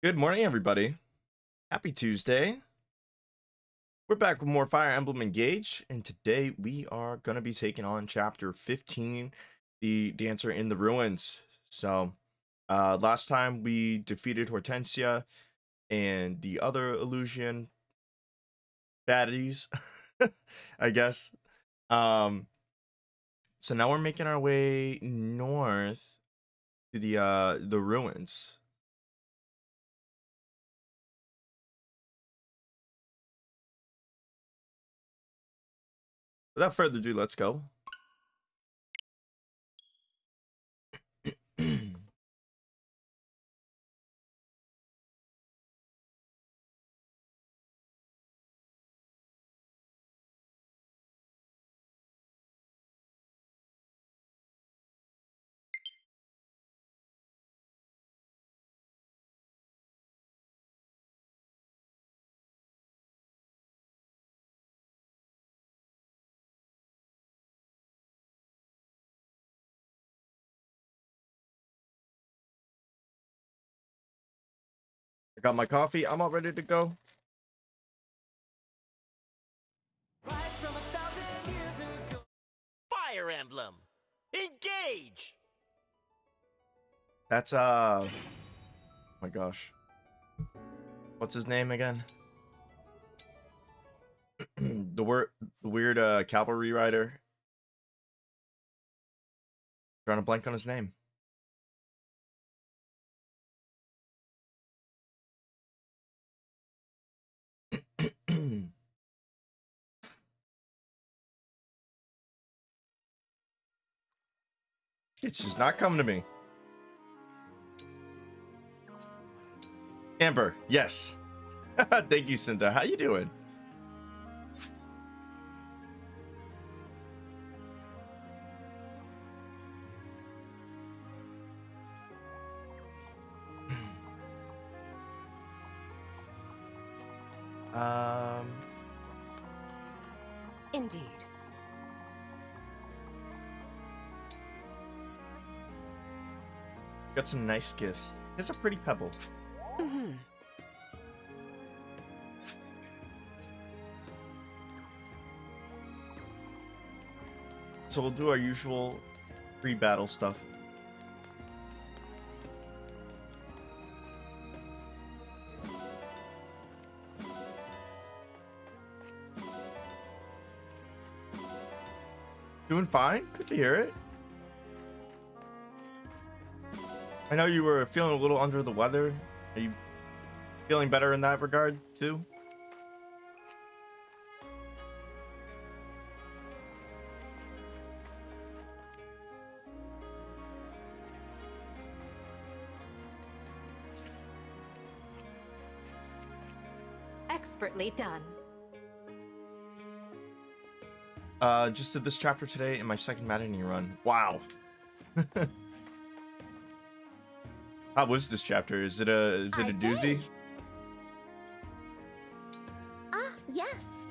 Good morning, everybody. Happy Tuesday. We're back with more Fire Emblem Engage, and today we are going to be taking on Chapter 15, the Dancer in the Ruins. So, last time we defeated Hortensia and the other illusion baddies, I guess. So now we're making our way north to the ruins. Without further ado, let's go. I got my coffee. I'm all ready to go. Fire Emblem, engage! That's oh my gosh. What's his name again? the weird cavalry rider. Drawing a blank on his name. It's just not coming to me. Amber, yes. Thank you, Cinta. How you doing? Indeed. Got some nice gifts. Here's a pretty pebble. Mm-hmm. So we'll do our usual pre-battle stuff. Doing fine. Good to hear it. I know you were feeling a little under the weather. Are you feeling better in that regard, too? Expertly done. Just did this chapter today in my second matinee run. Wow. How was this chapter? Is it a doozy? Ah, yes.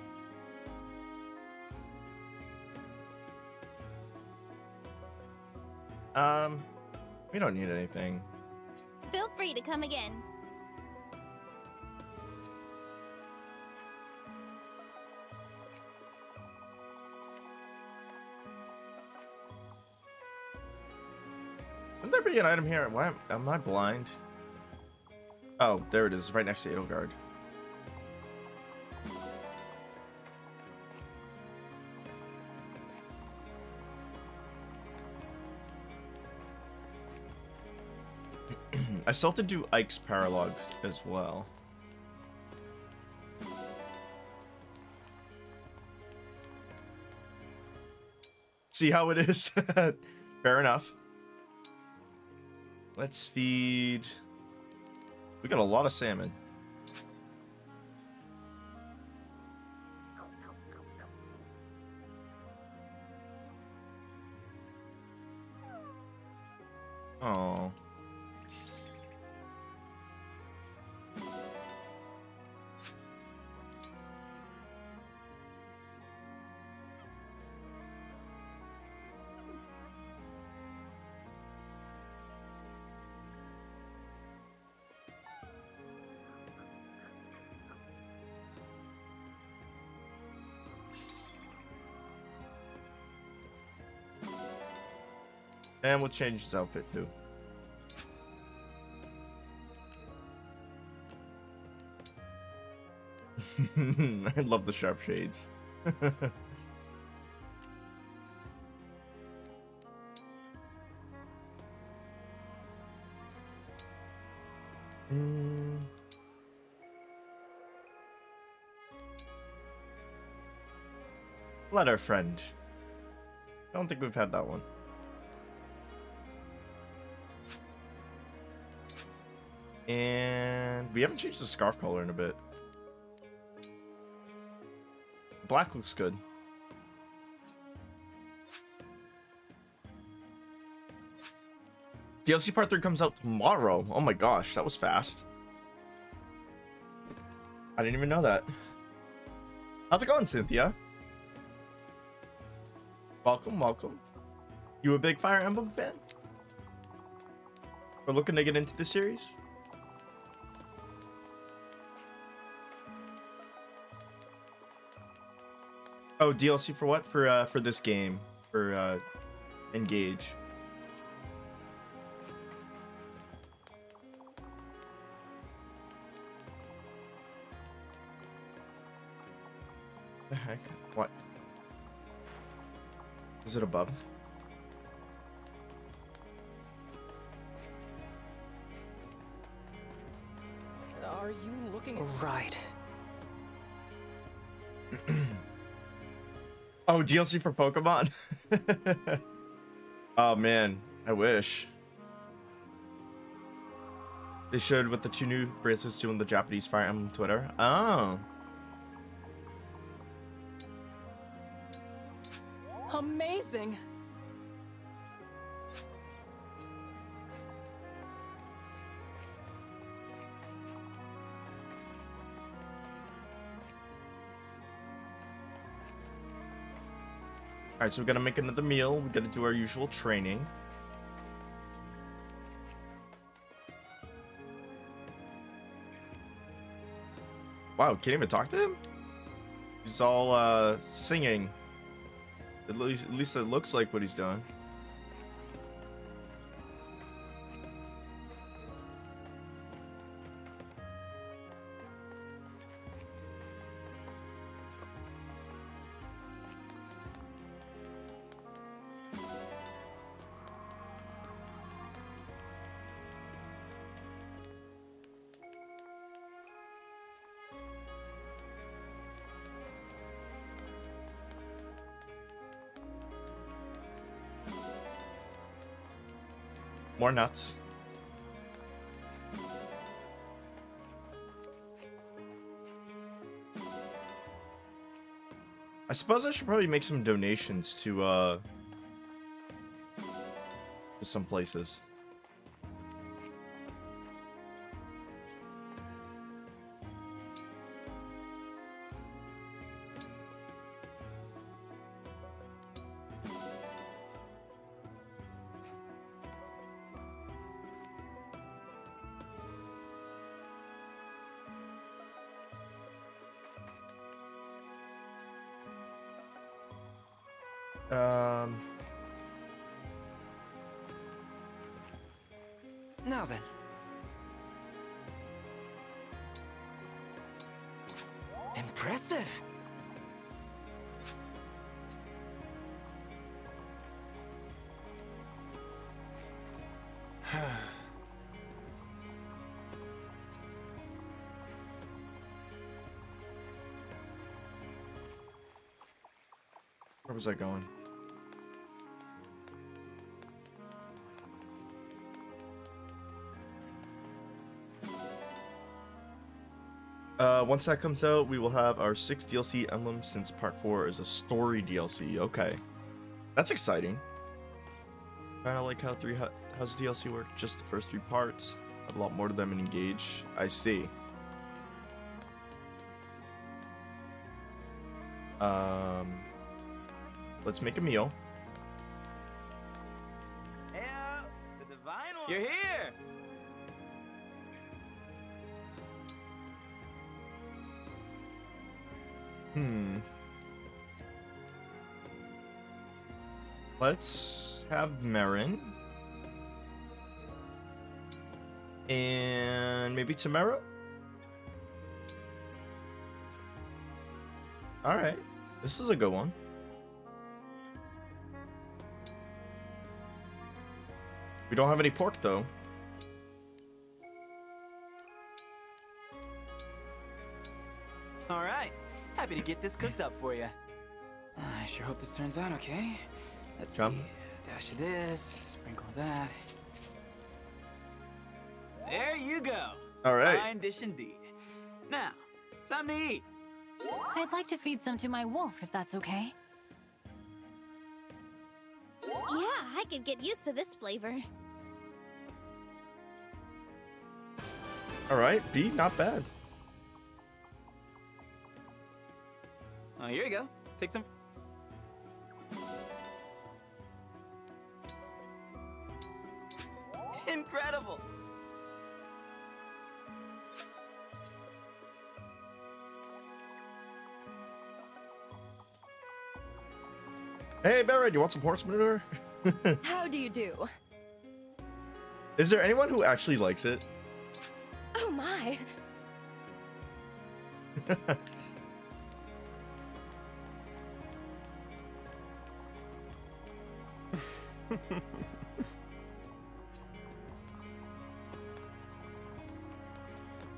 We don't need anything. Feel free to come again. Wouldn't there be an item here? Why am I blind? Oh, there it is, right next to Edelgard. I still have to do Ike's paralogs as well. See how it is? Fair enough. Let's feed. We got a lot of salmon. Oh. And we'll change his outfit too. I love the sharp shades. Letter friend. I don't think we've had that one. And we haven't changed the scarf color in a bit. Black looks good. DLC Part 3 comes out tomorrow. Oh my gosh, that was fast. I didn't even know that. How's it going, Cynthia? Welcome, welcome. You a big Fire Emblem fan? We're looking to get into the series? Oh, DLC for what? For this game. For Engage. The heck? What? Is it above? Are you looking right? Oh, DLC for Pokemon? Oh man, I wish. They showed what the 2 new bracelets do on the Japanese Fire Emblem Twitter. Oh. Amazing! Alright, so we gotta make another meal. We gotta do our usual training. Wow, can't even talk to him? He's all singing. At least it looks like what he's doing. More nuts. I suppose I should probably make some donations to some places. Now then. Impressive. Where was I going? Once that comes out, we will have our 6th DLC Emblem, since Part 4 is a story DLC. Okay. That's exciting. Kinda like how how's DLC work? Just the first 3 parts. Have a lot more to them in Engage. I see. Let's make a meal. Hey, the divine one. You're here. Let's have Marin. And maybe Tamara? Alright. This is a good one. We don't have any pork, though. All right. Happy to get this cooked up for you. I sure hope this turns out okay. Let's Come. see. Dash of this, sprinkle that. There you go. All right. Fine dish indeed. Now, time to eat. I'd like to feed some to my wolf, if that's okay. Yeah, I could get used to this flavor. All right, B, not bad. Oh, here you go. Take some. Incredible. Hey, Barrett, you want some horse manure? How do you do? Is there anyone who actually likes it? Oh my.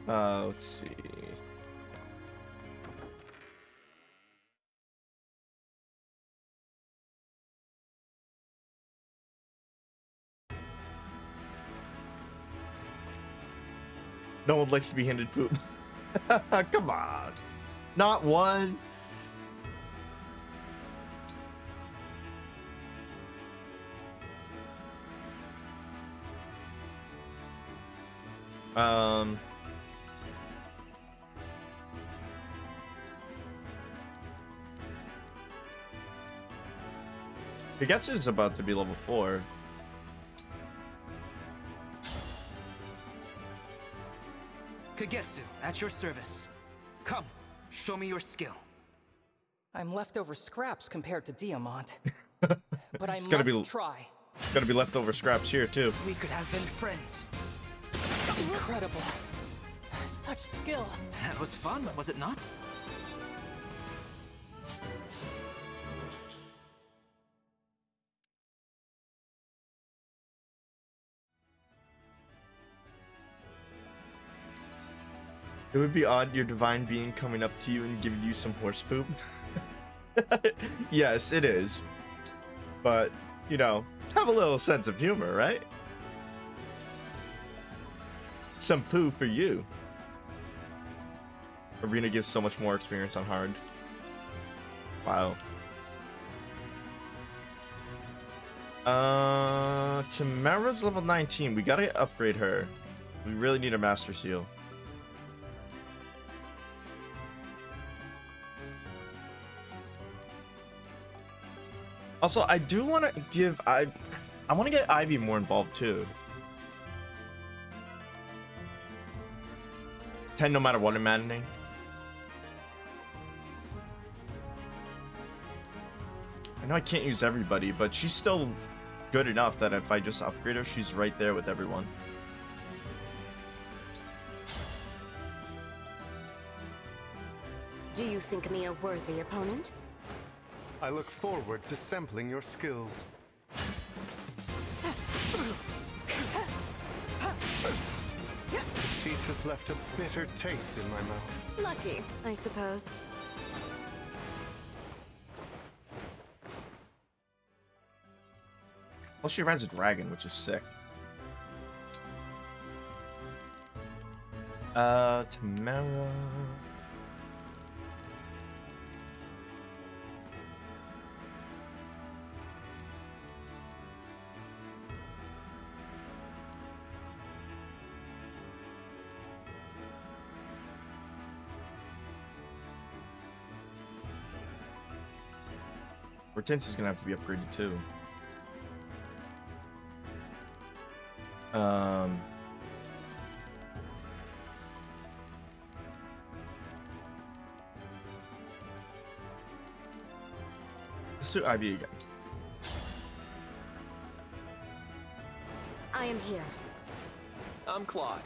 Let's see. No one likes to be handed poop. Come on. Not one. Kagetsu's about to be level 4. Kagetsu, at your service. Come, show me your skill. I'm leftover scraps compared to Diamant. But I must try. It's gonna be leftover scraps here too. We could have been friends. Incredible. Such skill. That was fun, was it not? It would be odd your divine being coming up to you and giving you some horse poop. Yes, it is. But, you know, have a little sense of humor, right? Some poo for you. Arena gives so much more experience on hard. Wow. Tamara's level 19. We gotta upgrade her. We really need a Master Seal. Also, I do want to give I want to get Ivy more involved too. 10 no matter what in maddening. I know I can't use everybody, but she's still good enough that if I just upgrade her, she's right there with everyone. Do you think me a worthy opponent? I look forward to sampling your skills. Defeat has left a bitter taste in my mouth. Lucky, I suppose. Well, she rides a dragon, which is sick. Tamara. Hortensia's gonna have to be upgraded too. Let's do Ivy again. I am here. I'm Claude.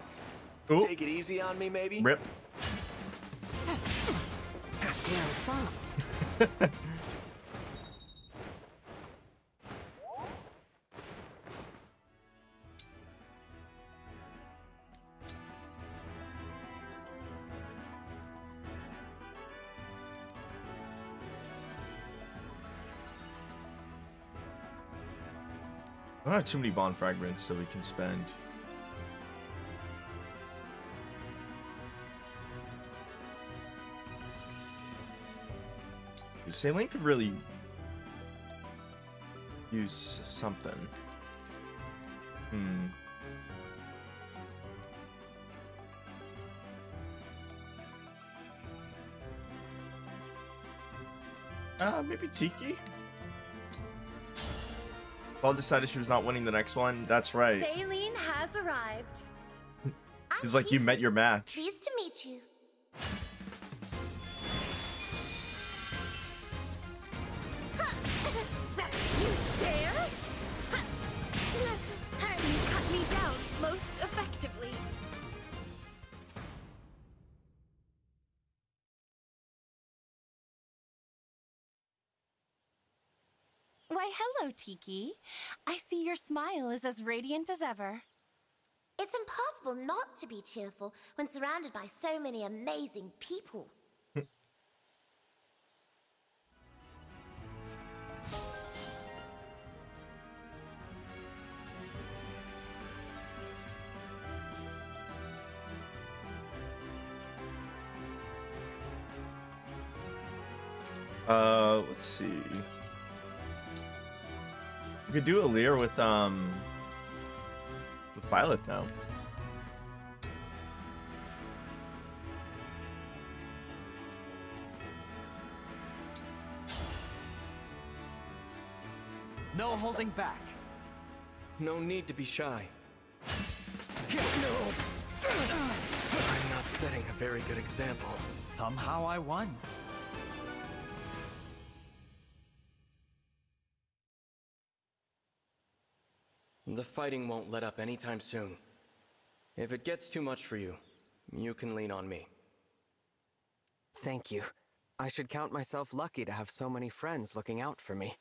Ooh. Take it easy on me, maybe? Rip. Well fought. I don't have too many bond fragments so we can spend. Saline could really use something. Maybe Tiki? Paul decided she was not winning the next one. That's right. Saline has arrived. He's like, you met your match. Pleased to meet you. You dare? You cut me down most effectively. Why, hello, Tiki. I see your smile is as radiant as ever. It's impossible not to be cheerful when surrounded by so many amazing people. Let's see. We could do a Lear with Violet now. No holding back. No need to be shy. No! I'm not setting a very good example. Somehow I won. The fighting won't let up anytime soon. If it gets too much for you, you can lean on me. Thank you. I should count myself lucky to have so many friends looking out for me.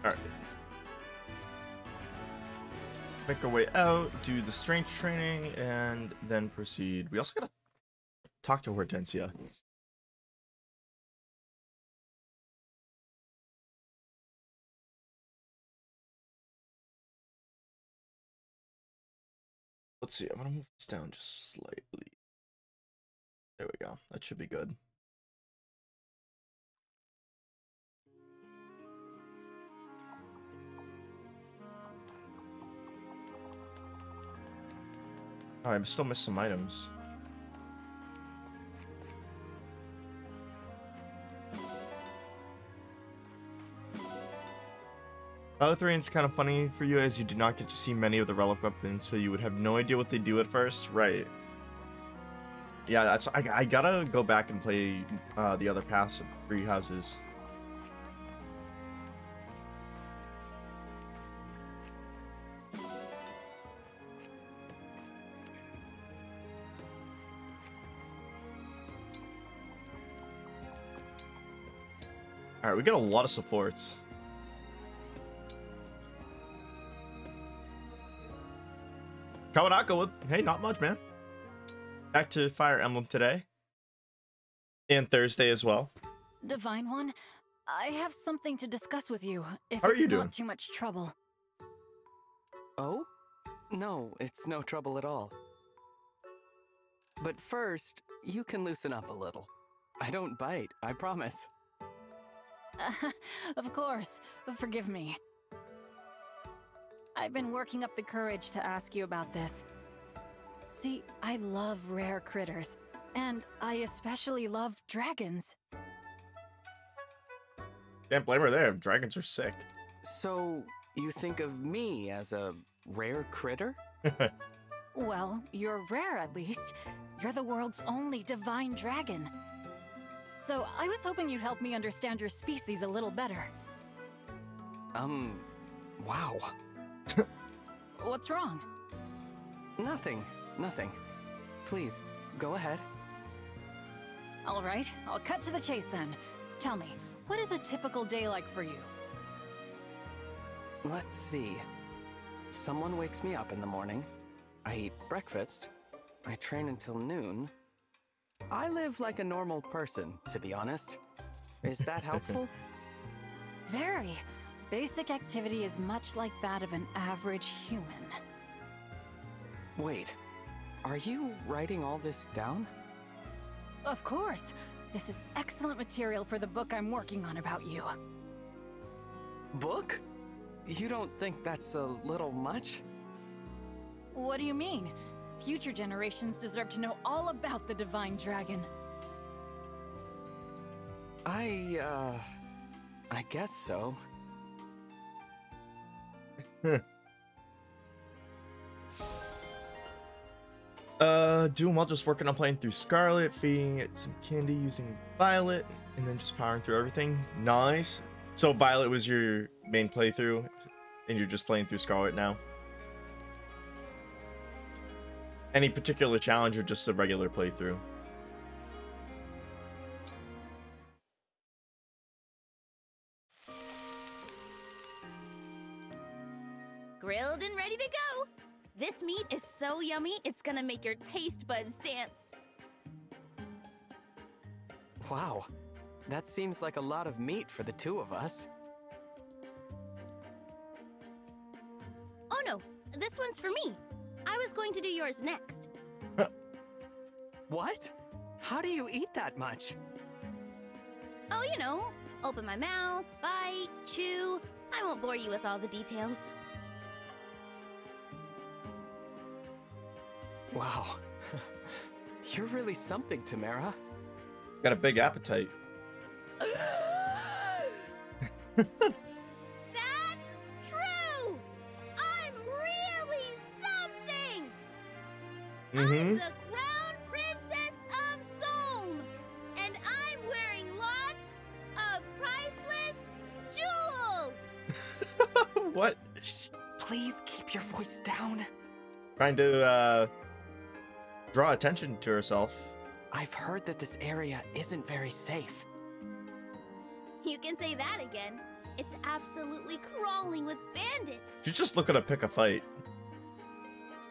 Alright. Make our way out, do the strength training, and then proceed. We also gotta talk to Hortensia. Let's see, I'm gonna move this down just slightly. There we go. That should be good. Oh, I still missed some items. Violet kind of funny for you as you do not get to see many of the relic weapons, so you would have no idea what they do at first. Right. Yeah, that's I gotta go back and play the other paths of 3 houses. Alright, we got a lot of supports. Kawanaka with, hey, not much, man. Back to Fire Emblem today. And Thursday as well. Divine One, I have something to discuss with you, if How are you it's doing? not too much trouble. Oh? No, it's no trouble at all. But first, you can loosen up a little. I don't bite, I promise. Of course. Forgive me. I've been working up the courage to ask you about this. See, I love rare critters, and I especially love dragons. Can't blame her there. Dragons are sick. So, you think of me as a rare critter? Well, you're rare at least. You're the world's only divine dragon. So I was hoping you'd help me understand your species a little better. Wow. What's wrong? Nothing. Please, go ahead. All right, I'll cut to the chase then. Tell me, what is a typical day like for you? Let's see. Someone wakes me up in the morning. I eat breakfast. I train until noon. I live like a normal person, to be honest. Is that helpful? Very. Basic activity is much like that of an average human. Wait, are you writing all this down? Of course. This is excellent material for the book I'm working on about you. Book? You don't think that's a little much? What do you mean? Future generations deserve to know all about the Divine Dragon. I guess so. Doing well, just working on playing through Scarlet, feeding it some candy using Violet, and then just powering through everything. Nice. So Violet was your main playthrough, and you're just playing through Scarlet now? Any particular challenge or just a regular playthrough? Grilled and ready to go. This meat is so yummy, it's gonna make your taste buds dance. Wow, that seems like a lot of meat for the two of us. Oh no, this one's for me. I was going to do yours next. What? How do you eat that much? Oh, you know, open my mouth, bite, chew. I won't bore you with all the details. Wow. You're really something, Tamara. Got a big appetite. That's true! I'm really something! I'm the Crown Princess of Solm! And I'm wearing lots of priceless jewels! What? Shh, please keep your voice down. Trying to, draw attention to herself. I've heard that this area isn't very safe. You can say that again. It's absolutely crawling with bandits. She's just looking to pick a fight.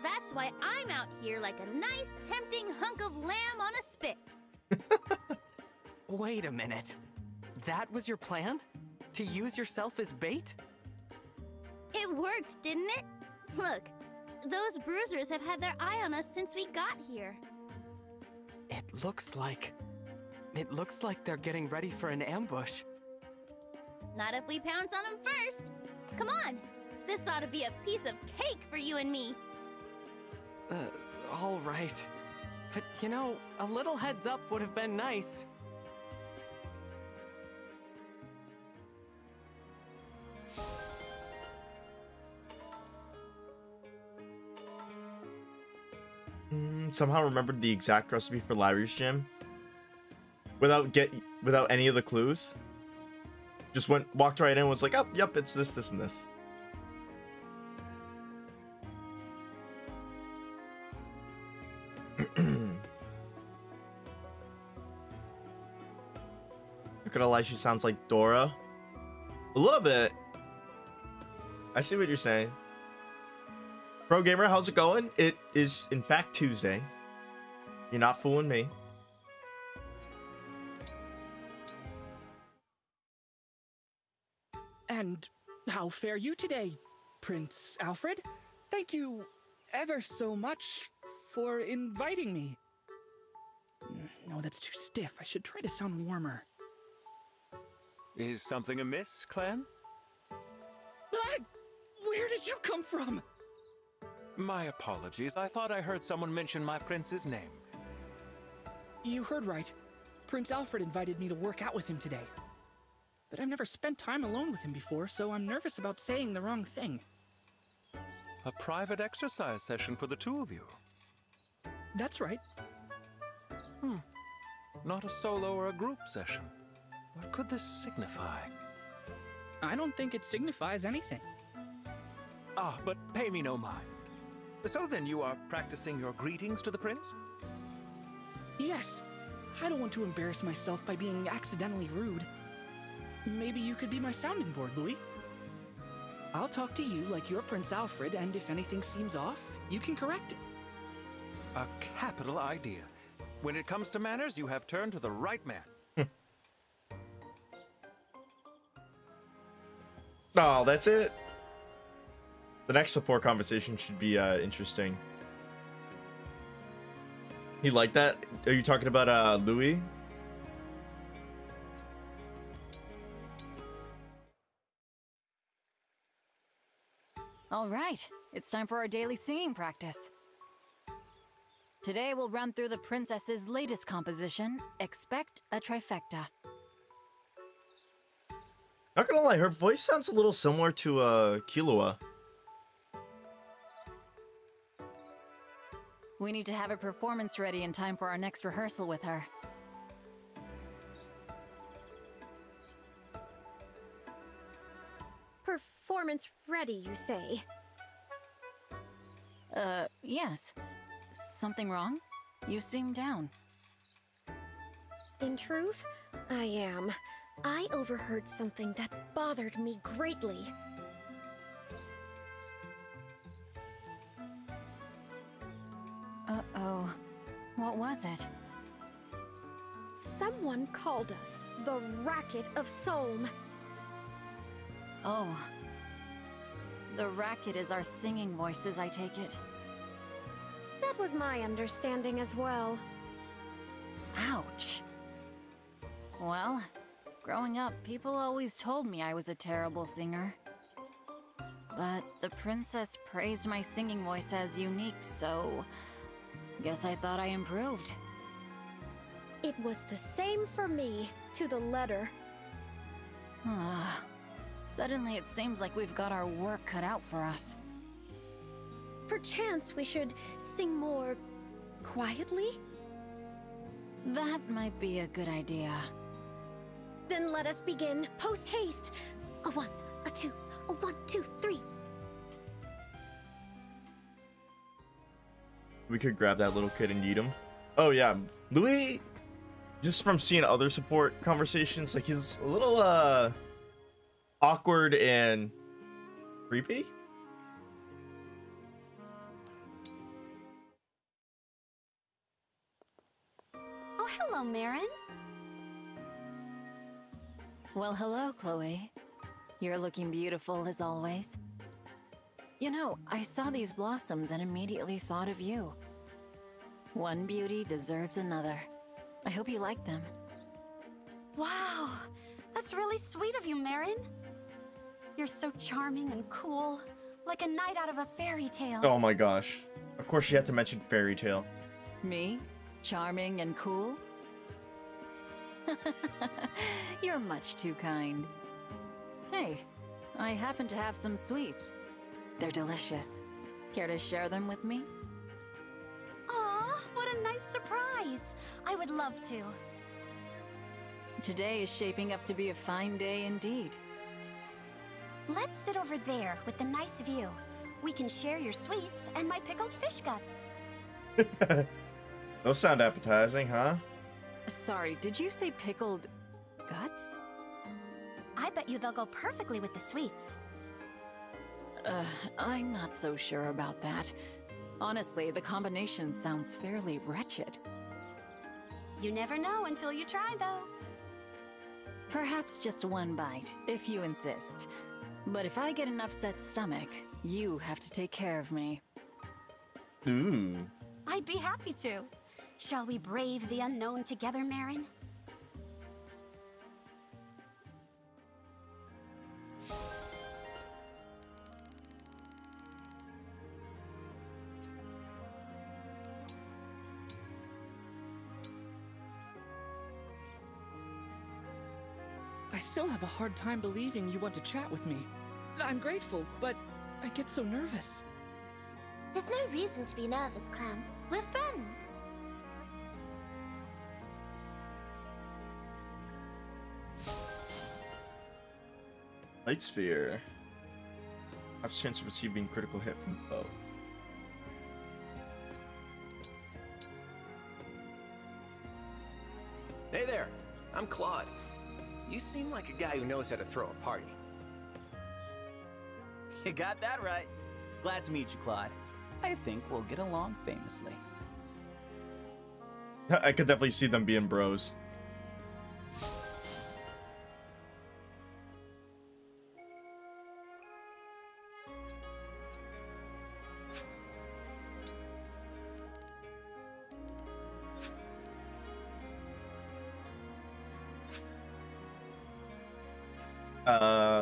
That's why I'm out here like a nice, tempting hunk of lamb on a spit. Wait a minute. That was your plan? To use yourself as bait? It worked, didn't it? Look, those bruisers have had their eye on us since we got here. It looks like they're getting ready for an ambush. Not if we pounce on them first. Come on, this ought to be a piece of cake for you and me. All right. But, you know, a little heads up would have been nice. Somehow remembered the exact recipe for Larry's gym without any of the clues. Just walked right in and was like, oh, yep, it's this, this, and this. Not gonna lie, she sounds like Dora. A little bit. I see what you're saying. Pro Gamer, how's it going? It is, in fact, Tuesday. You're not fooling me. And how fare you today, Prince Alfred? Thank you ever so much for inviting me. No, that's too stiff. I should try to sound warmer. Is something amiss, Clan? Where did you come from? My apologies. I thought I heard someone mention my prince's name. You heard right. Prince Alfred invited me to work out with him today. But I've never spent time alone with him before, so I'm nervous about saying the wrong thing. a private exercise session for the two of you. That's right. Not a solo or a group session. What could this signify? I don't think it signifies anything. Ah, but pay me no mind. So then you are practicing your greetings to the prince? Yes. I don't want to embarrass myself by being accidentally rude. Maybe you could be my sounding board, Louis. I'll talk to you like you're Prince Alfred, and if anything seems off, you can correct it. A capital idea. When it comes to manners, you have turned to the right man. Oh, that's it. The next support conversation should be interesting. He liked that? Are you talking about Louis? All right, it's time for our daily singing practice. Today we'll run through the princess's latest composition, Expect a Trifecta. Not gonna lie, her voice sounds a little similar to Killua. We need to have a performance ready in time for our next rehearsal with her. Performance ready, you say? Yes. Something wrong? You seem down. In truth, I am. I overheard something that bothered me greatly. Uh-oh. What was it? Someone called us the Racket of Solm. Oh. The racket is our singing voices, I take it. That was my understanding as well. Ouch. Well, growing up, people always told me I was a terrible singer. But the princess praised my singing voice as unique, so guess I thought I improved. It was the same for me, to the letter. Suddenly it seems like we've got our work cut out for us. Perchance we should sing more quietly? That might be a good idea. Then let us begin, post-haste. A 1, a 2, a 1, 2, 3. We could grab that little kid and eat him. Oh yeah, Louis, just from seeing other support conversations, like he's a little awkward and creepy. Oh, hello, Marin. Well, hello, Chloe. You're looking beautiful as always. You know, I saw these blossoms and immediately thought of you. One beauty deserves another. I hope you like them. Wow, that's really sweet of you, Marin. You're so charming and cool, like a knight out of a fairy tale. Oh my gosh. Of course you had to mention fairy tale. Me? Charming and cool? You're much too kind. Hey, I happen to have some sweets. They're delicious. Care to share them with me? Aw, what a nice surprise. I would love to. Today is shaping up to be a fine day indeed. Let's sit over there with the nice view. We can share your sweets and my pickled fish guts. Those sound appetizing, huh? Sorry, did you say pickled guts? I bet you they'll go perfectly with the sweets. I'm not so sure about that. Honestly, the combination sounds fairly wretched. You never know until you try, though. Perhaps just one bite, if you insist. But if I get an upset stomach, you have to take care of me. Ooh. I'd be happy to. Shall we brave the unknown together, Marin? I still have a hard time believing you want to chat with me. I'm grateful, but I get so nervous. There's no reason to be nervous, Clan. We're friends. Light sphere. Have a chance of receiving critical hit from the bow. Hey there, I'm Claude. You seem like a guy who knows how to throw a party. You got that right. Glad to meet you, Claude. I think we'll get along famously. I could definitely see them being bros.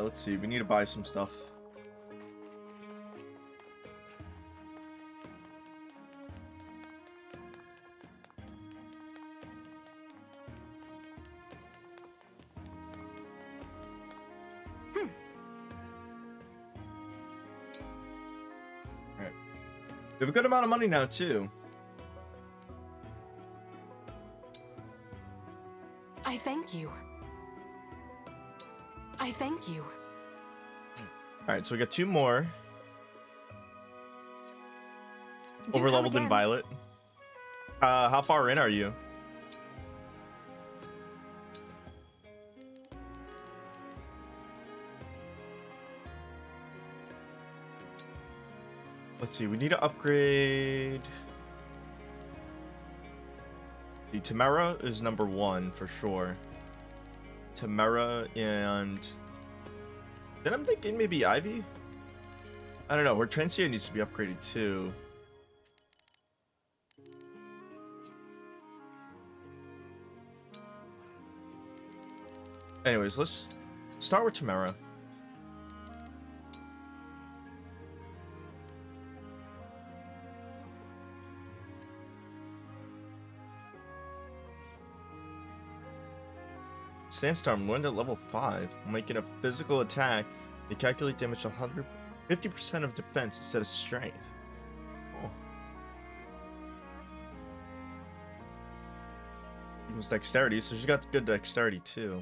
Let's see. We need to buy some stuff. Alright. We have a good amount of money now, too. I thank you. I thank you. Alright, so we got 2 more. Do Over come leveled in again. Violet. How far in are you? Let's see, we need to upgrade. The Tamara is number 1 for sure. Tamara, and then I'm thinking maybe Ivy. I don't know. Hortensia needs to be upgraded too. Anyways, let's start with Tamara. Sandstorm learned at level 5, making a physical attack. They calculate damage 150% of defense instead of strength. Oh. Equals dexterity, so she got good dexterity too.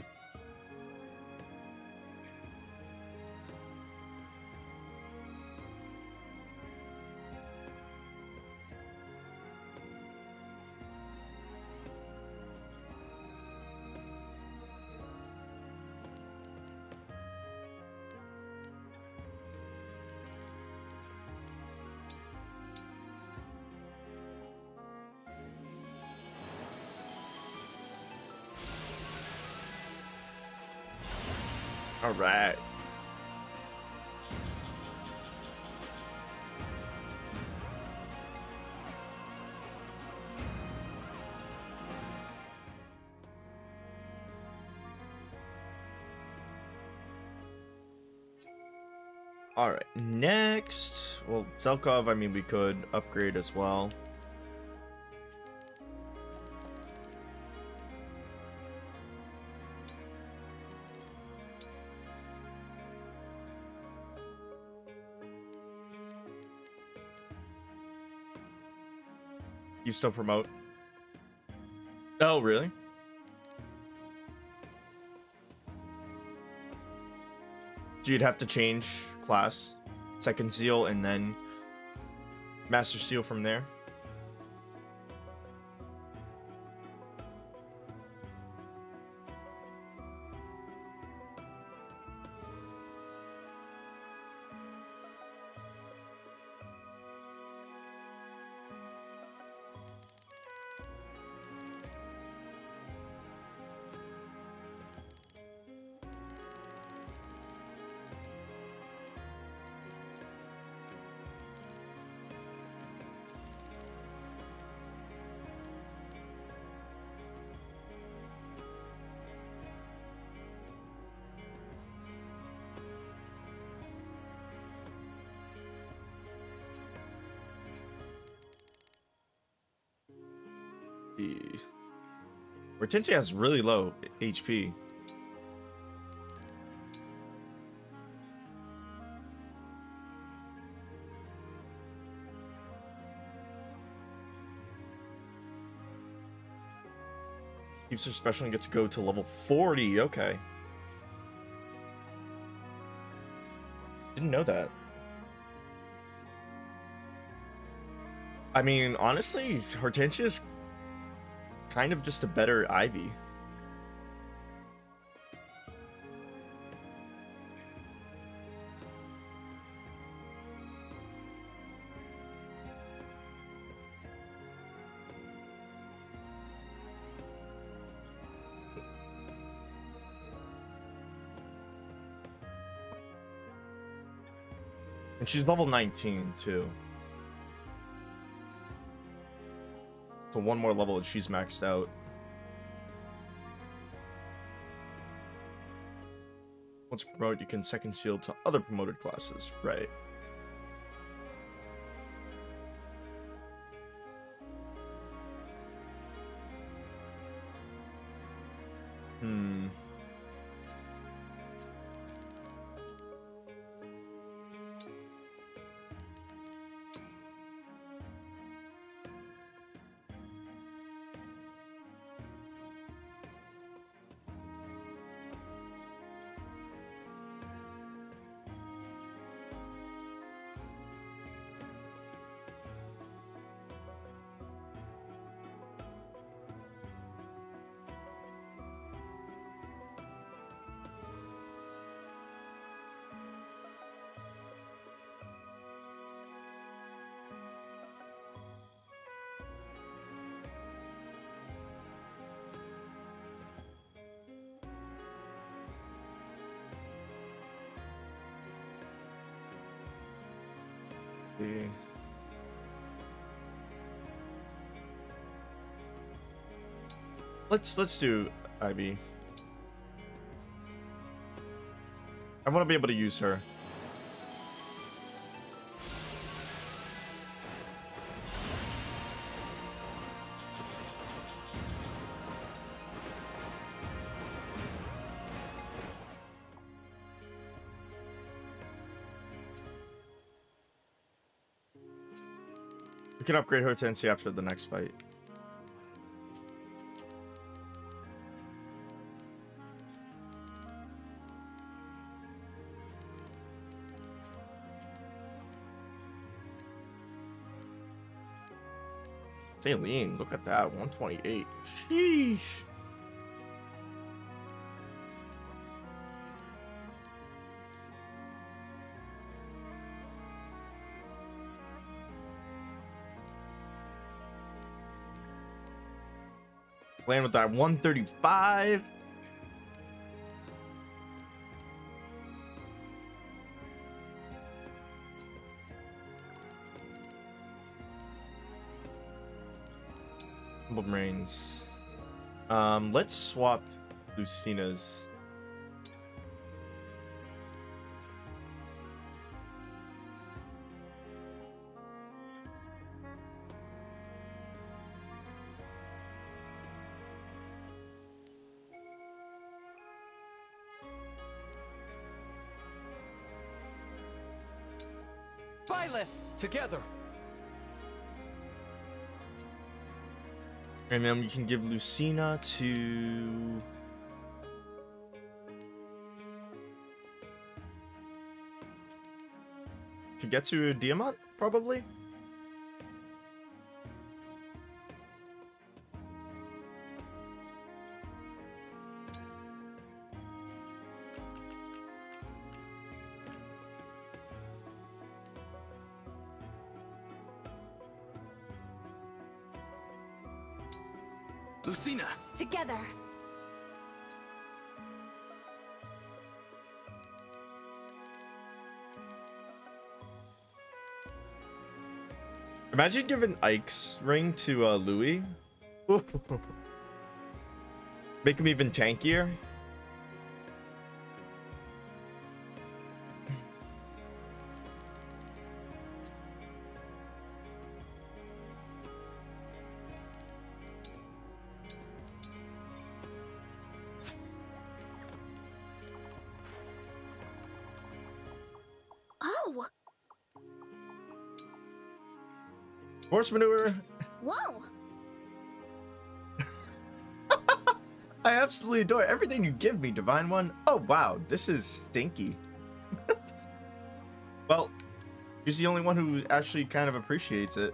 All right. All right, next, well, Zelkov, I mean, we could upgrade as well. You still promote? Oh, really? So you'd have to change class, second seal, and then master seal from there. Hortensia has really low HP. Keeps her special and gets to go to level 40. Okay. Didn't know that. I mean, honestly, Hortensia's kind of just a better Ivy. And she's level 19 too. So one more level and she's maxed out. Once promoted, you can second seal to other promoted classes, right? Let's do Ivy. I want to be able to use her. We can upgrade Hortensia after the next fight. Saline, look at that, 128. Sheesh. Playing with that 135. Emblem Reigns. Let's swap Lucina's. Violet, together. And then we can give Lucina to Kagetsu Diamant, probably. Lucina. Together. Imagine giving Ike's ring to Louis. Make him even tankier. Oh! Horse manure. Whoa! I absolutely adore everything you give me, Divine One. Oh, wow, this is stinky. Well, she's the only one who actually kind of appreciates it.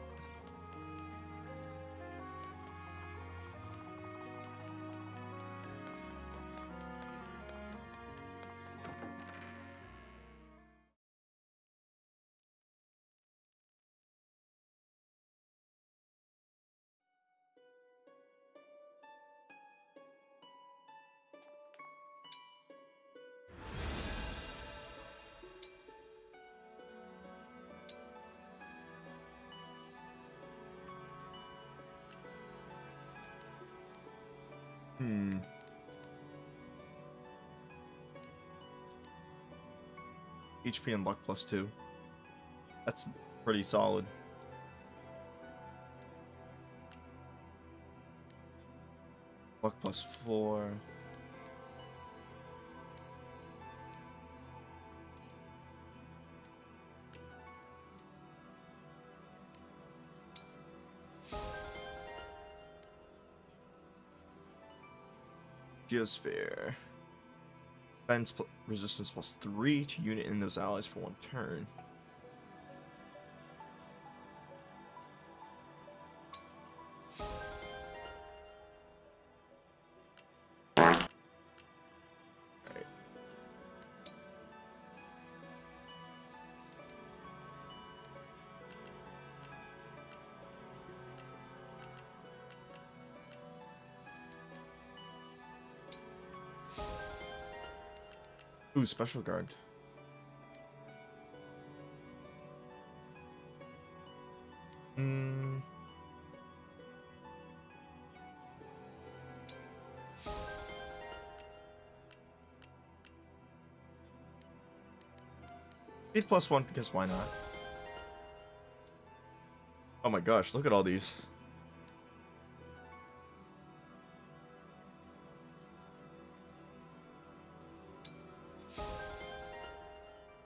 HP and luck +2. That's pretty solid. Luck +4. Geosphere. Defense resistance +3 to unit in those allies for 1 turn. Ooh, special guard. Speed +1 because why not? Oh my gosh, look at all these.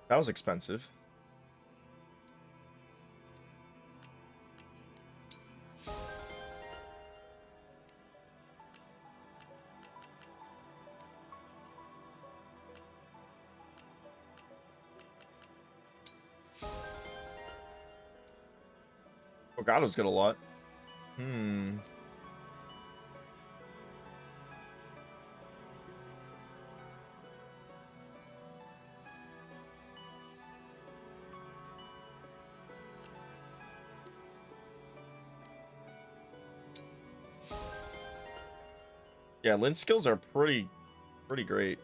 That was expensive. Elgato's got a lot. Yeah, Lynn's skills are pretty great.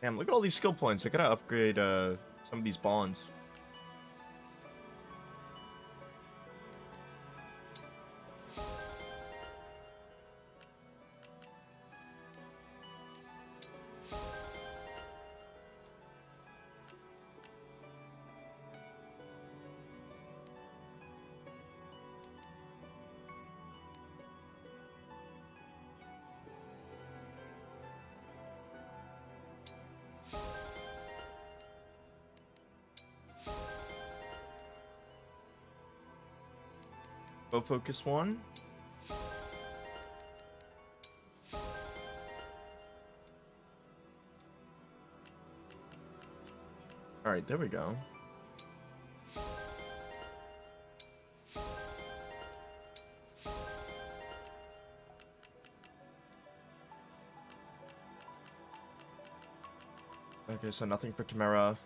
Damn, look at all these skill points. I gotta upgrade some of these bonds. Go focus 1. Alright, there we go. Okay, so nothing for Tamara.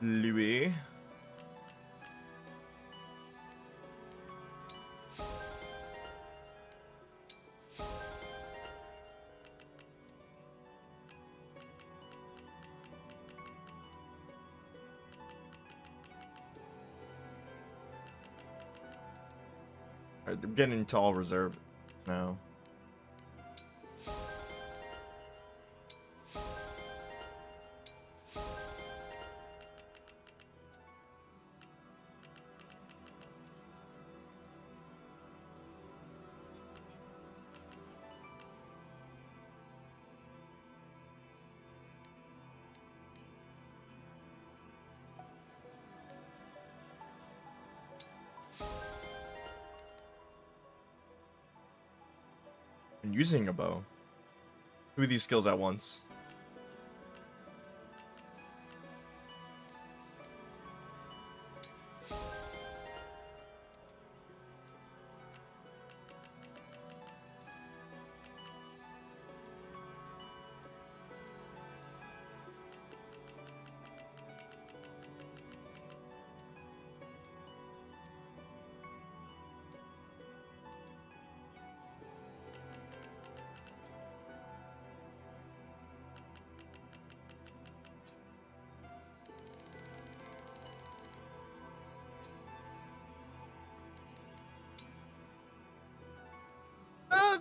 Louis. Alright, they're getting into all reserve now. And using a bow. 2 of these skills at once.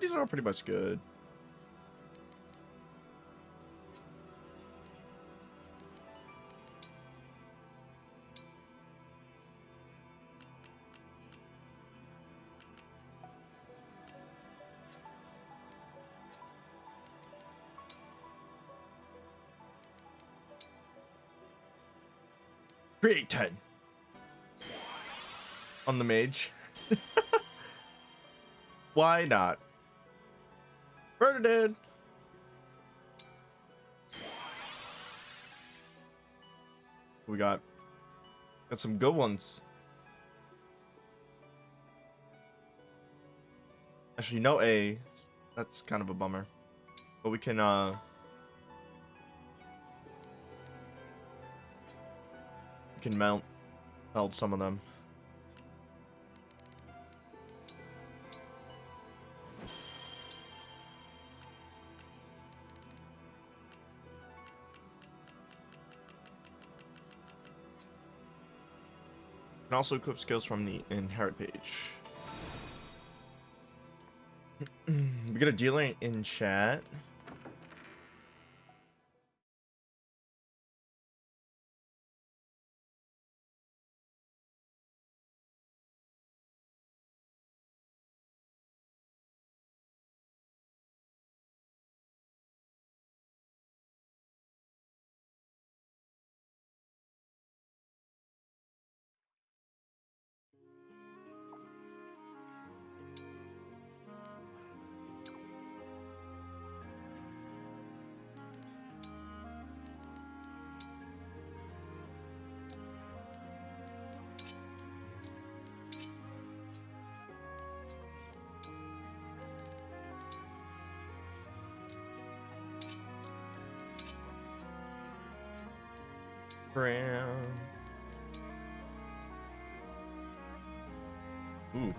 These are all pretty much good. Create 10 on the mage. Why not? Bernadette. We got some good ones. Actually, no A. That's kind of a bummer. But we can melt some of them. Can also equip skills from the inherit page. We got a dealer in chat. Brown. Ooh.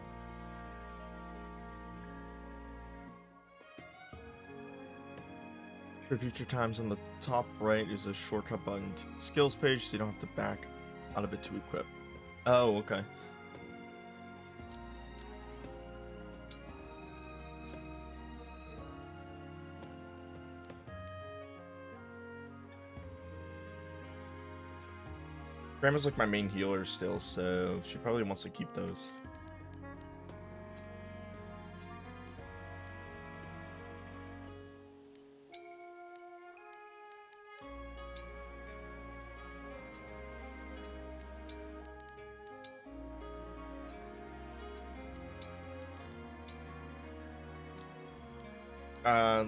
For future times, on the top right is a shortcut button to the skills page, so you don't have to back out of it to equip. Oh, okay. Grandma's like my main healer still, so she probably wants to keep those.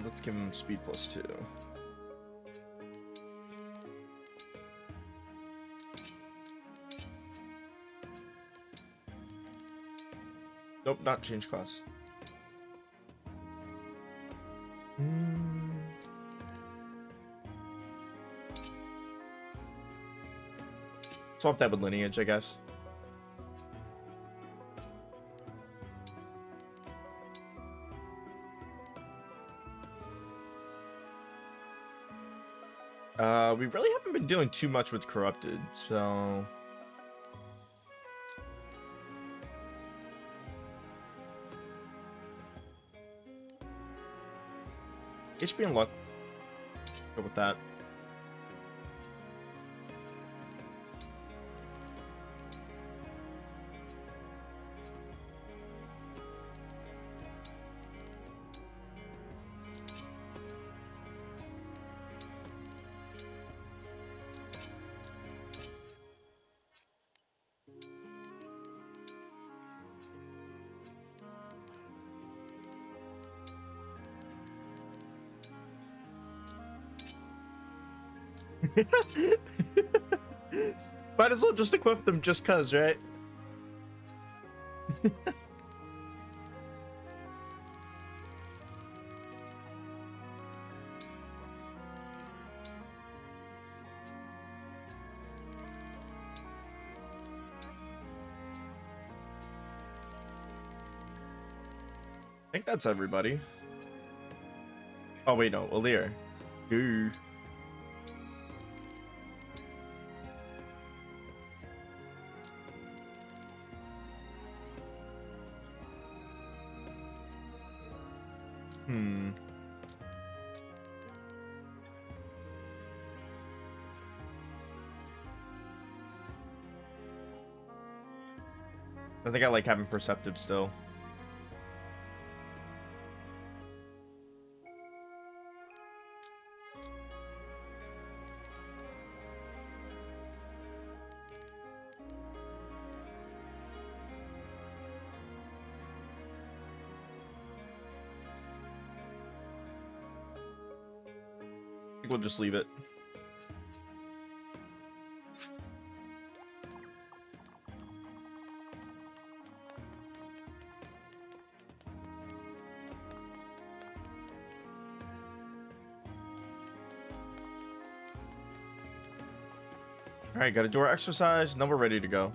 Let's give him speed +2. Nope, not change class. Swap that with lineage, I guess. We really haven't been doing too much with corrupted, so HP and luck. Go with that. Might as well just equip them just cuz, right? I think that's everybody. Oh wait, no, Alir. Ooh. I think I like having perceptive still. I think we'll just leave it. All right, gotta do our exercise. Now we're ready to go.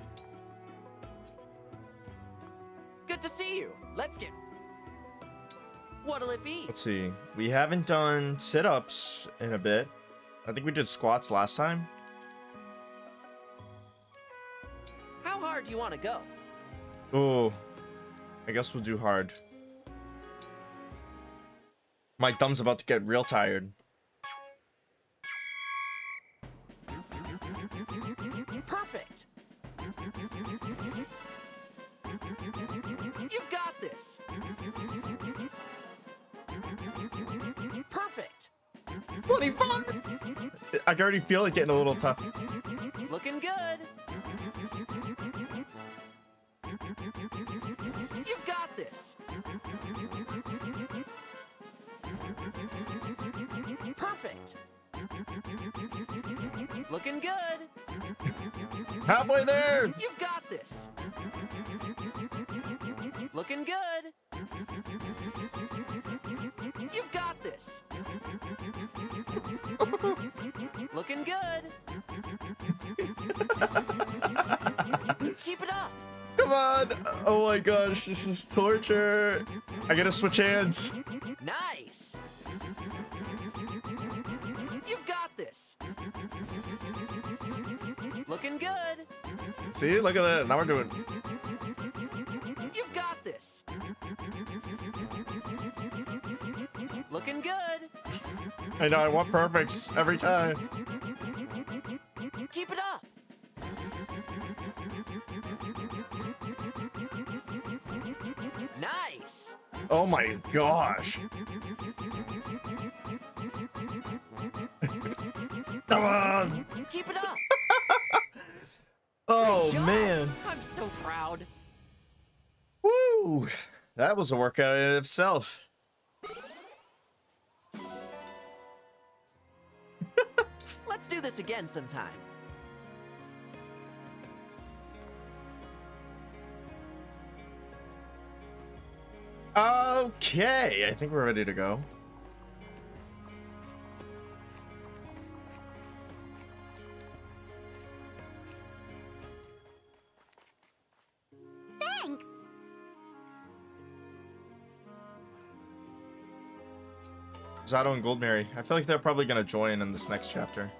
Good to see you. Let's get... What'll it be? Let's see. We haven't done sit-ups in a bit. I think we did squats last time. How hard do you want to go? Oh, I guess we'll do hard. My thumb's about to get real tired. Perfect. You've got this. Perfect. 25. I can already feel it getting a little tough. Looking good. You've got this. Perfect. Looking good. Halfway there. You've got this. Looking good. You've got this. Looking good. Keep it up. Come on. Oh my gosh, this is torture. I gotta switch hands. Nice. You've got this. Looking good. See, look at that. Now we're doing. You've got this. Looking good. I know, I want perfects every time. Keep it up. Nice. Oh my gosh. Come on. Keep it up. Oh Good job. man. I'm so proud. Woo. That was a workout in itself. Let's do this again sometime. Okay, I think we're ready to go. Thanks. Zato and Goldberry. I feel like they're probably gonna join in this next chapter.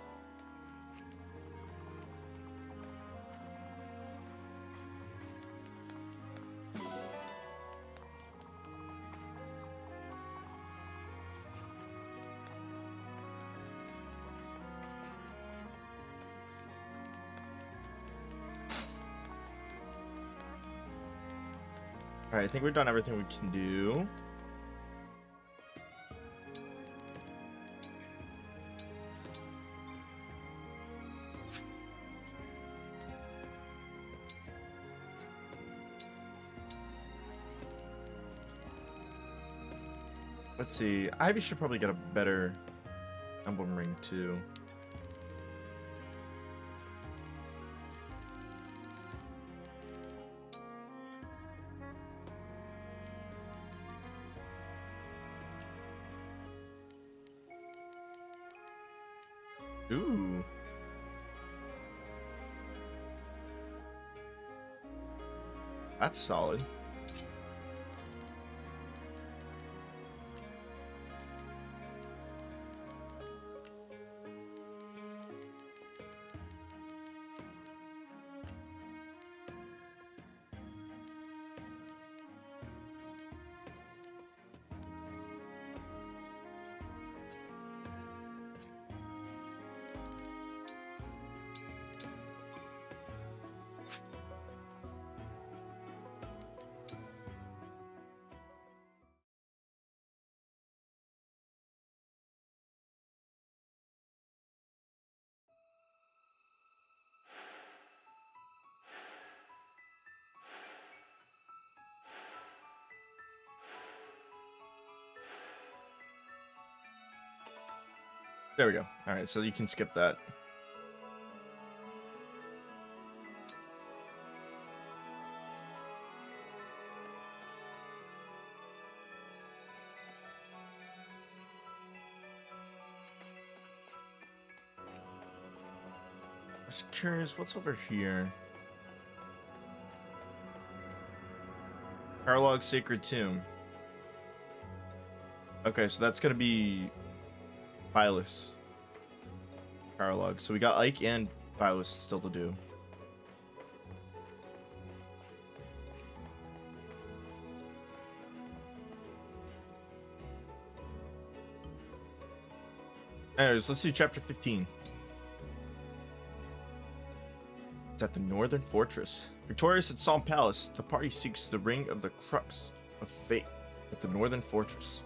Alright, I think we've done everything we can do. Let's see. Ivy should probably get a better emblem ring too. Ooh. That's solid. There we go. All right, so you can skip that. I'm just curious, what's over here? Paralog Sacred Tomb. Okay, so that's gonna be Bylus. Paralog. So we got Ike and Bylus still to do. Anyways, let's do chapter 15. It's at the Northern Fortress. Victorious at Psalm Palace, the party seeks the ring of the Crux of Fate at the Northern Fortress.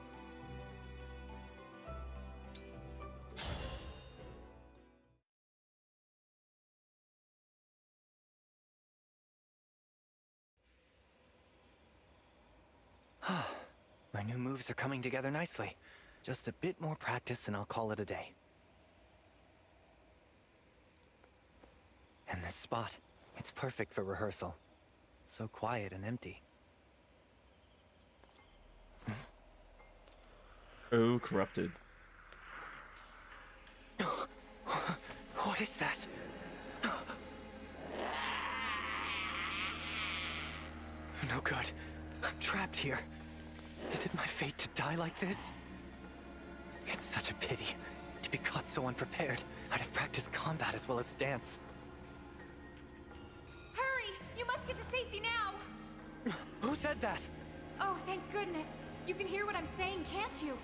My new moves are coming together nicely. Just a bit more practice and I'll call it a day. And this spot, it's perfect for rehearsal. So quiet and empty. Oh, corrupted. What is that? No good. I'm trapped here. Is it my fate to die like this? It's such a pity to be caught so unprepared. I'd have practiced combat as well as dance. Hurry! You must get to safety now! Who said that? Oh, thank goodness. You can hear what I'm saying, can't you?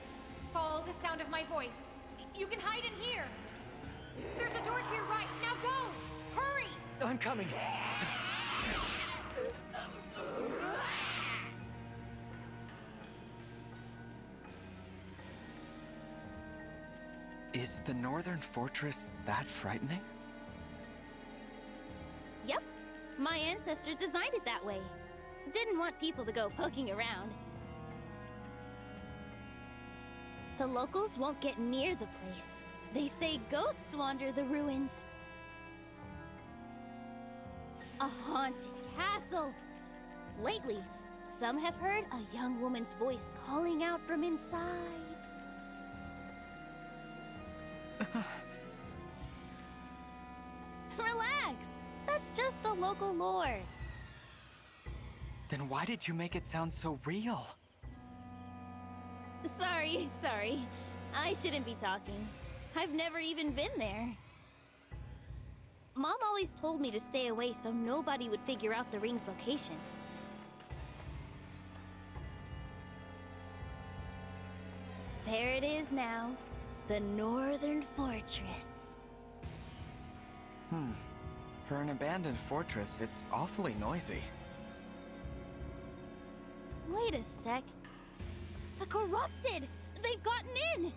Follow the sound of my voice. You can hide in here. There's a door to your right. Now go! Hurry! I'm coming. Is the Northern Fortress that frightening? Yep. My ancestors designed it that way. Didn't want people to go poking around. The locals won't get near the place. They say ghosts wander the ruins. A haunted castle. Lately, some have heard a young woman's voice calling out from inside. Relax. That's just the local lore. Then why did you make it sound so real? Sorry. I shouldn't be talking. I've never even been there. Mom always told me to stay away so nobody would figure out the ring's location. There it is now. The Northern Fortress. For an abandoned fortress, it's awfully noisy. Wait a sec. The corrupted! They've gotten in!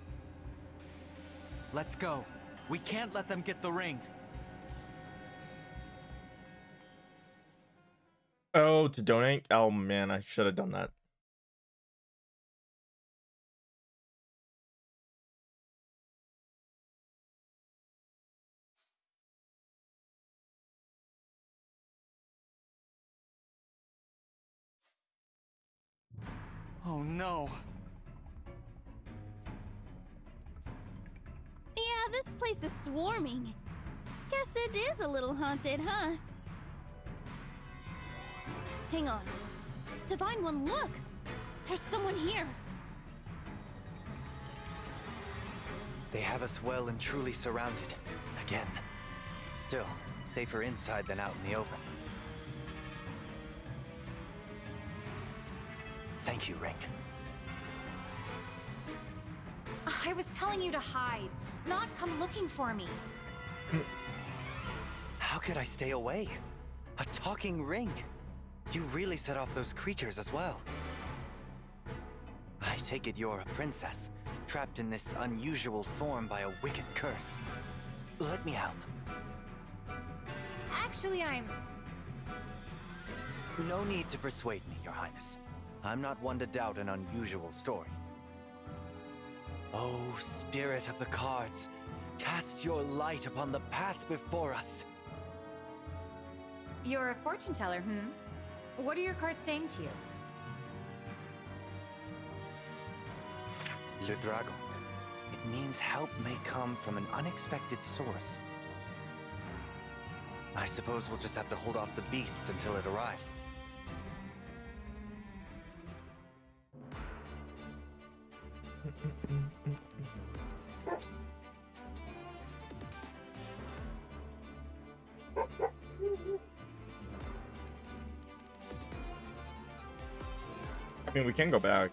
Let's go. We can't let them get the ring. Oh, to donate? Oh man, I should have done that. Oh no. Yeah, this place is swarming. Guess it is a little haunted, huh? Hang on. Divine One, look! There's someone here. They have us well and truly surrounded. Again. Still, safer inside than out in the open. Thank you, Ring. I was telling you to hide, not come looking for me. How could I stay away? A talking ring. You really set off those creatures as well. I take it you're a princess, trapped in this unusual form by a wicked curse. Let me help. Actually, I'm... No need to persuade me, Your Highness. I'm not one to doubt an unusual story. Oh, spirit of the cards, cast your light upon the path before us. You're a fortune teller, hmm? What are your cards saying to you? Le Dragon. It means help may come from an unexpected source. I suppose we'll just have to hold off the beast until it arrives. I mean, we can go back.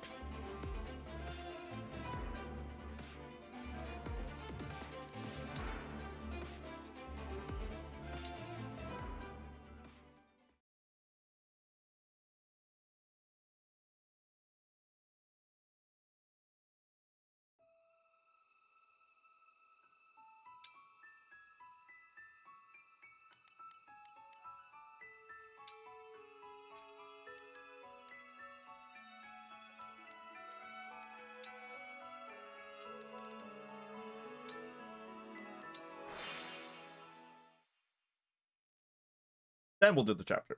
Then we'll do the chapter.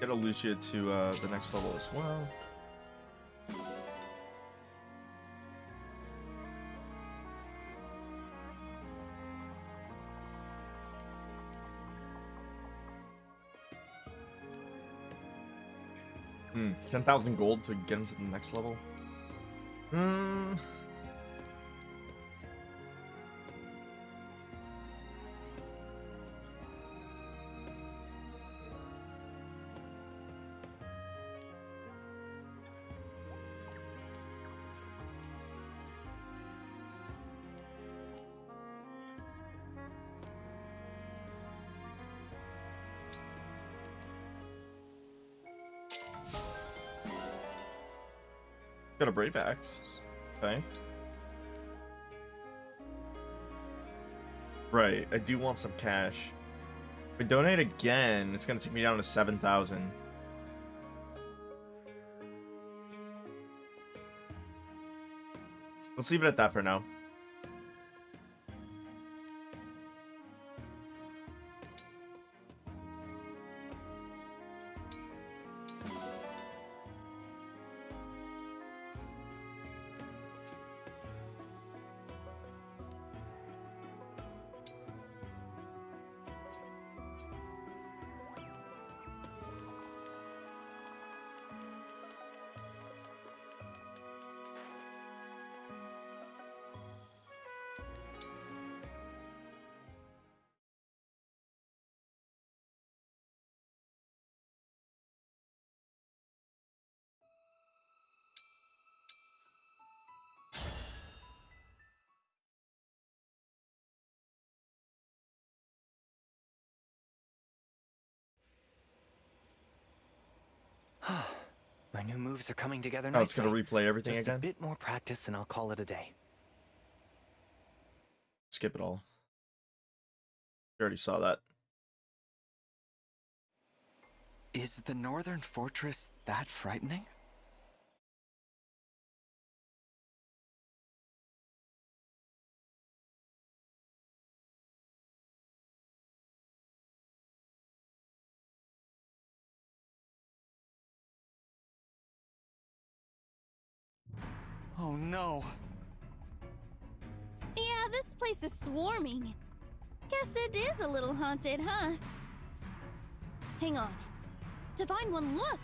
Get Lucia to the next level as well. Hmm, 10,000 gold to get him to the next level. Got a Brave Axe. Okay. Right, I do want some cash. If we donate again, it's gonna take me down to 7,000. Let's leave it at that for now. My new moves are coming together Oh, nicely. it's gonna replay everything Just again? a bit more practice and I'll call it a day. Skip it all. You already saw that. Is the northern fortress that frightening? Oh no! Yeah, this place is swarming. Guess it is a little haunted, huh? Hang on. Divine One, look!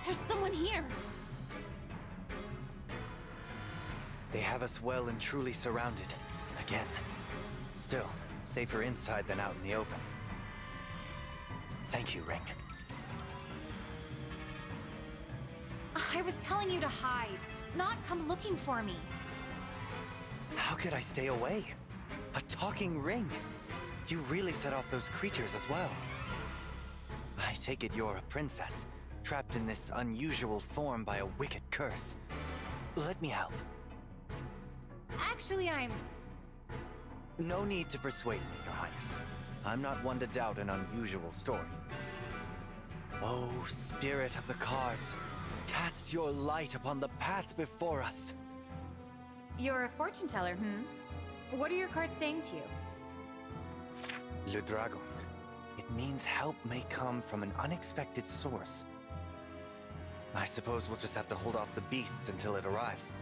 There's someone here. They have us well and truly surrounded. Again. Still, safer inside than out in the open. Thank you, Ring. I was telling you to hide, not come looking for me. How could I stay away? A talking ring! You really set off those creatures as well. I take it you're a princess, trapped in this unusual form by a wicked curse. Let me help. Actually, I'm... No need to persuade me, Your Highness. I'm not one to doubt an unusual story. Oh, spirit of the cards, cast your light upon the path before us. You're a fortune teller, What are your cards saying to you? Le Dragon. It means help may come from an unexpected source. I suppose we'll just have to hold off the beasts until it arrives.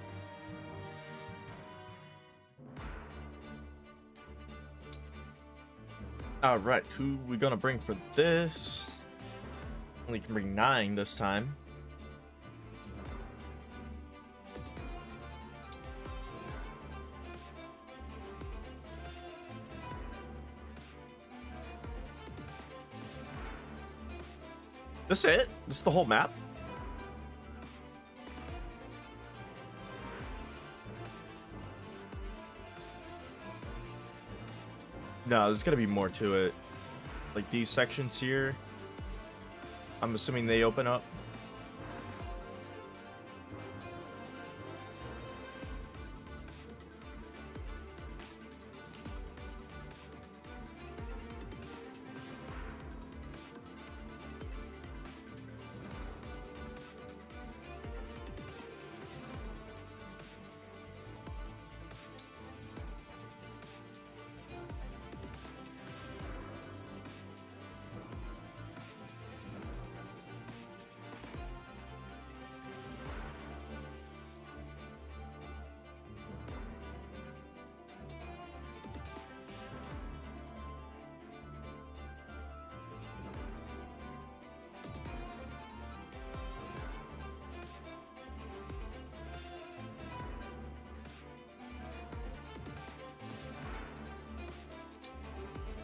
Alright, who we gonna bring for this? Only can bring 9 this time. This it? This is the whole map? No, there's gotta be more to it. Like these sections here. I'm assuming they open up.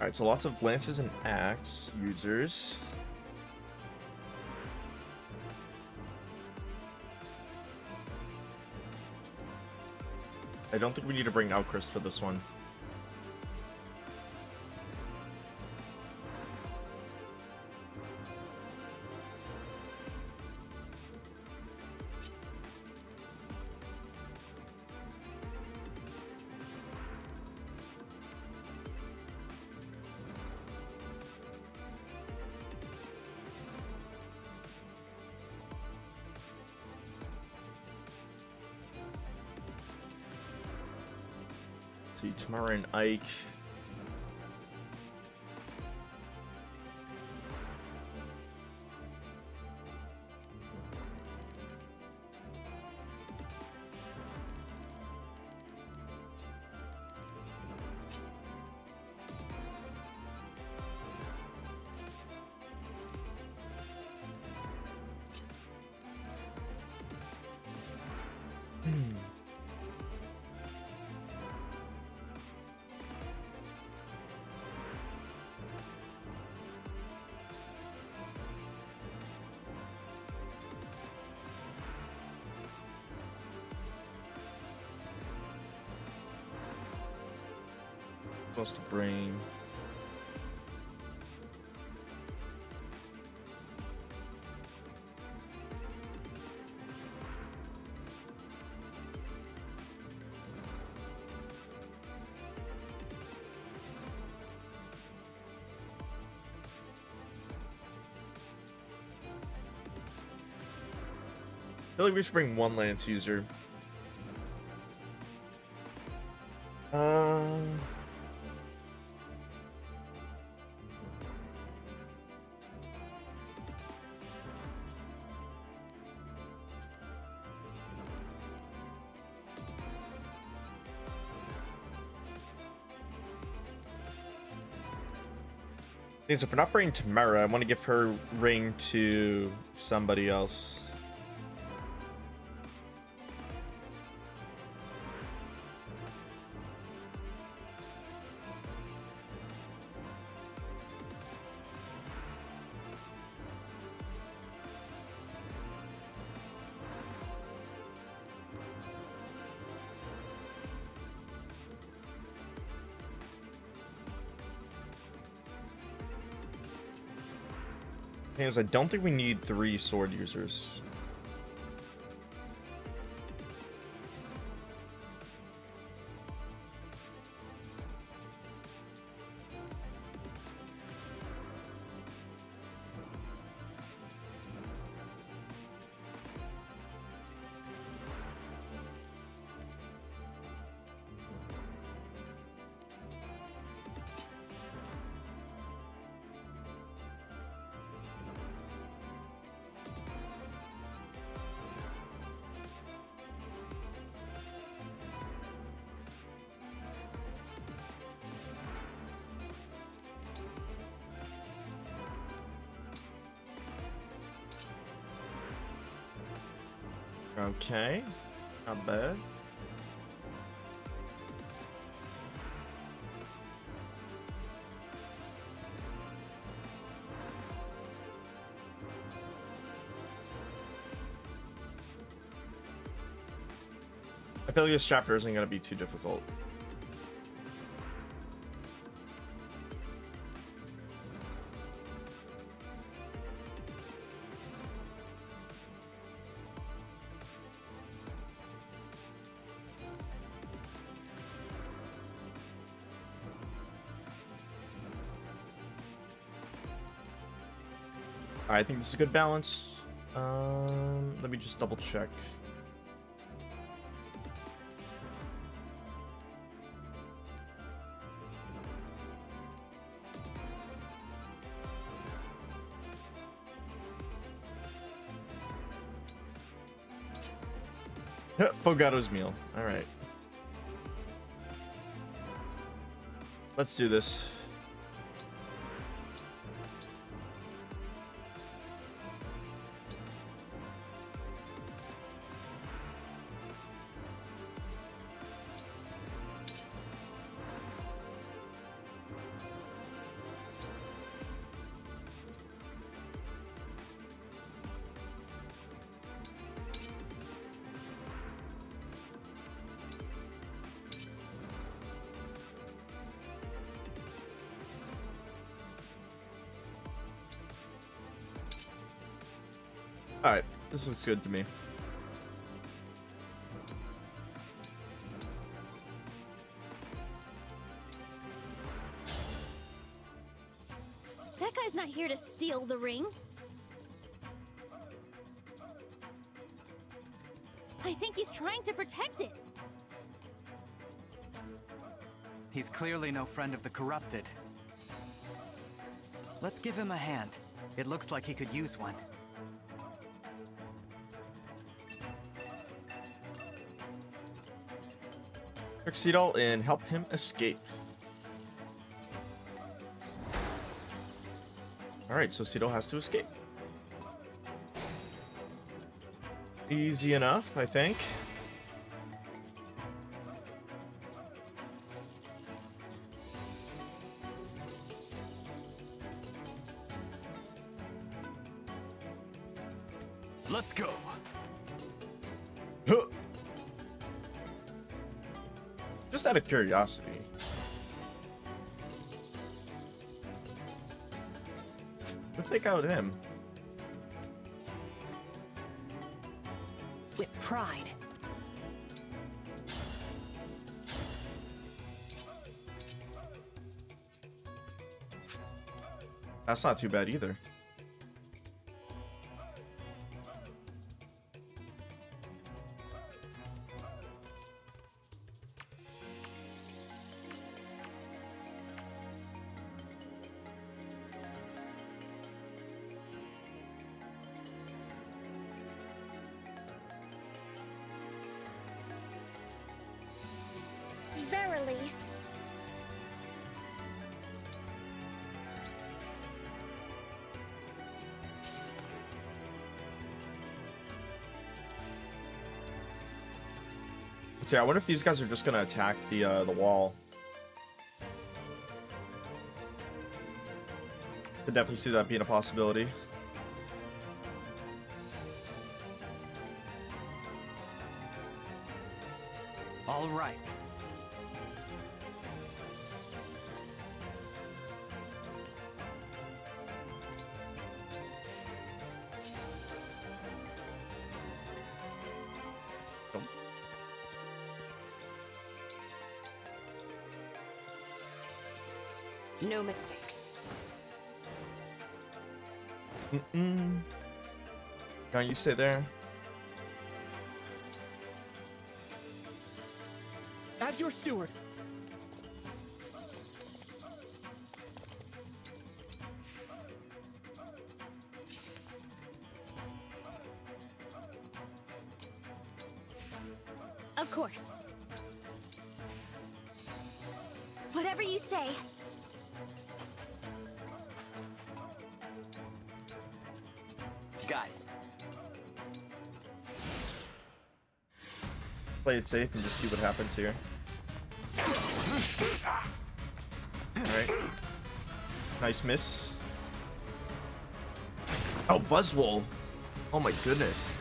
Alright, so lots of lances and axe users. I don't think we need to bring Outcrest for this one. See, Tamara and Ike. Supposed to bring I feel like we should bring one lance user. So if we're not bringing Tamara, I want to give her ring to somebody else. Because I don't think we need 3 sword users. Okay, not bad. I feel like this chapter isn't going to be too difficult. I think this is a good balance. Let me just double check. Fogato's meal. All right. Let's do this. All right, this looks good to me. That guy's not here to steal the ring. I think he's trying to protect it. He's clearly no friend of the corrupted. Let's give him a hand. It looks like he could use one. Crux and help him escape. Alright, so Cito has to escape. Easy enough, I think. Let's go. Huh. Just out of curiosity. Let's take out him. With pride. That's not too bad either. Let's see, I wonder if these guys are just gonna attack the wall. Could definitely see that being a possibility. All right. No mistakes. Now you stay there. As your steward. Of course. Whatever you say. Got it. Play it safe and just see what happens here. Alright. Nice miss. Oh, Buzzwole. Oh my goodness.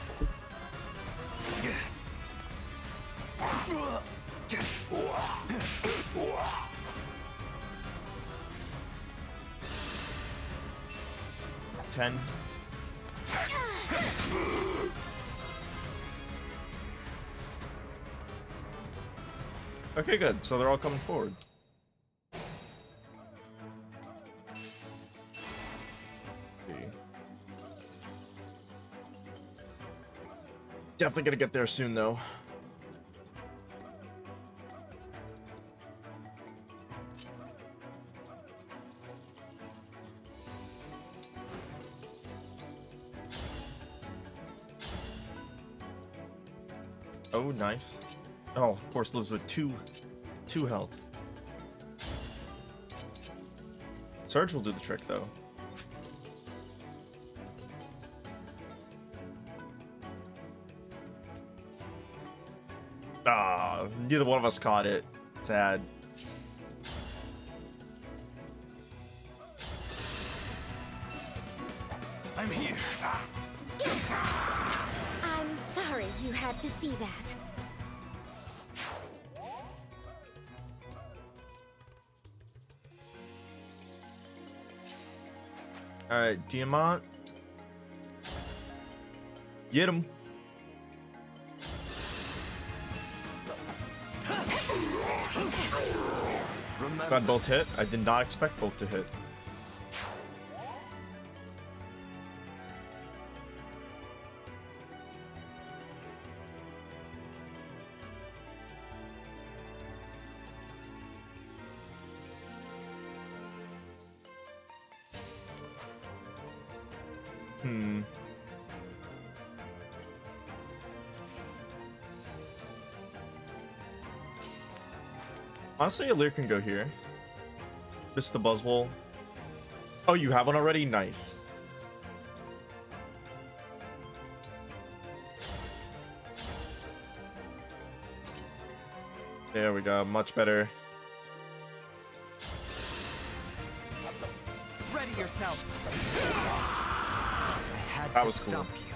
Ten. Okay, good. So they're all coming forward. Definitely gonna get there soon, though. Oh, nice. Oh, of course, lives with two health. Surge will do the trick, though. Ah, neither one of us caught it. Sad. I'm here. I'm sorry you had to see that. Alright, Diamant. Get him. Got both hit. I did not expect both to hit. Honestly, a Leer can go here. Just the Buzzwole. Oh, you have one already? Nice. There we go. Much better. Ready yourself. I had That to was cool. stop you.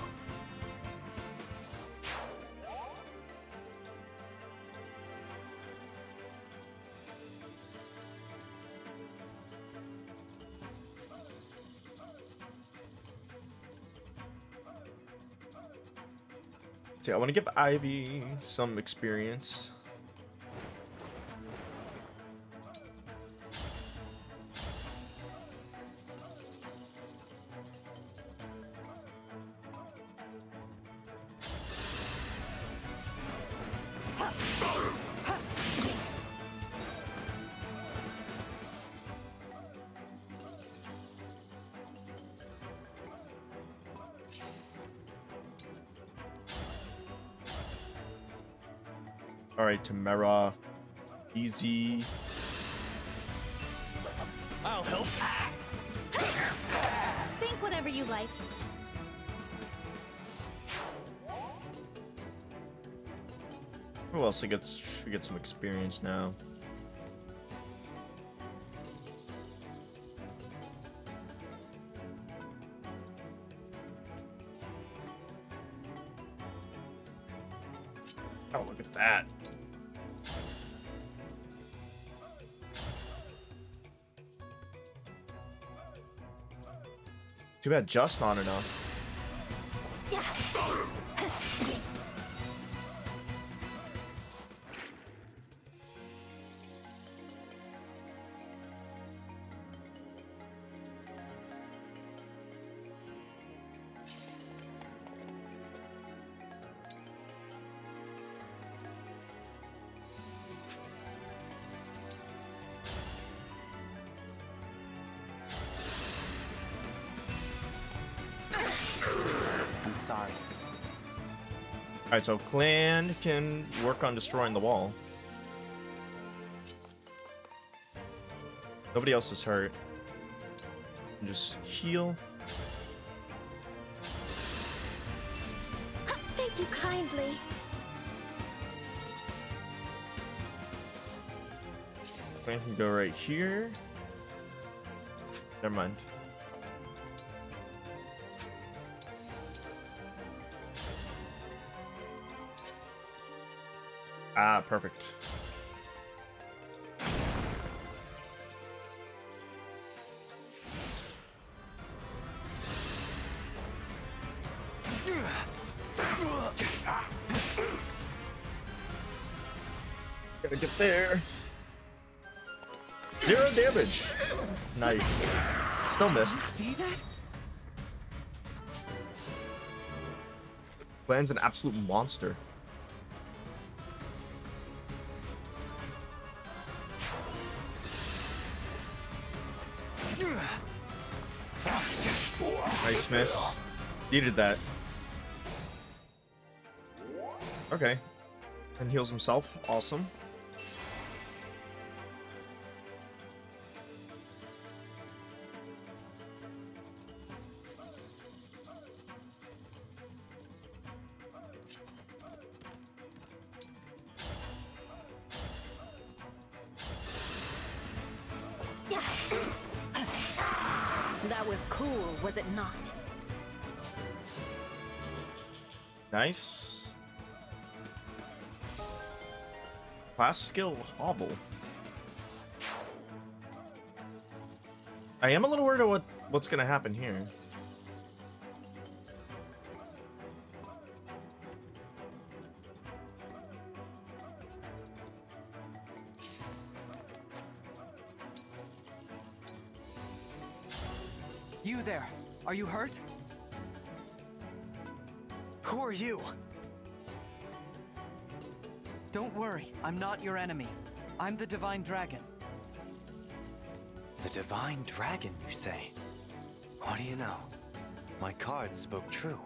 See, I want to give Ivy some experience. Alright, Tamara. Easy. I'll help. Think whatever you like. Who else should get some experience now? Oh, look at that. Too bad just not enough. I'm sorry. Alright, so Clan can work on destroying the wall. Nobody else is hurt. And just heal. Thank you kindly. Clan can go right here. Never mind. Ah, perfect. Gotta get there. 0 damage. Nice. Still missed. See that? Clan's an absolute monster. Nice miss. Needed that. Okay. And heals himself. Awesome. That was cool, was it not? Nice. Class skill hobble. I am a little worried about what's gonna happen here. You there. Are you hurt? Who are you? Don't worry, I'm not your enemy. I'm the Divine Dragon. The Divine Dragon, you say? What do you know? My cards spoke true.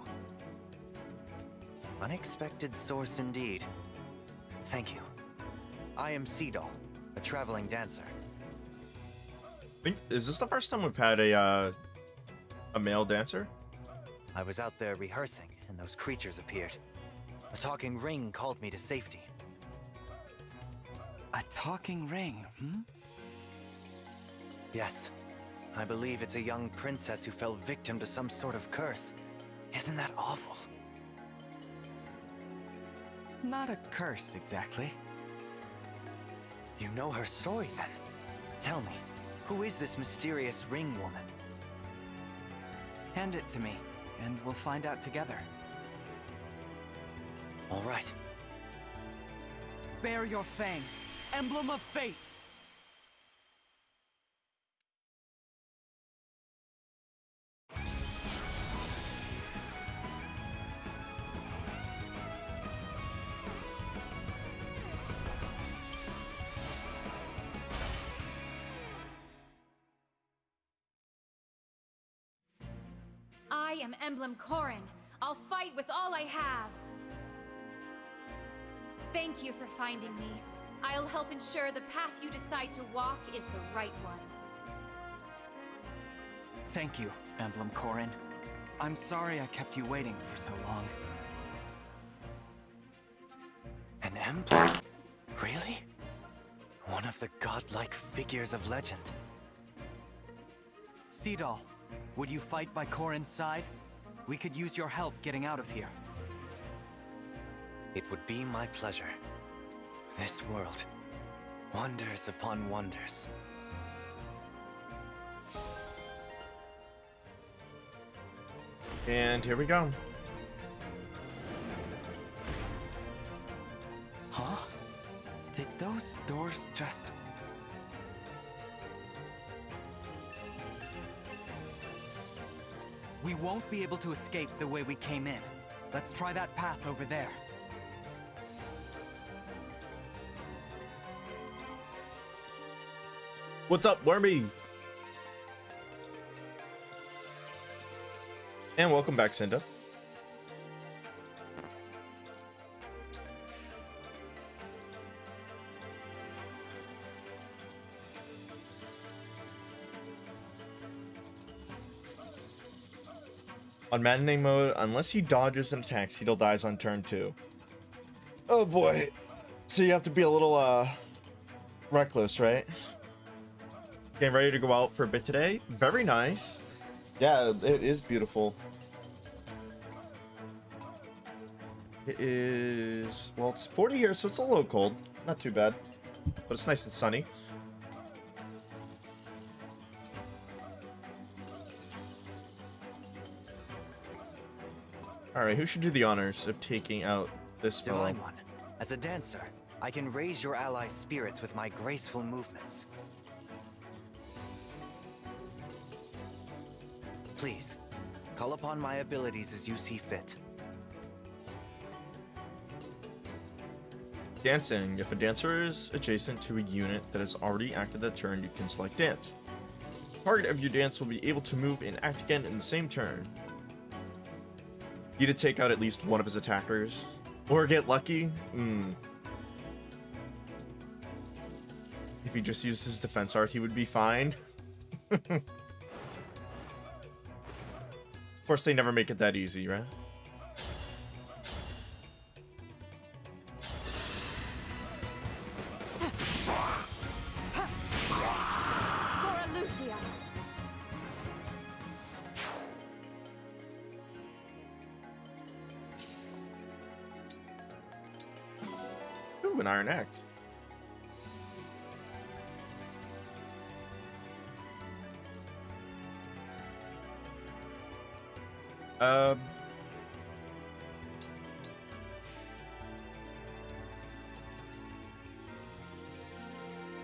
Unexpected source indeed. Thank you. I am Seedal, a traveling dancer. Is this the first time we've had a male dancer? I was out there rehearsing, and those creatures appeared. A talking ring called me to safety. A talking ring, hmm? Yes. I believe it's a young princess who fell victim to some sort of curse. Isn't that awful? Not a curse, exactly. You know her story, then? Tell me, who is this mysterious ring woman? Hand it to me, and we'll find out together. All right. Bare your fangs, Emblem of Fates! I am Emblem Corrin. I'll fight with all I have. Thank you for finding me. I'll help ensure the path you decide to walk is the right one. Thank you, Emblem Corrin. I'm sorry I kept you waiting for so long. An Emblem? Really? One of the godlike figures of legend. Seadoll, would you fight by Corin's side? We could use your help getting out of here. It would be my pleasure. This world, wonders upon wonders. And here we go. Huh? Did those doors just... We won't be able to escape the way we came in. Let's try that path over there. What's up, Wormy? And welcome back, Cinda. On matinee mode, unless he dodges an attack, Seedle dies on turn 2. Oh boy. So you have to be a little, reckless, right? Getting ready to go out for a bit today. Very nice. Yeah, it is beautiful. It is... Well, it's 40 here, so it's a little cold. Not too bad. But it's nice and sunny. Alright, who should do the honors of taking out this fellow? Divine One, as a dancer, I can raise your allies' spirits with my graceful movements. Please, call upon my abilities as you see fit. Dancing. If a dancer is adjacent to a unit that has already acted that turn, you can select dance. Target of your dance will be able to move and act again in the same turn. You need to take out at least one of his attackers. Or get lucky. If he just used his defense art, he would be fine. Of course, they never make it that easy, right? Ooh, an Iron Axe.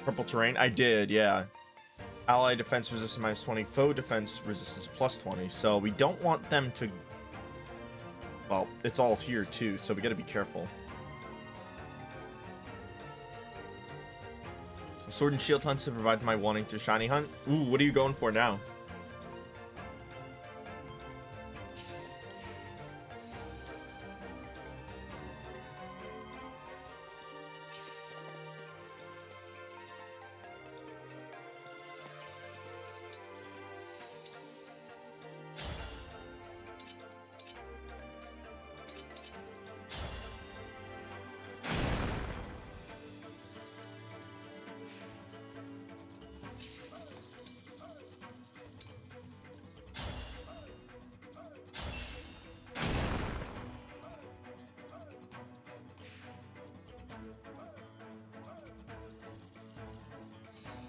Purple terrain? I did, yeah. Ally defense resistance -20, foe defense resistance +20. So we don't want them to... Well, it's all here too, so we gotta be careful. Sword and shield hunts have revived my wanting to shiny hunt. Ooh, what are you going for now?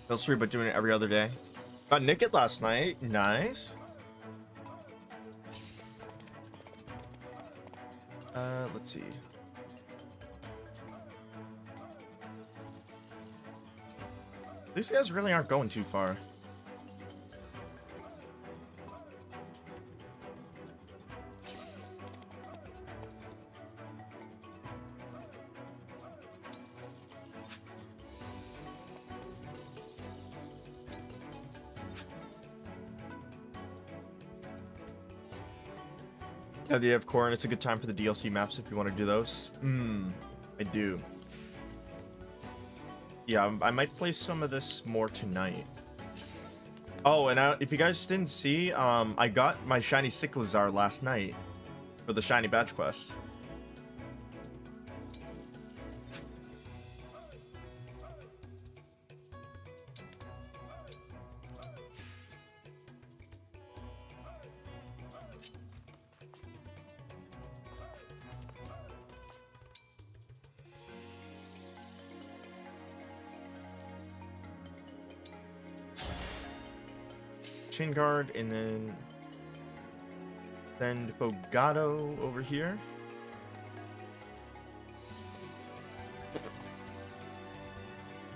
Those 3, but doing it every other day. Got naked last night. Nice. Let's see. These guys really aren't going too far. Yeah, they have core, and it's a good time for the DLC maps if you want to do those. I do. Yeah, I might play some of this more tonight. Oh, and if you guys didn't see, I got my shiny Cyclizar last night for the shiny badge quest. Chin Guard, and then send Fogado over here.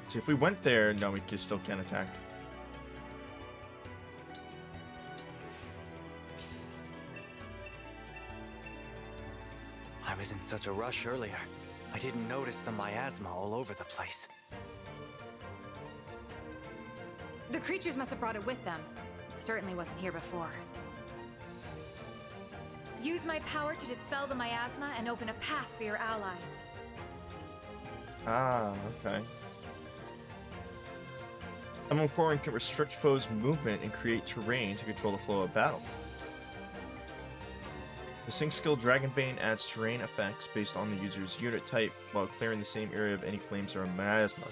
See, if we went there, no, we still can't attack. I was in such a rush earlier. I didn't notice the miasma all over the place. The creatures must have brought it with them. It certainly wasn't here before. Use my power to dispel the miasma and open a path for your allies. Ah, okay. Emblem Corin can restrict foes' movement and create terrain to control the flow of battle. The sync skill Dragon Bane adds terrain effects based on the user's unit type while clearing the same area of any flames or miasma.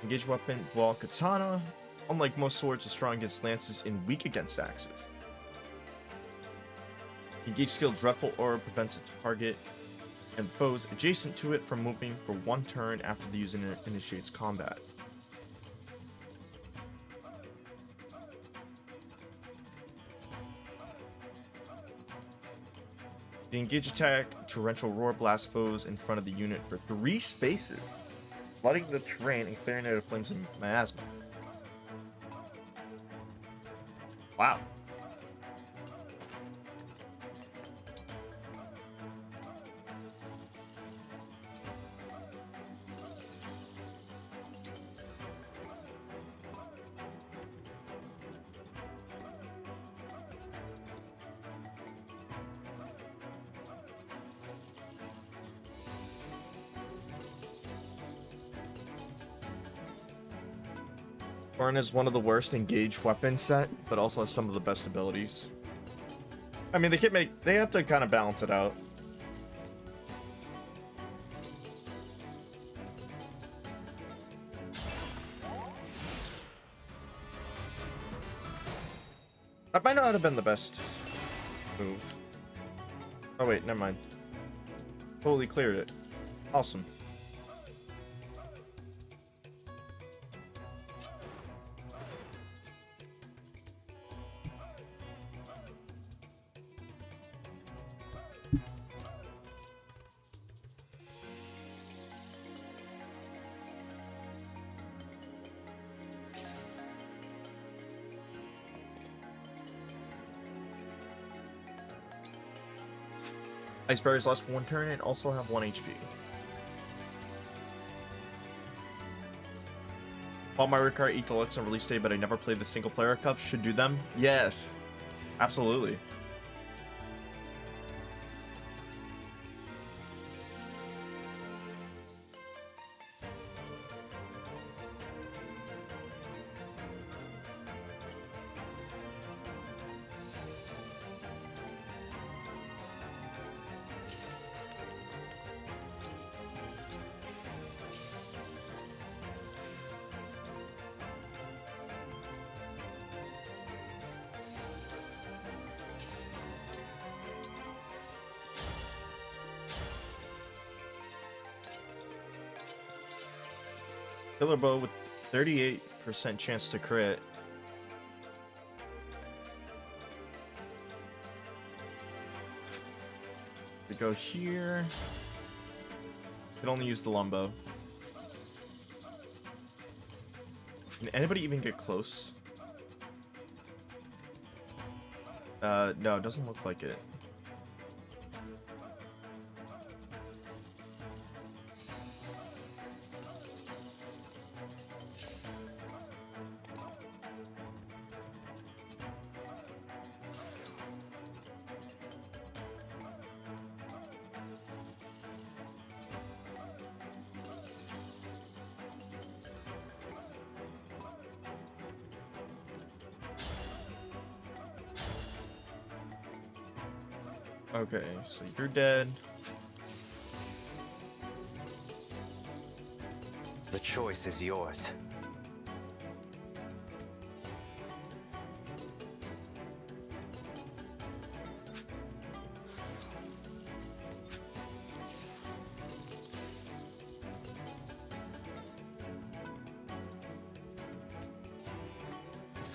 Engage weapon Dual Katana. Unlike most swords, is strong against lances and weak against axes. Engage skill Dreadful Aura prevents a target and foes adjacent to it from moving for 1 turn after the user initiates combat. The engage attack Torrential Roar blast foes in front of the unit for 3 spaces, flooding the terrain and clearing it of flames and miasma. Wow. Corin is one of the worst engaged weapon set, but also has some of the best abilities. I mean, they have to kind of balance it out. That might not have been the best move. Oh wait, never mind. Totally cleared it. Awesome. Ice Berries last 1 turn and also have 1 HP. Bought Mario Kart 8 Deluxe on release day, but I never played the single player cups. Should do them? Yes. Absolutely. Killer Bow with 38% chance to crit. We go here. Can only use the longbow. Can anybody even get close? No, it doesn't look like it. Okay, so you're dead. The choice is yours.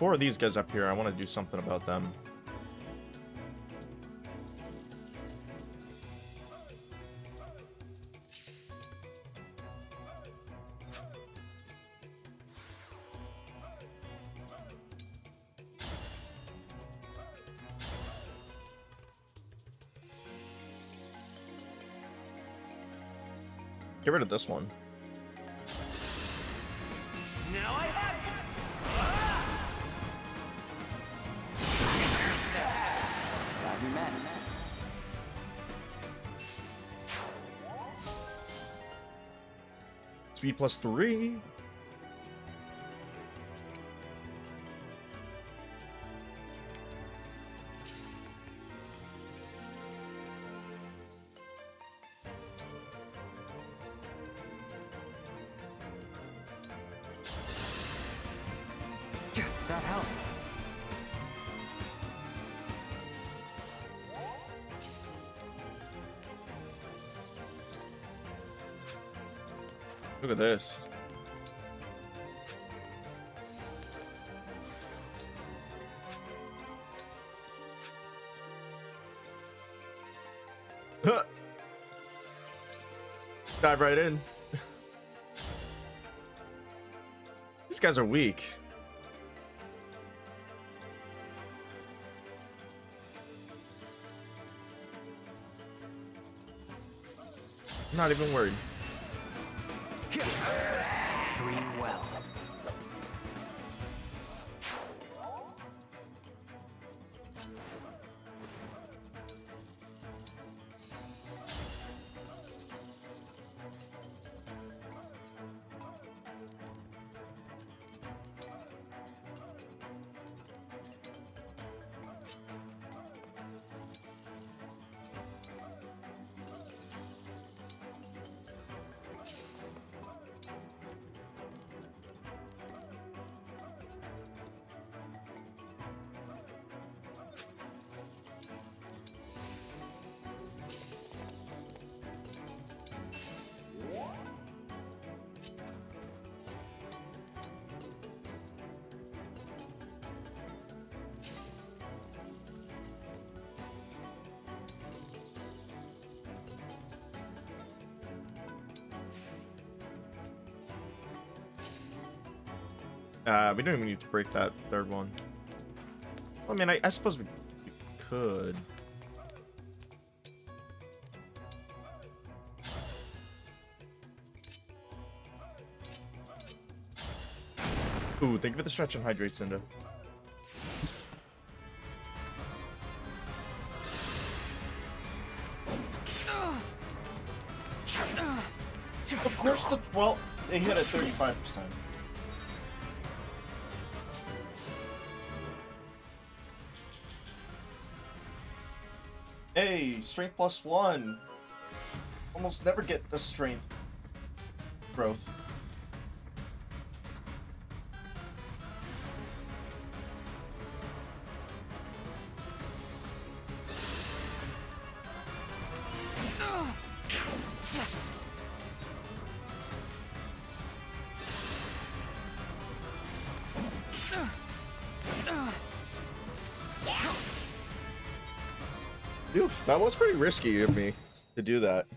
4 of these guys up here. I want to do something about them. Get rid of this one. Now I have you! Got your man. Speed +3. That helps. Look at this. Dive right in. These guys are weak. I'm not even worried. Dream well. We don't even need to break that third one. I mean, I suppose we could. Ooh, think of it the stretch and hydrate, Cinda. Of course, well, they hit at 35%. Hey, strength +1. Almost never get the strength growth. Oof, that was pretty risky of me to do that.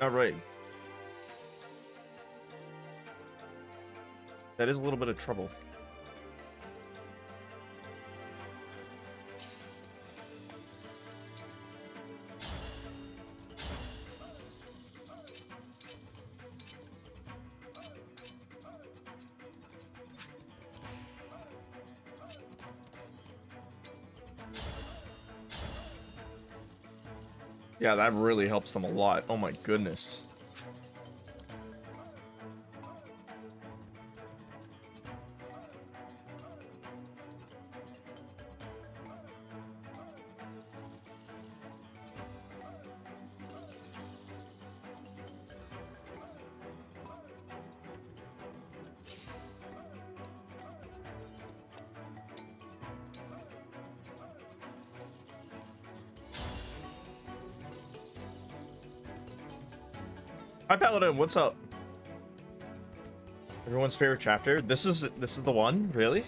All right. That is a little bit of trouble. Yeah, that really helps them a lot. Oh my goodness. Hi Paladin, what's up? Everyone's favorite chapter. This is the one, really?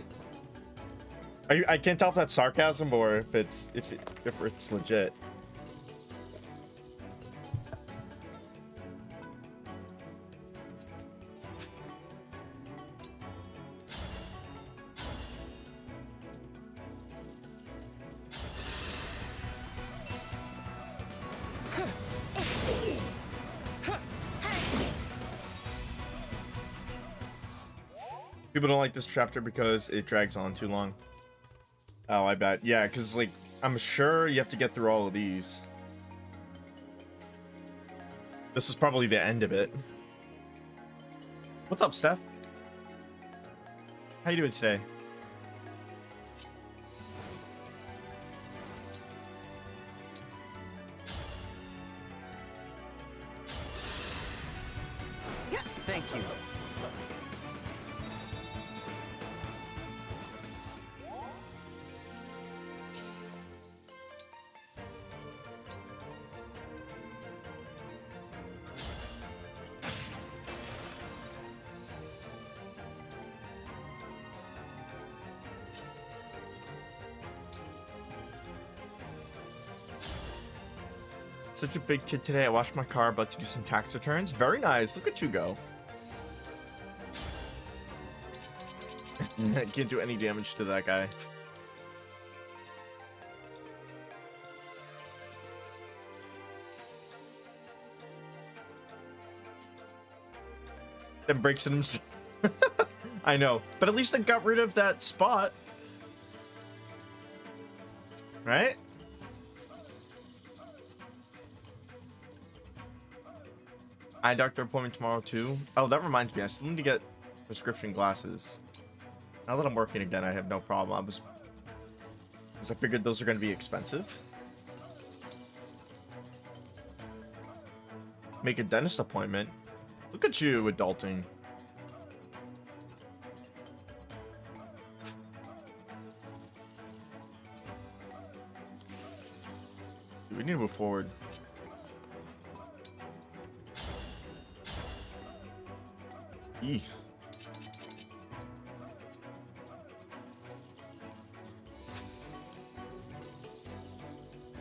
I can't tell if that's sarcasm or if it's legit. People don't like this chapter because it drags on too long. Oh, I bet. Yeah, because, like, I'm sure you have to get through all of these. This is probably the end of it. What's up, Steph? How you doing today? Thank you. Such a big kid today. I washed my car, about to do some tax returns. Very nice. Look at you go. Can't do any damage to that guy. Then breaks it himself. I know, but at least I got rid of that spot. Right? Eye doctor appointment tomorrow too. Oh, that reminds me, I still need to get prescription glasses. Now that I'm working again, I have no problem. Because I figured those are going to be expensive. Make a dentist appointment. Look at you, adulting. We need to move forward. Eee.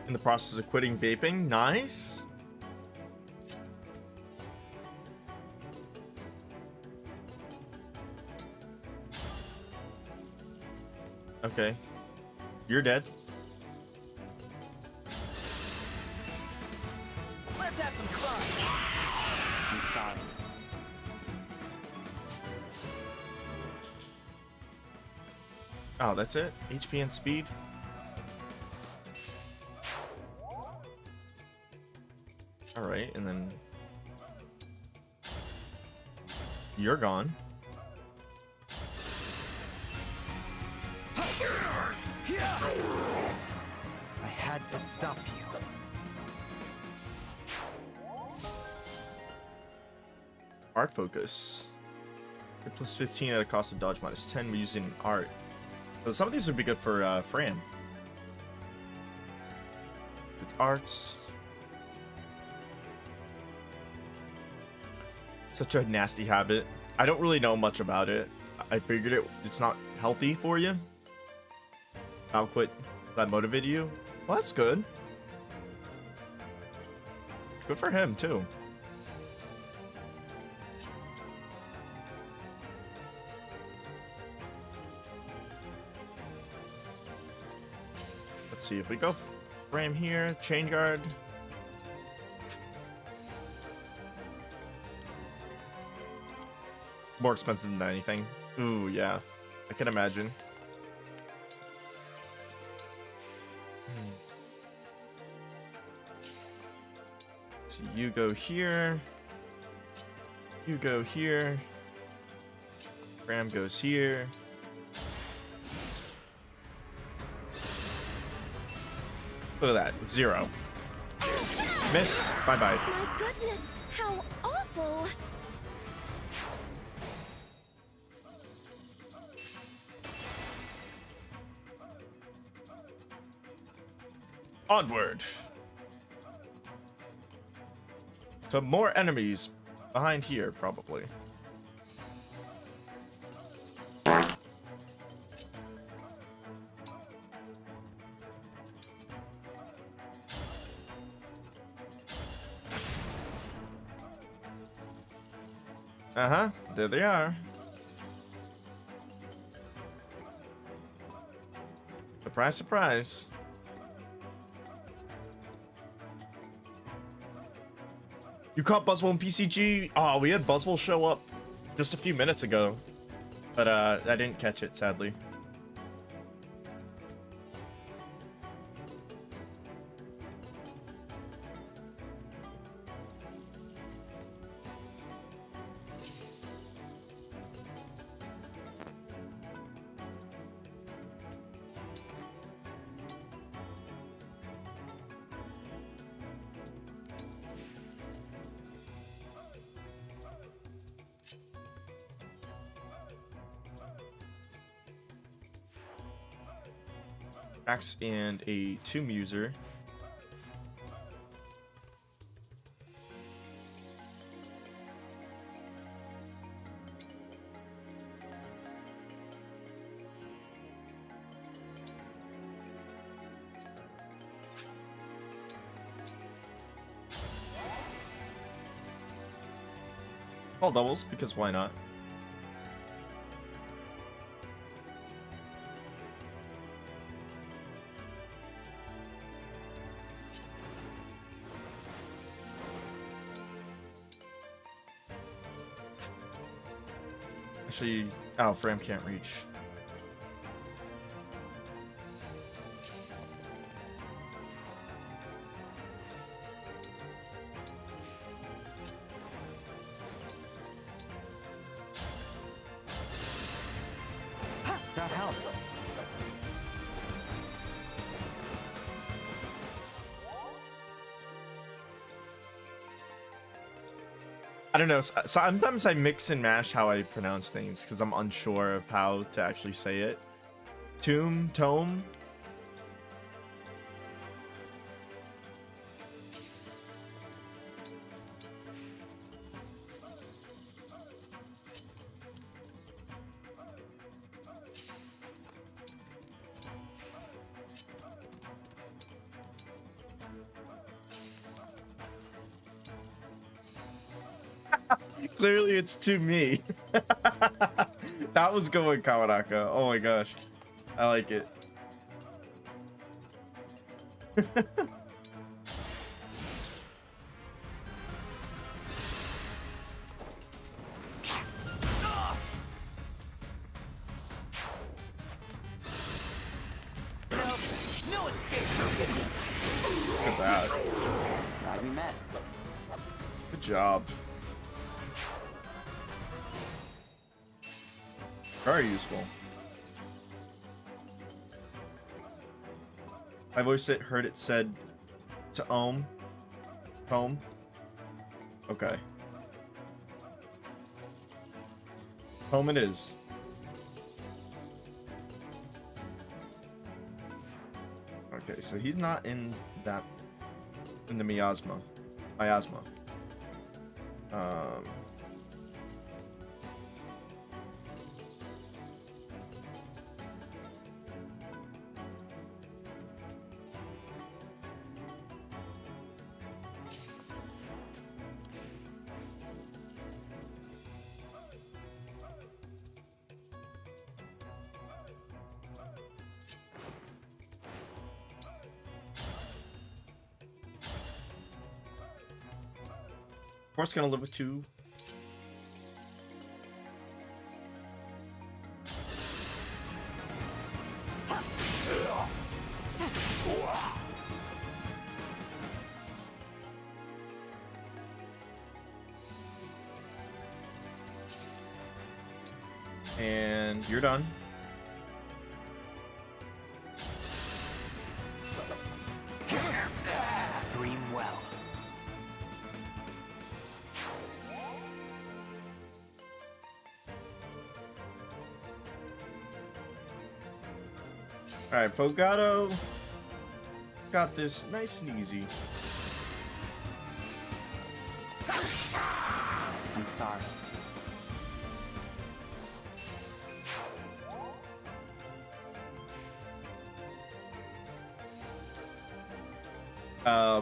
In the process of quitting vaping. Nice. Okay. You're dead. Let's have some fun. I'm sorry. Oh, that's it? HP and speed? Alright, and then... You're gone. I had to stop you. Art focus. Hit plus 15 at a cost of dodge minus 10. We're using art. So some of these would be good for Fran. With arts. Such a nasty habit. I don't really know much about it. I figured it's not healthy for you. I'll quit. That motivated you? Well, that's good. Good for him, too. Let's see if we go frame here, chain guard. More expensive than anything. Ooh, yeah. I can imagine. So you go here. You go here. Ram goes here. Look at that. 0. Miss. Bye-bye. My goodness, how awful! Onward. So more enemies behind here, probably. Uh-huh, there they are. Surprise, surprise. You caught Buzzwole and PCG? Oh, we had Buzzwole show up just a few minutes ago. But I didn't catch it, sadly. Axe and a tomb user. All doubles, because why not? Actually, oh, Fram can't reach. That helps. I don't know. Sometimes I mix and mash how I pronounce things because I'm unsure of how to actually say it. Tome. Clearly, it's to me. That was going Kawaraka. Oh my gosh. I like it. No escape. Look at that. Glad we met. Good job. Very useful. I've always heard it said to ohm. Home. Okay. Home it is. Okay, so he's not in that, in the miasma. Of course, gonna live with 2. And you're done. Dream well. Alright, Fogado got this nice and easy. I'm sorry.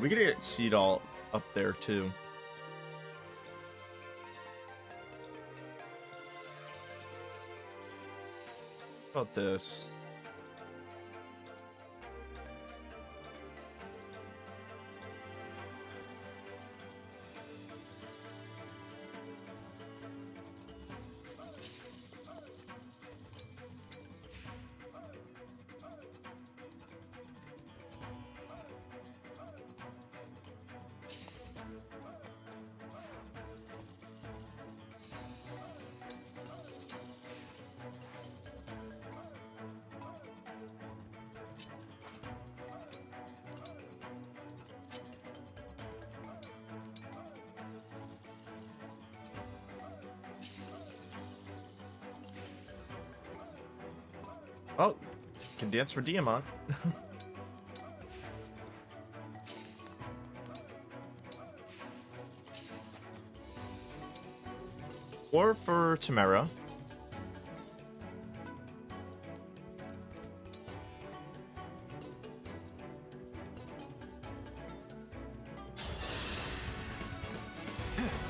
We gotta get Seedall up there too. How about this? Oh, can dance for Diamant. Or for Tamara.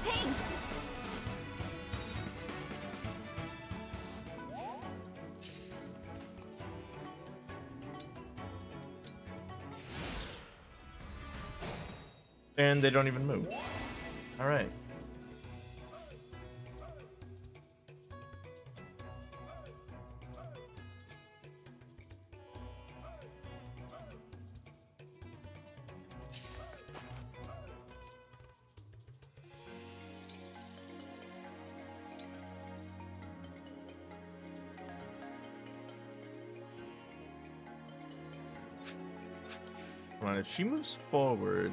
Thanks. And they don't even move. All right. Come on, if she moves forward.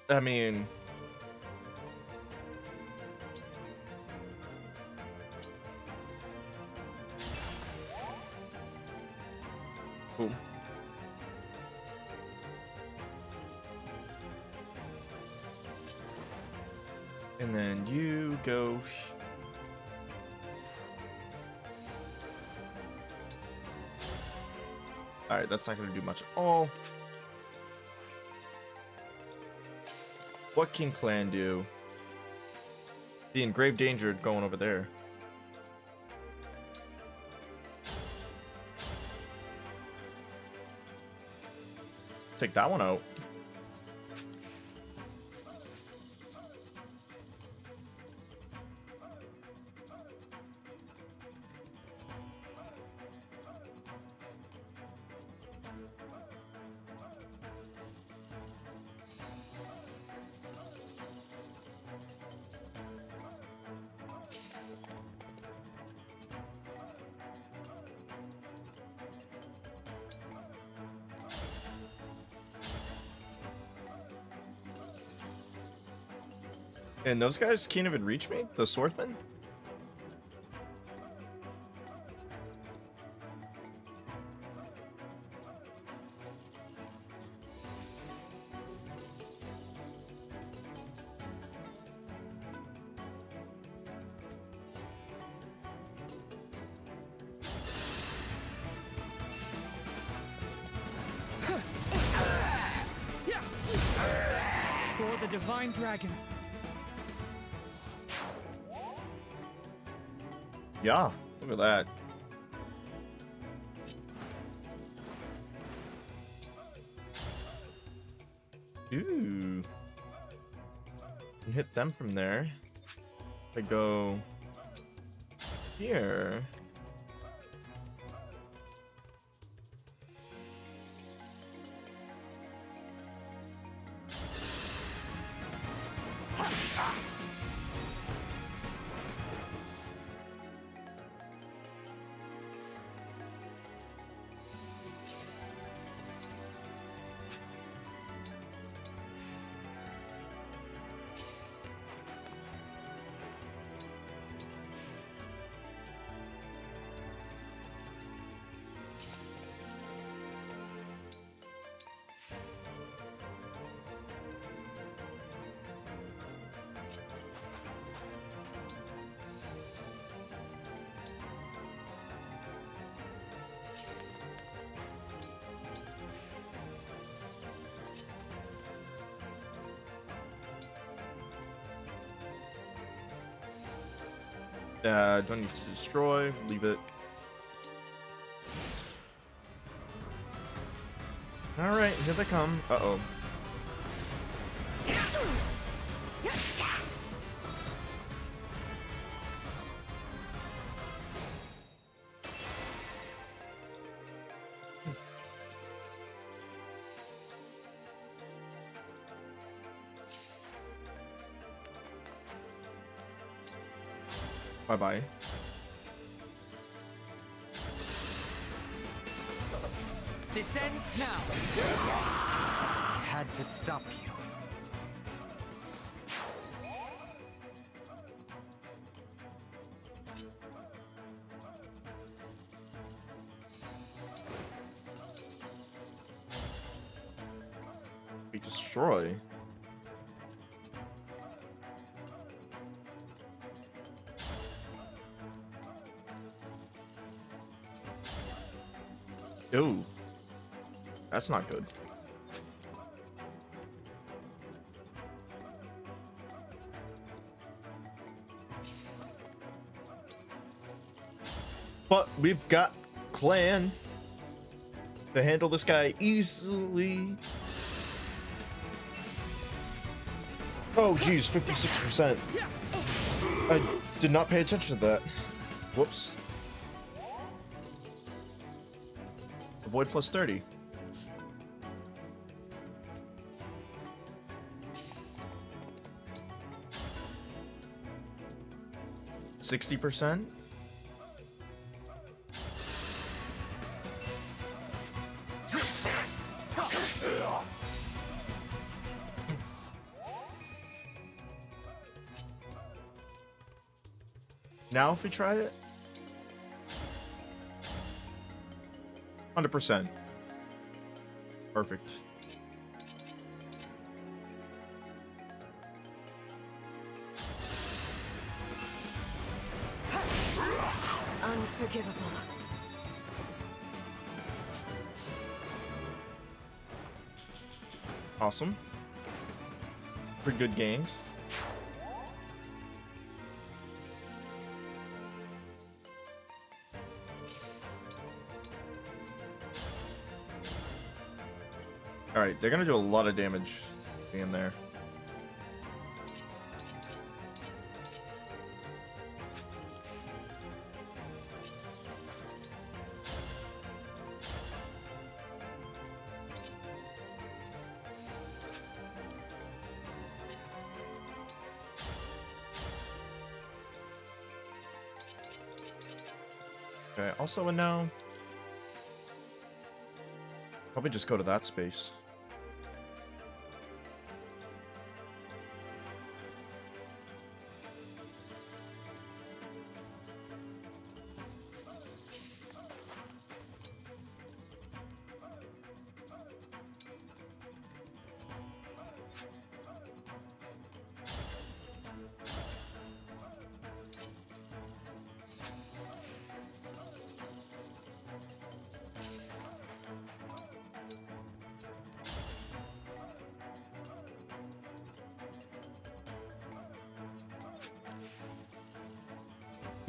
I mean, boom. And then you go. All right, that's not going to do much at all. What can Clan do? Be in grave danger going over there. Take that one out. And those guys can't even reach me? The swordsmen? the Divine Dragon. Yeah, look at that. Ooh. You hit them from there. They go here. Don't need to destroy. Leave it. All right, here they come. Uh-oh. Bye-bye. This ends now. I had to stop you. We destroy. Ooh. That's not good. But we've got Clan to handle this guy easily. Oh geez, 56%. I did not pay attention to that. Whoops. Avoid plus 30. %60%. Now if we try it, 100%. Perfect. Unforgivable. Awesome. Pretty good gains. Alright, they're gonna do a lot of damage being there. Okay, also a no. Probably just go to that space.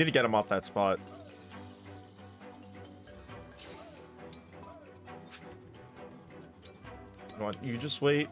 Need to get him off that spot. You know what? You just wait.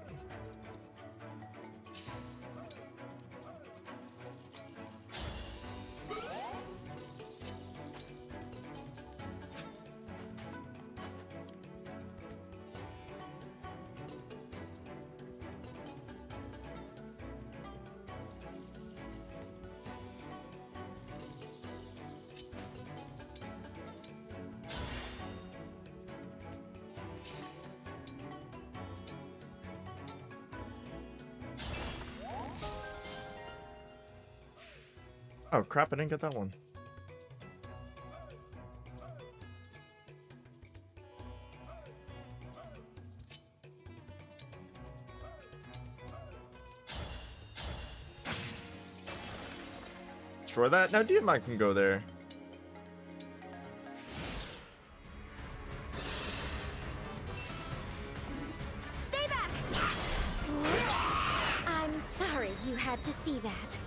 Oh crap, I didn't get that one. Destroy that? Now Diamond can go there. Stay back! I'm sorry you had to see that.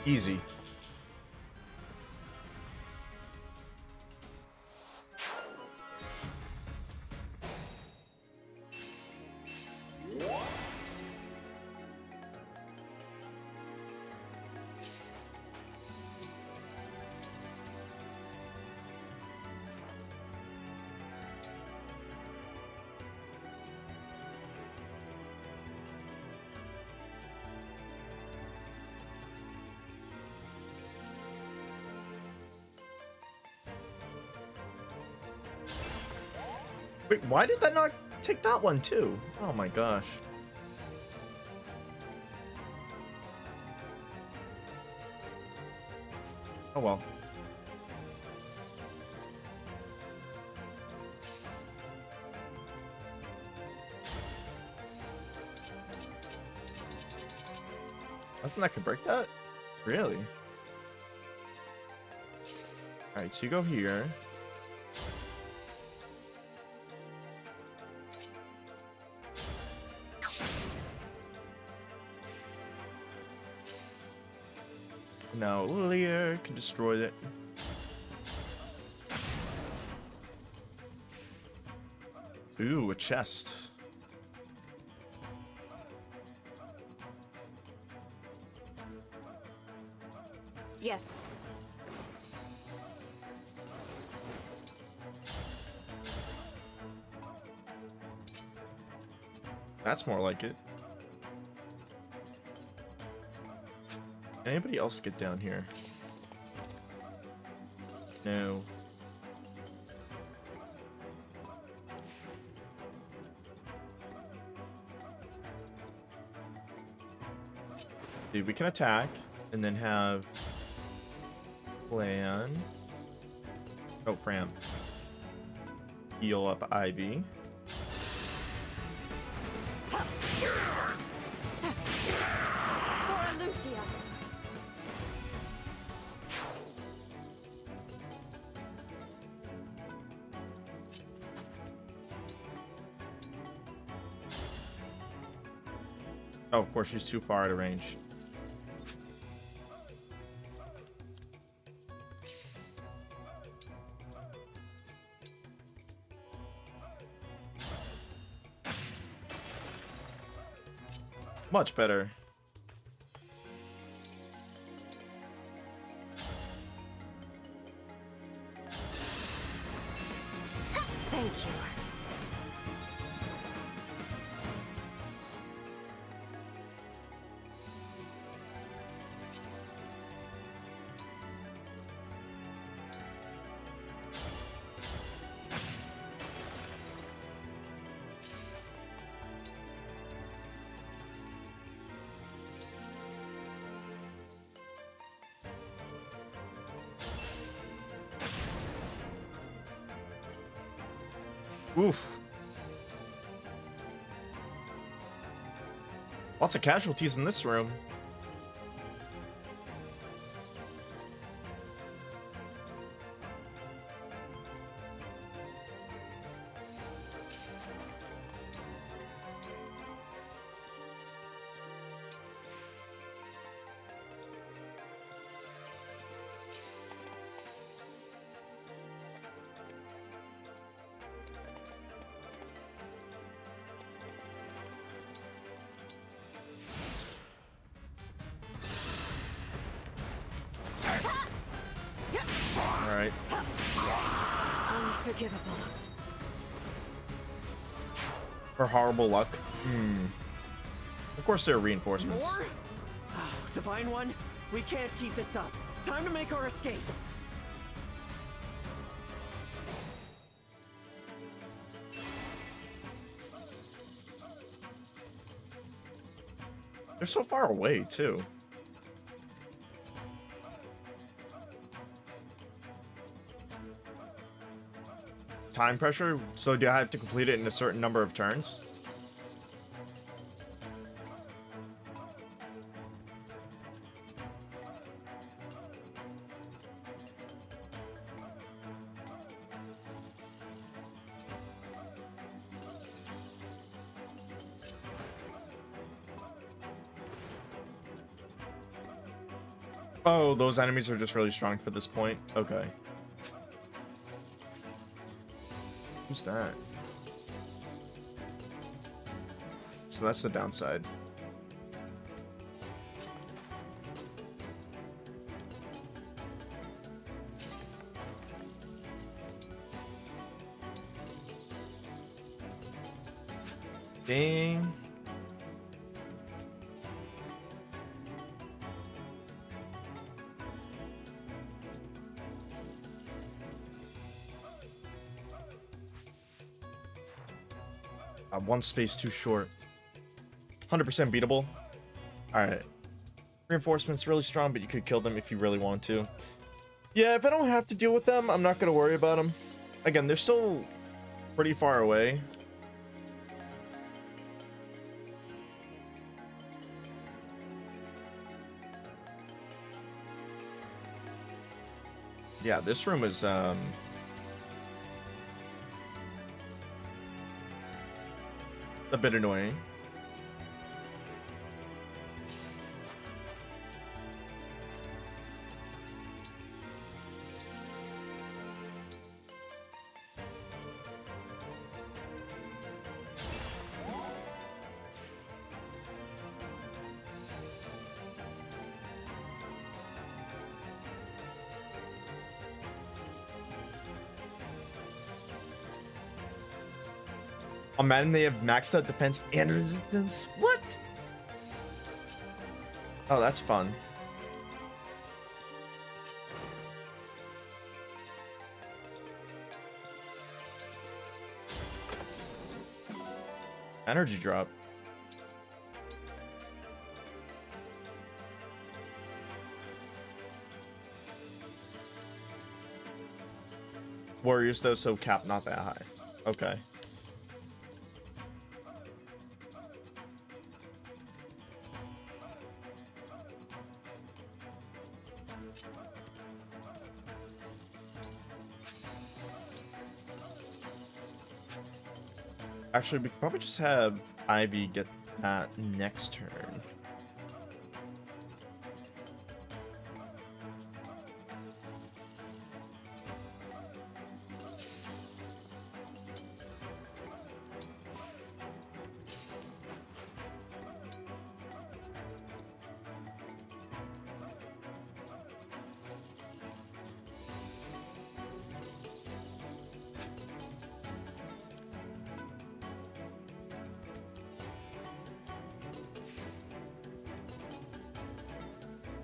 Easy. Wait, why did that not take that one too? Oh my gosh. Oh well. Nothing that could break that? Really? Alright, so you go here. Now Lear can destroy it. Ooh, a chest. Yes. That's more like it. Anybody else get down here? No. Dude, we can attack and then have plan. Oh, Fram. Heal up Ivy. For Lucia. Oh, of course, she's too far out of range. Much better. Thank you. Oof. Lots of casualties in this room. Alright. Unforgivable. For horrible luck. Of course there are reinforcements. More? Oh, Divine One, we can't keep this up. Time to make our escape. They're so far away, too. Time pressure? So do I have to complete it in a certain number of turns? Oh, those enemies are just really strong for this point? Okay. Who's that? So that's the downside. Dang. One space too short. 100% beatable. Alright. Reinforcements really strong, but you could kill them if you really want to. Yeah, if I don't have to deal with them, I'm not going to worry about them. Again, they're still pretty far away. Yeah, this room is, a bit annoying. Oh man, they have maxed out defense and resistance. What? Oh, that's fun. Energy drop. Warriors though, so cap not that high. Okay. Actually, we could probably just have Ivy get that next turn.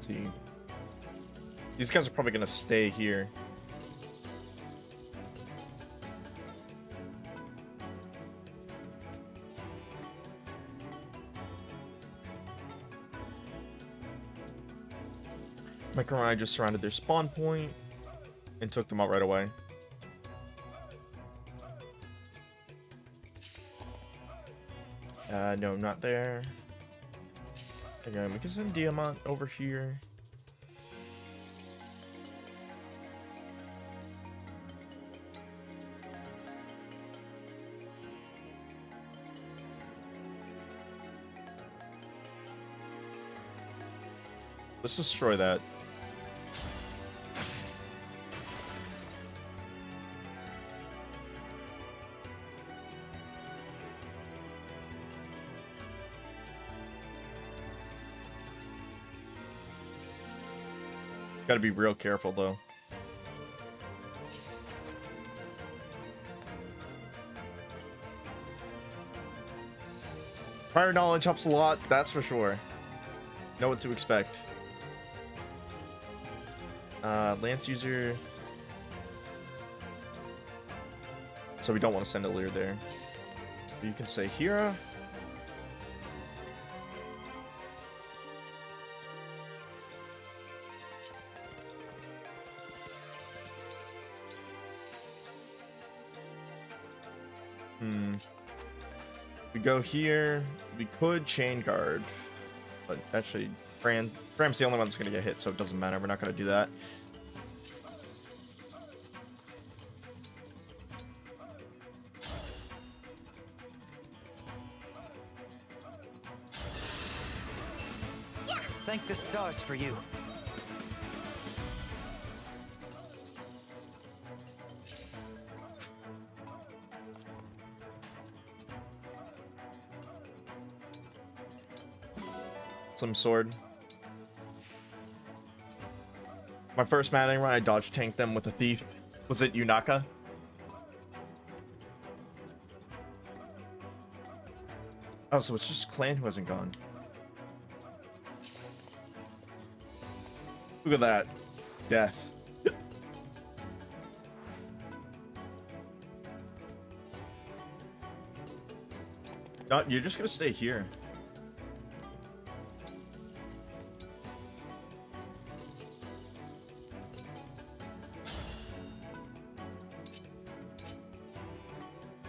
See, these guys are probably gonna stay here. Micro and I just surrounded their spawn point and took them out right away. No, not there. Again, we can send Diamant over here. Let's destroy that. Gotta be real careful though. Prior knowledge helps a lot, that's for sure. Know what to expect. Lance user. So we don't want to send a Lear there. But you can say Hira. We go here. We could chain guard, but actually, Fram's the only one that's gonna get hit, so it doesn't matter. We're not gonna do that. Thank the stars for you. Slim sword. My first Madden run, I dodge tanked them with a thief. Was it Yunaka? Oh, so it's just Clan who hasn't gone. Look at that. Death. No, you're just gonna stay here.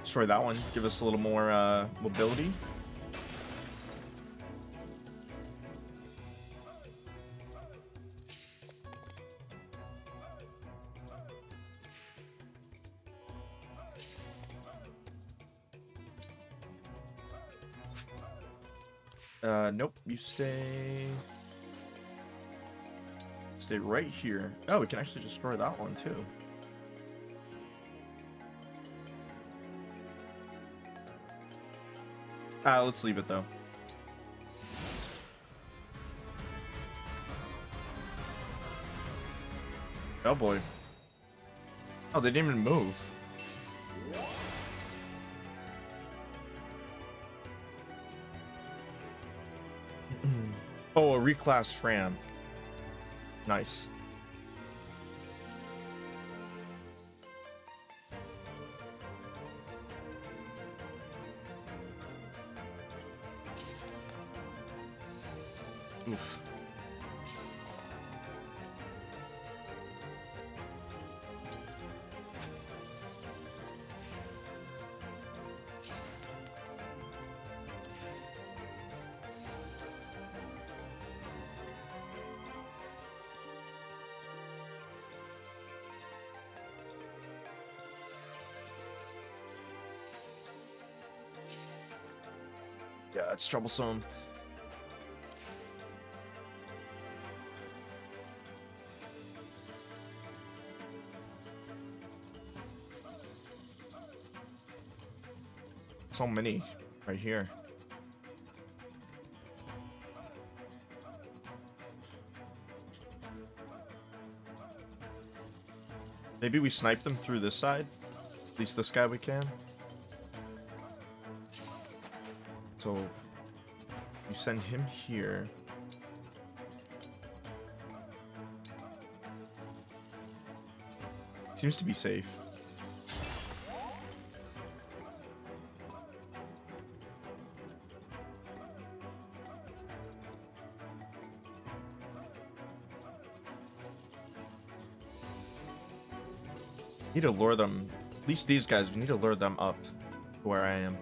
Destroy that one. Give us a little more mobility. Nope, you stay right here. Oh, we can actually destroy that one too. Let's leave it though. Oh boy. Oh, they didn't even move. Oh, a reclassed Fram. Nice. Oof. Yeah, it's troublesome. So many right here. Maybe we snipe them through this side. At least this guy we can. So we send him here. Seems to be safe. Need to lure them, at least these guys, we need to lure them up to where I am.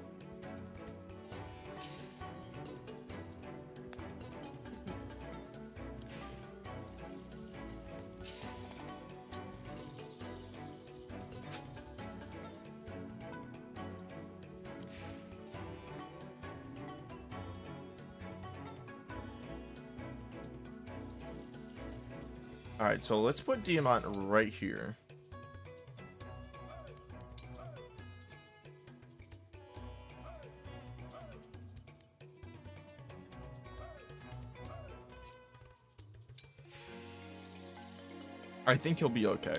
Alright, so let's put Diamant right here. I think he'll be okay.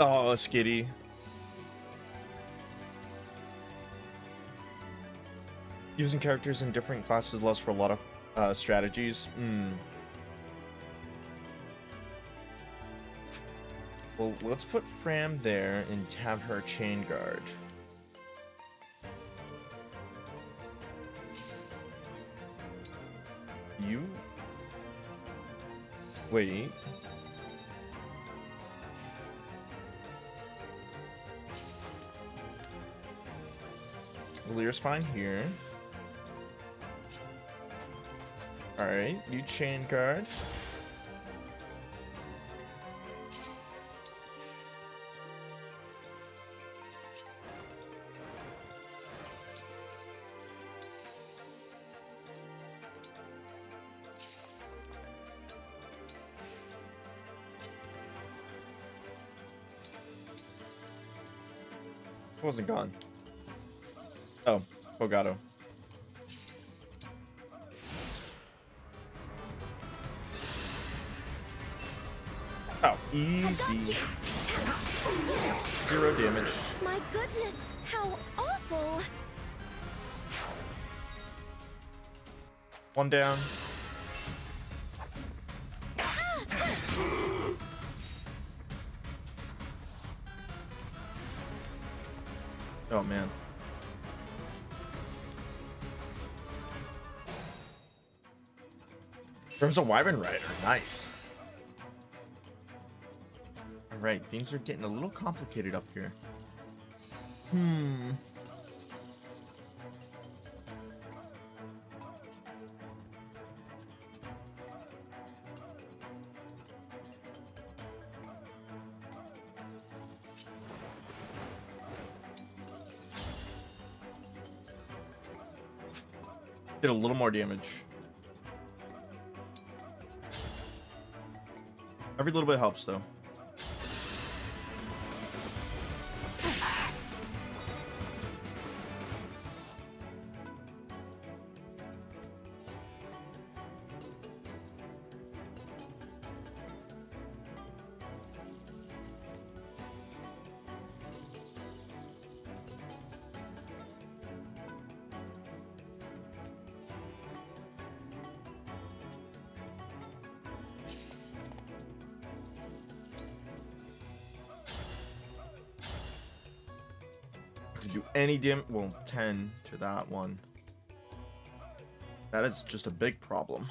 Oh, Skitty. Using characters in different classes allows for a lot of strategies. Well, let's put Fram there and have her chain guard. You... Wait. Lear's fine here. Alright, you chain guard. It wasn't gone. Oh, Bogado. Oh, easy. 0 damage. My goodness, how awful! 1 down. Oh man. There's a Wyvern Rider. Nice. Alright, things are getting a little complicated up here. Get a little more damage. Every little bit helps, though. Do any damage? Well, 10 to that one. That is just a big problem.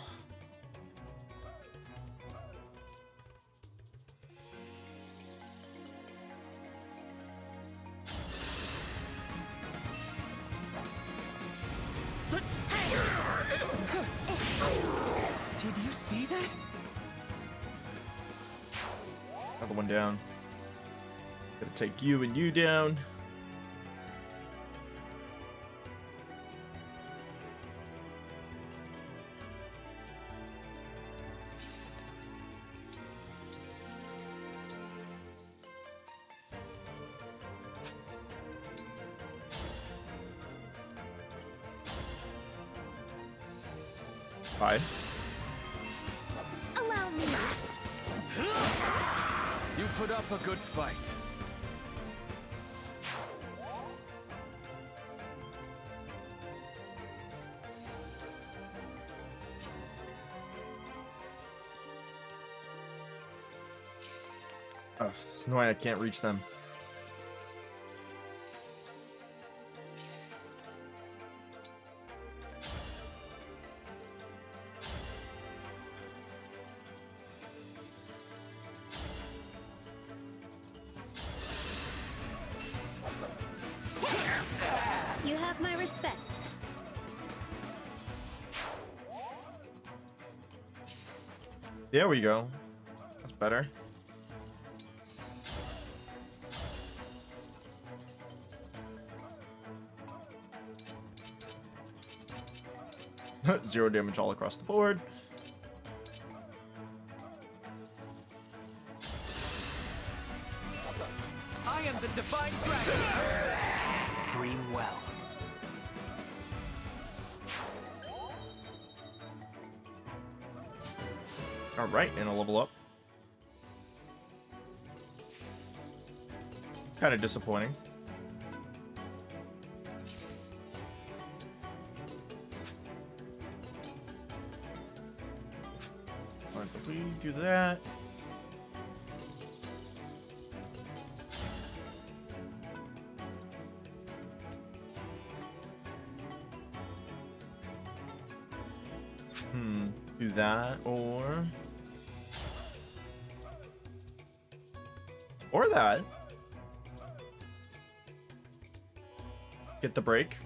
Did you see that? Another one down. Gonna take you and you down. Bye. Allow me. You put up a good fight. Oh, it's annoying I can't reach them. You have my respect. There we go. That's better. Zero damage all across the board. I am the Divine Dragon. Dream well. All right, and a level up. Kind of disappointing. Alright, if we do that. Do that or that. Get the break.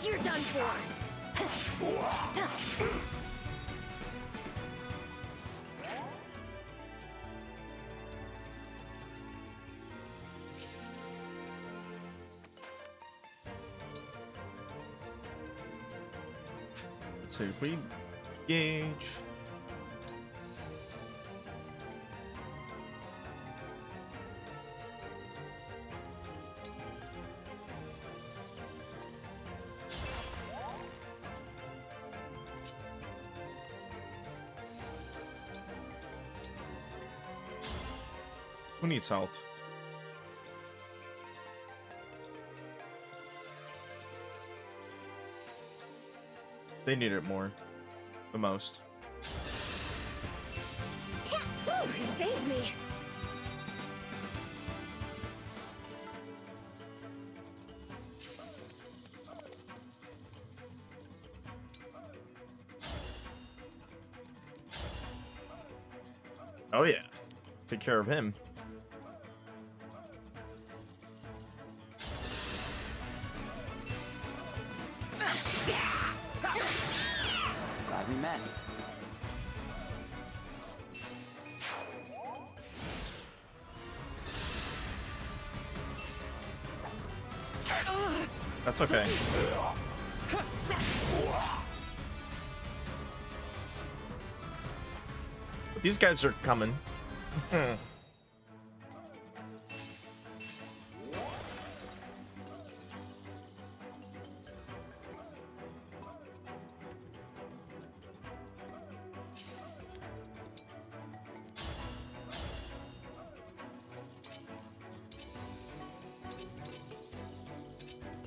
You're done for. Let's see if we gauge. Who needs health? They need it more. The most. Whew, he saved me. Oh yeah. Take care of him. Glad we met. That's okay. These guys are coming.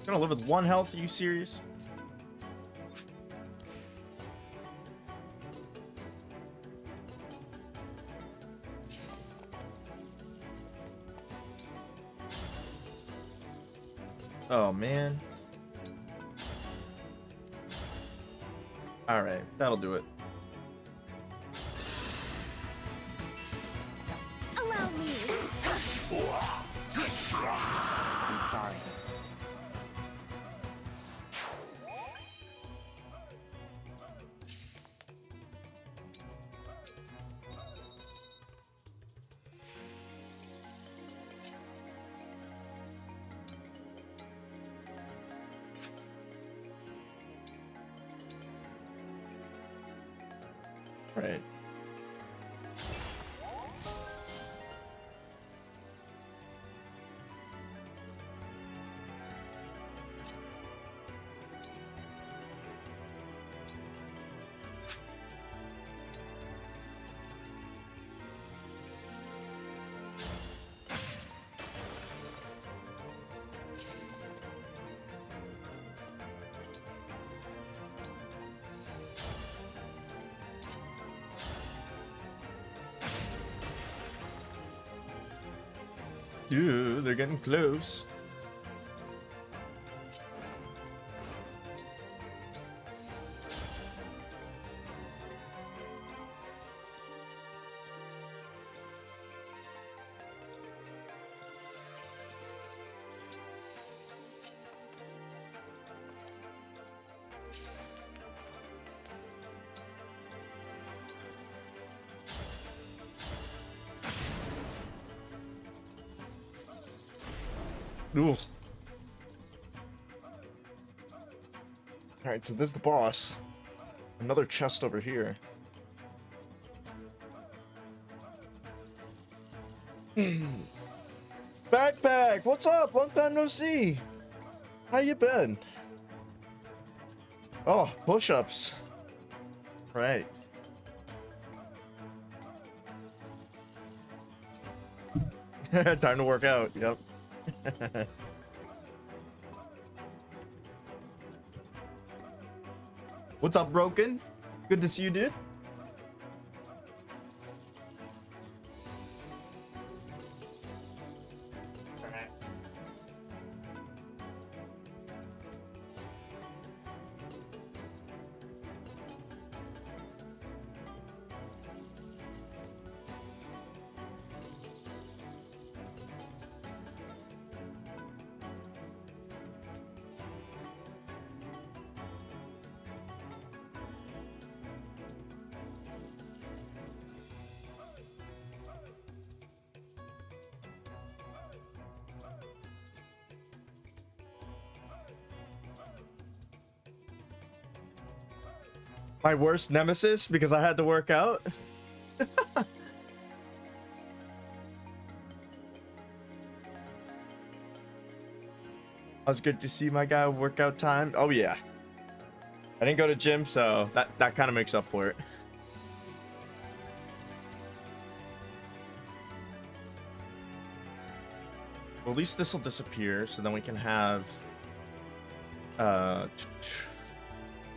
Gonna live with 1 health? Are you serious? Oh man. All right, that'll do it. Allow me. I'm sorry. Right. Yeah, they're getting close. Oof. All right, so this is the boss. Another chest over here. Backpack, what's up? Long time no see. How you been? Oh, push-ups. Right. Time to work out. Yep. What's up, Broken? Good to see you, dude. My worst nemesis because I had to work out. Was good to see my guy workout time. Oh yeah. I didn't go to gym, so that kind of makes up for it. Well, at least this will disappear, so then we can have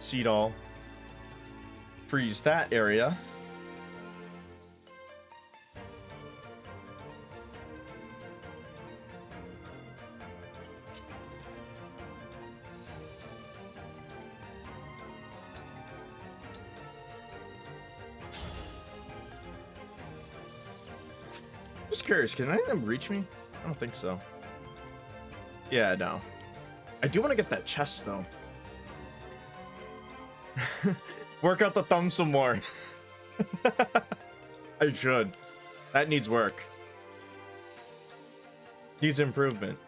Seedall freeze that area. Just curious, can any of them reach me? I don't think so. Yeah, no. I do want to get that chest though. Work out the thumb some more. I should. That needs work. Needs improvement.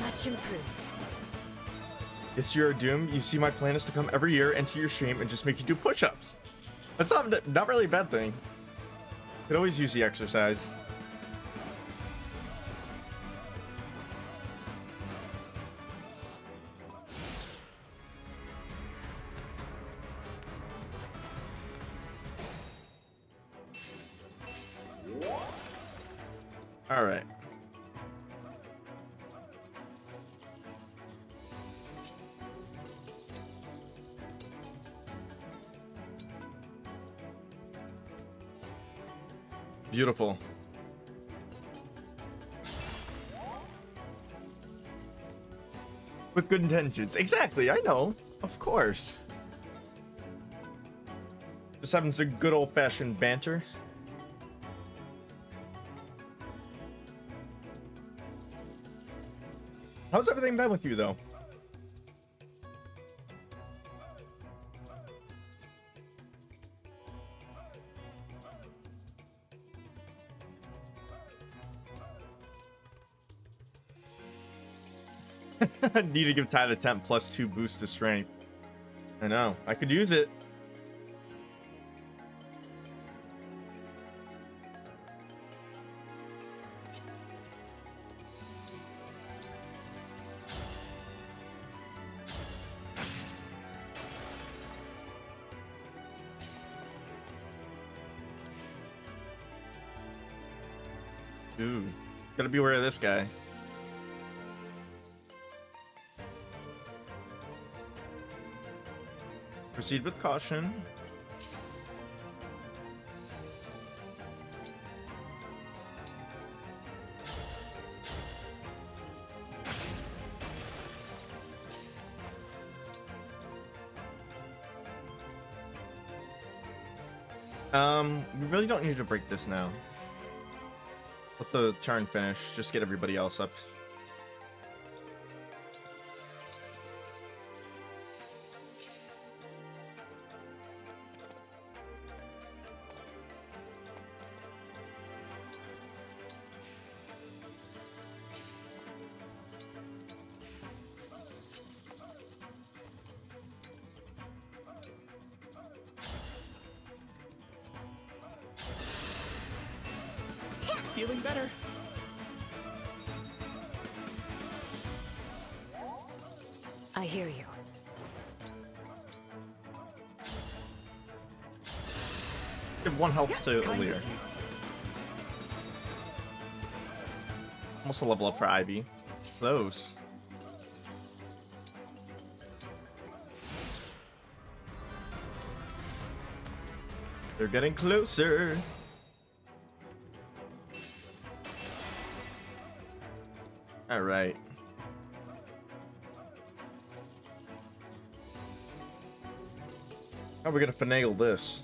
Much improved. This year of Doom, you see my plan is to come every year, enter your stream, and just make you do push-ups. That's not really a bad thing. Could always use the exercise. All right. Beautiful. With good intentions. Exactly, I know. Of course. Just having some good old-fashioned banter. How's everything been with you, though? Need to give Tide Attempt +2 boost to strength. I know. I could use it. Ooh. Gotta beware of this guy. Proceed with caution. We really don't need to break this now. Let the turn finish. Just get everybody else up. Feeling better. I hear you. Give 1 health to Aaliyah. Almost a level up for Ivy. Close. They're getting closer. All right. How are we gonna finagle this?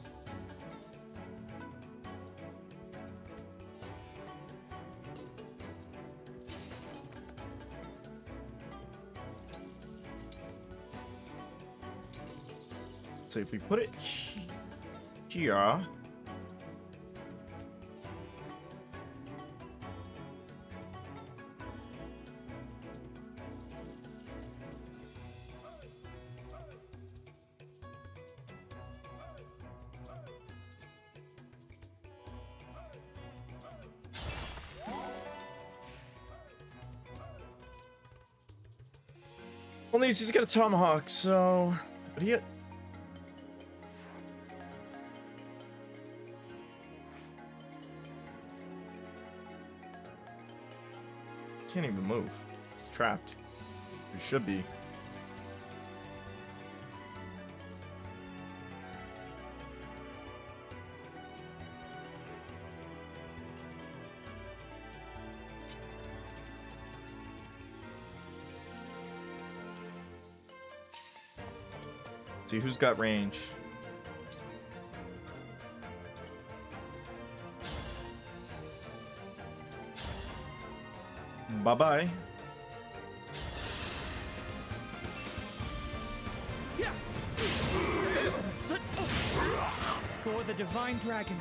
So if we put it here. Well, he's got a tomahawk, so... But he... Can't even move. It's trapped. It should be. See who's got range. Bye-bye. For the divine dragon.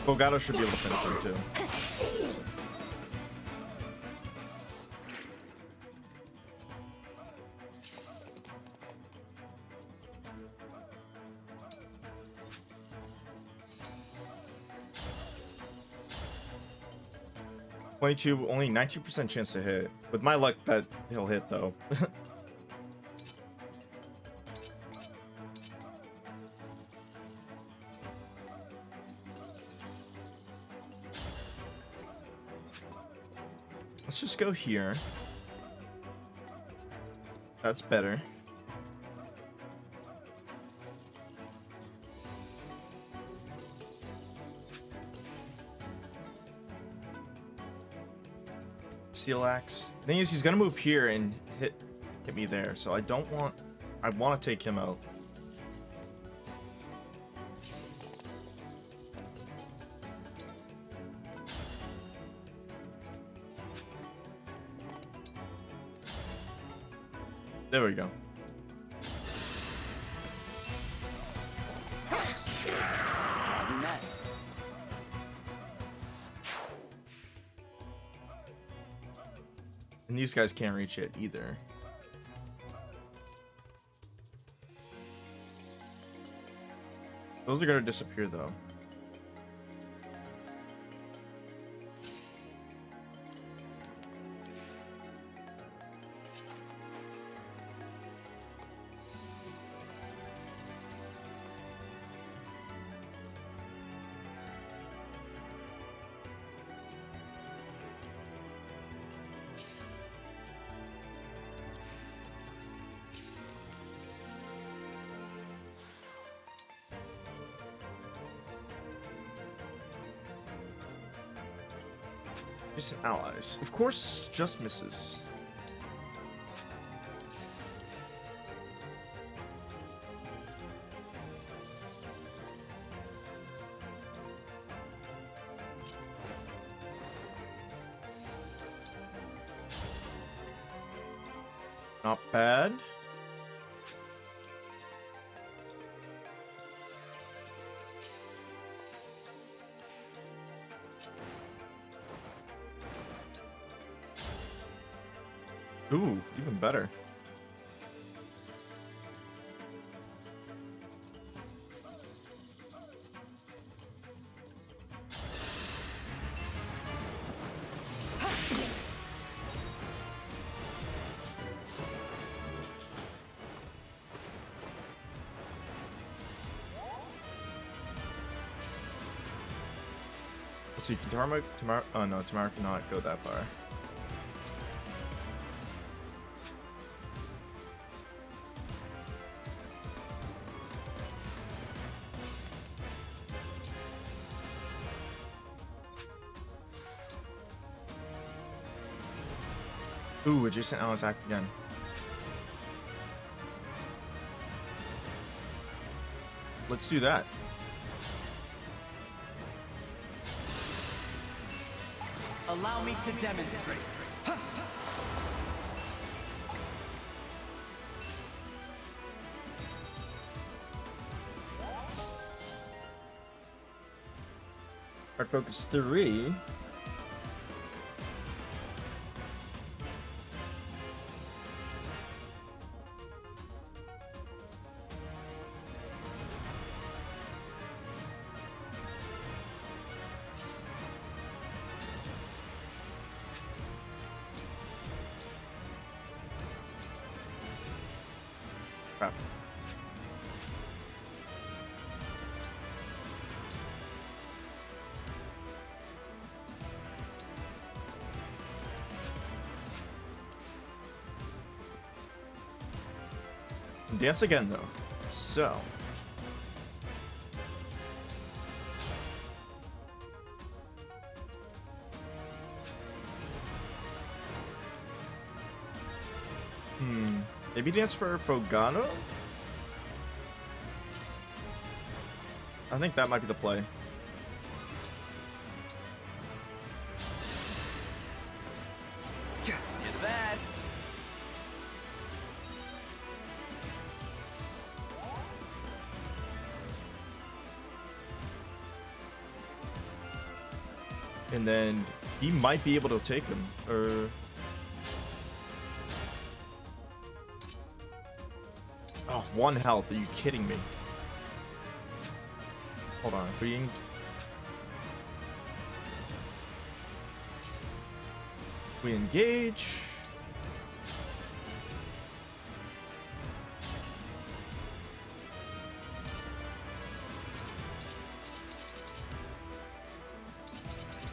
Bogado should be able to finish him too. Only 19% chance to hit. With my luck, that he'll hit though. Let's just go here. That's better. Steel axe. The thing is, he's gonna move here and hit me there, so I don't want. I want to take him out. There we go. And these guys can't reach it either. Those are gonna disappear though. Distant allies. Of course, just misses. Not bad. Ooh, even better. Let's see, can Tamara, oh no, Tamara cannot go that far. Ooh, adjacent allies act again. Let's do that. Allow me to demonstrate. Hard focus 3. Crap. Dance again, though. So. Maybe dance for Fogano? I think that might be the play. You're the best. And then he might be able to take him, or... Oh, 1 health. Are you kidding me? Hold on. If we engage.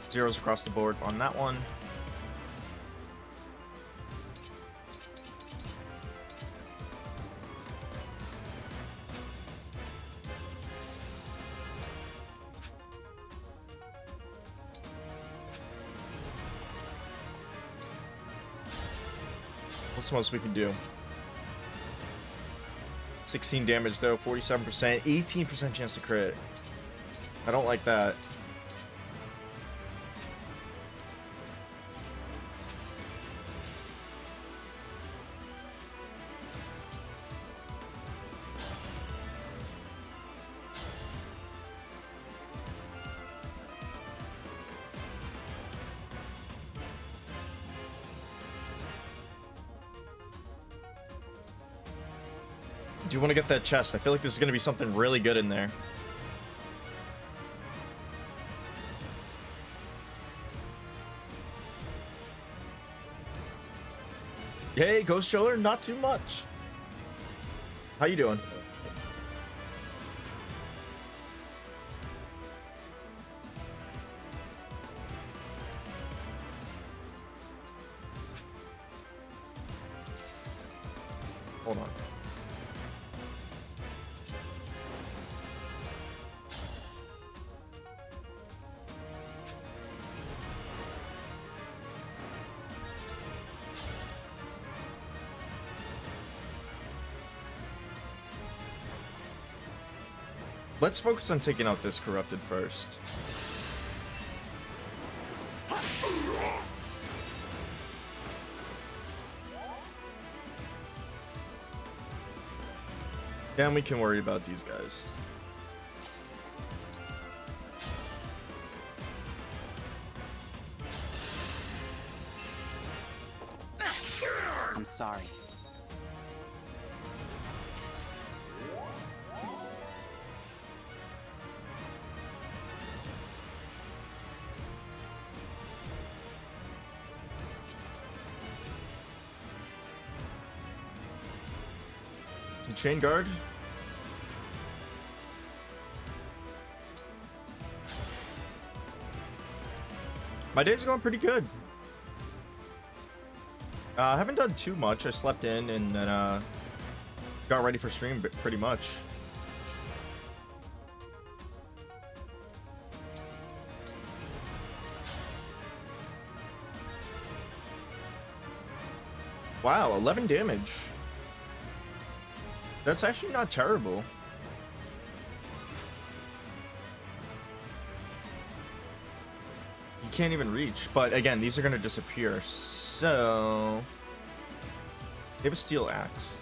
Zeros across the board on that one. What's the most we can do? 16 damage though, 47%, 18% chance to crit. I don't like that. Do you want to get that chest? I feel like this is going to be something really good in there. Yay, Ghost Chiller, not too much. How you doing? Hold on. Let's focus on taking out this corrupted first. Then we can worry about these guys. I'm sorry. Chain guard. My day's going pretty good. I haven't done too much. I slept in and then got ready for stream pretty much. Wow, 11 damage. That's actually not terrible. You can't even reach, but again, these are gonna disappear, so they have a steel axe.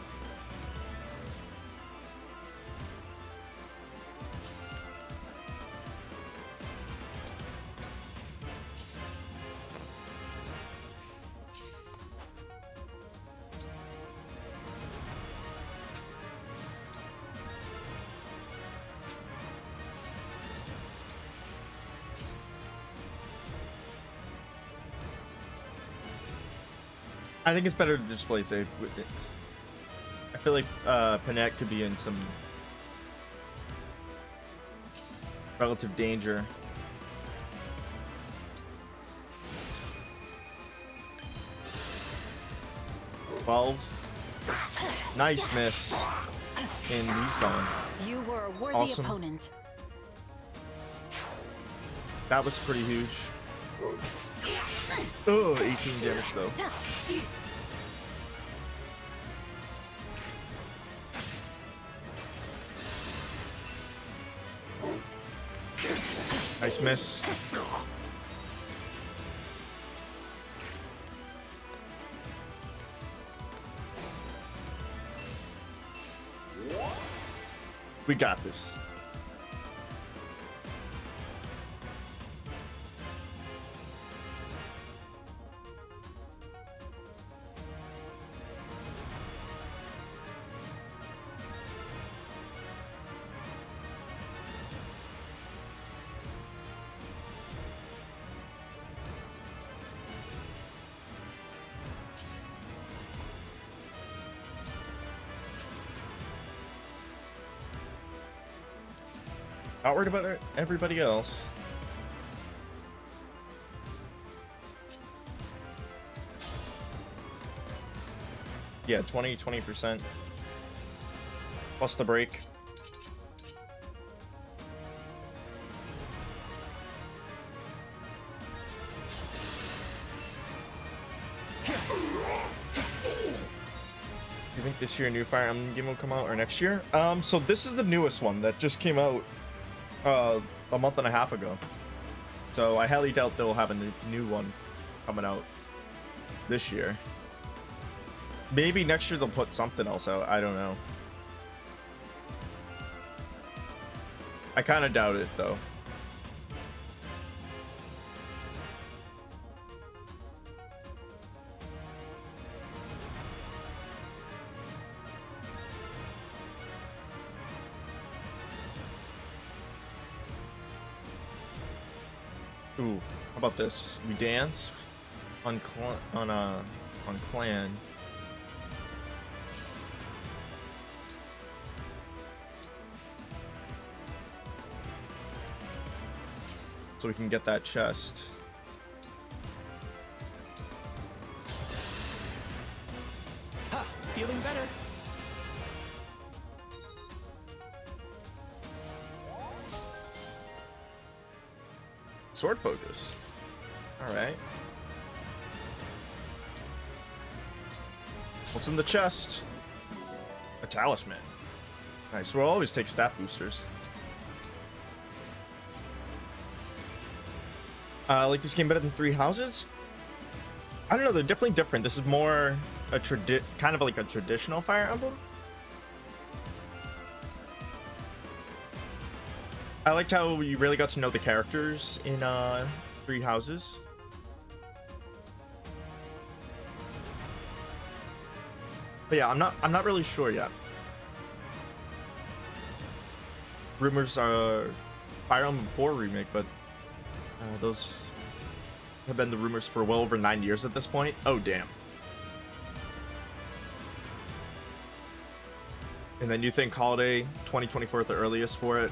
I think it's better to just play safe. I feel like Panette could be in some relative danger. Nice miss. And he's gone. You were a worthy Awesome. opponent. That was pretty huge. Oh, 18 damage though. Nice miss. We got this. Not worried about everybody else. Yeah, 20%. Plus the break. You think this year a new Fire Emblem game will come out or next year? So this is the newest one that just came out a month and a half ago. So I highly doubt they'll have a new one coming out this year. Maybe next year they'll put something else out. I don't know. I kind of doubt it though. Ooh, how about this? We dance on clan. So we can get that chest. Ha! Feeling better. Sword focus. All right. What's in the chest? A talisman. Nice. We'll always take stat boosters. I like this game better than Three Houses. I don't know, they're definitely different. This is more a kind of like a traditional Fire Emblem. I liked how you really got to know the characters in Three Houses. But yeah, I'm not really sure yet. Rumors are Fire Emblem 4 remake, but those have been the rumors for well over 9 years at this point. Oh, damn. And then you think holiday 2024 at the earliest for it?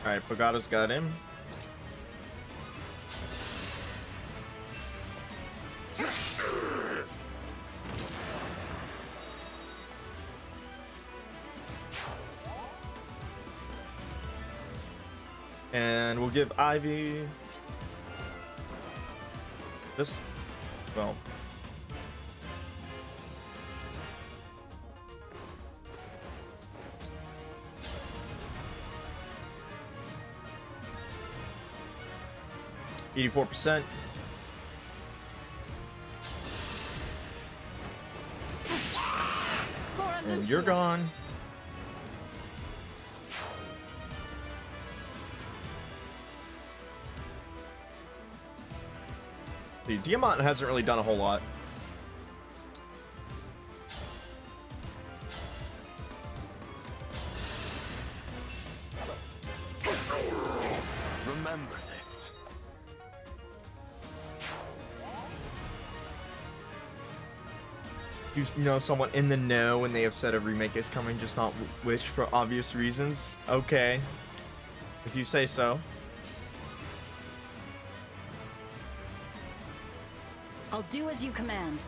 Alright, Pagato's got him. And we'll give Ivy this. Well, %. And you're gone. The Diamant hasn't really done a whole lot. Remember this. You know someone in the know when they have said a remake is coming, just not which for obvious reasons. Okay, if you say so. I'll do as you command.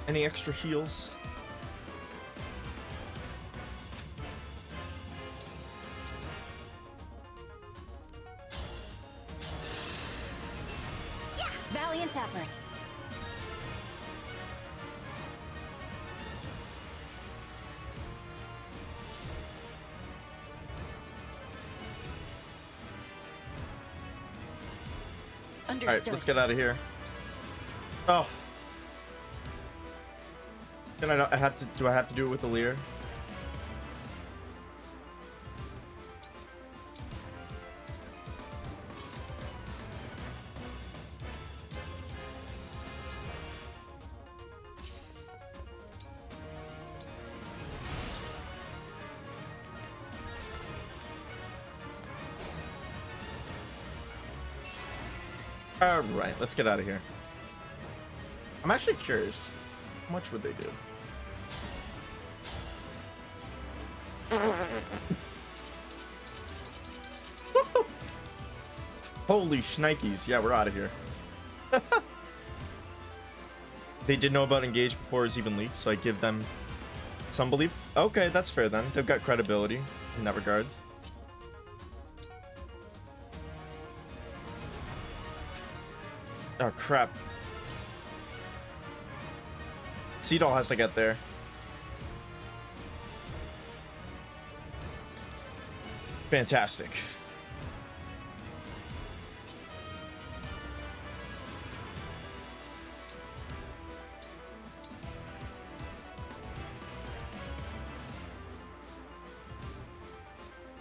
Any extra heals? Valiant effort. All right, let's get out of here. Oh, can I have to? Do I have to do it with the Lear? All right, let's get out of here. I'm actually curious. How much would they do? Holy shnikes. Yeah, we're out of here. They did know about Engage before it was even leaked, so I give them some belief. Okay, that's fair then. They've got credibility in that regard. Oh, crap. Seedall has to get there. Fantastic.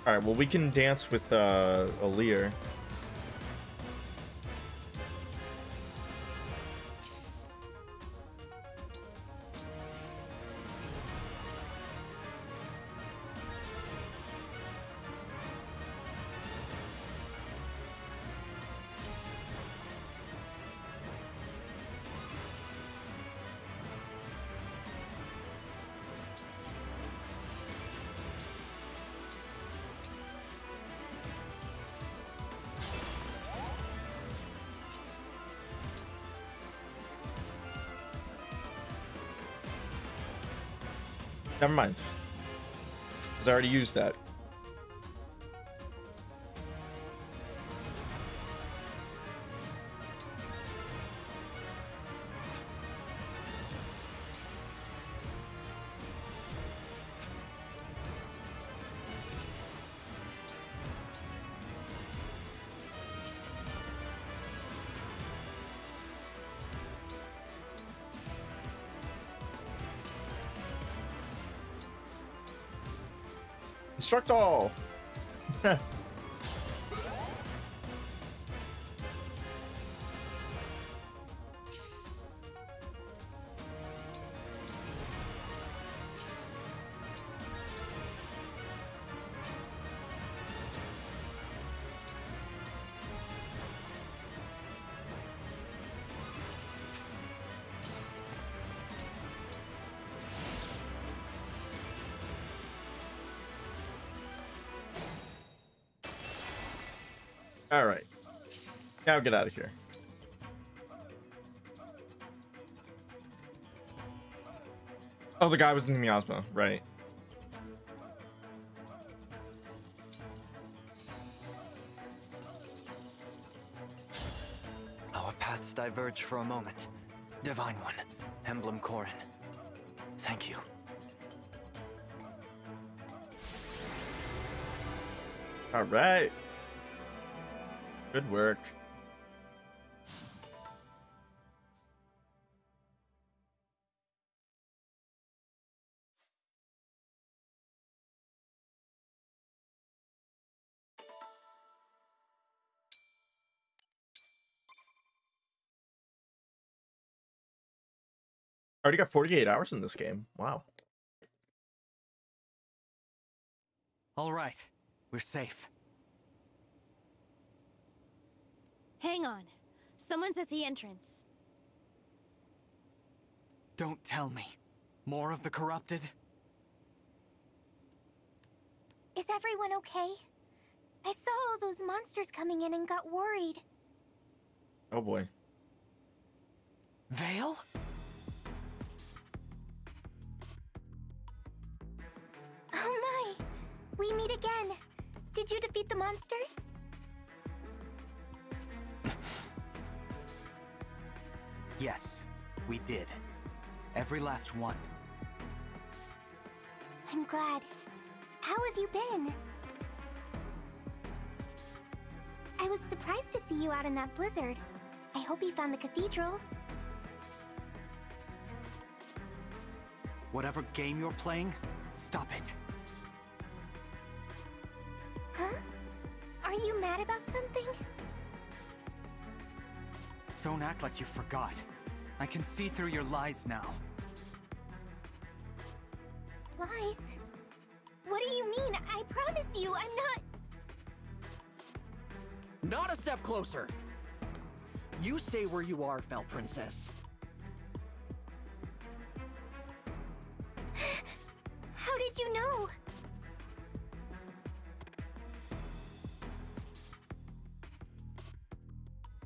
All right, well, we can dance with Alear. Never mind. Because I already used that. Instruct all. All right. Now get out of here. Oh, the guy was in the miasma, right? Our paths diverge for a moment. Divine One, Emblem Corrin. Thank you. All right. Good work. Already got 48 hours in this game. Wow. All right. We're safe. Hang on. Someone's at the entrance. Don't tell me. More of the corrupted? Is everyone okay? I saw all those monsters coming in and got worried. Oh boy. Vale? Oh my! We meet again. Did you defeat the monsters? Yes, we did. Every last one. I'm glad. How have you been? I was surprised to see you out in that blizzard. I hope you found the cathedral. Whatever game you're playing, stop it. Huh? Are you mad about something? Don't act like you forgot. I can see through your lies now. Lies? What do you mean? I promise you, I'm not... Not a step closer! You stay where you are, Fel Princess. How did you know?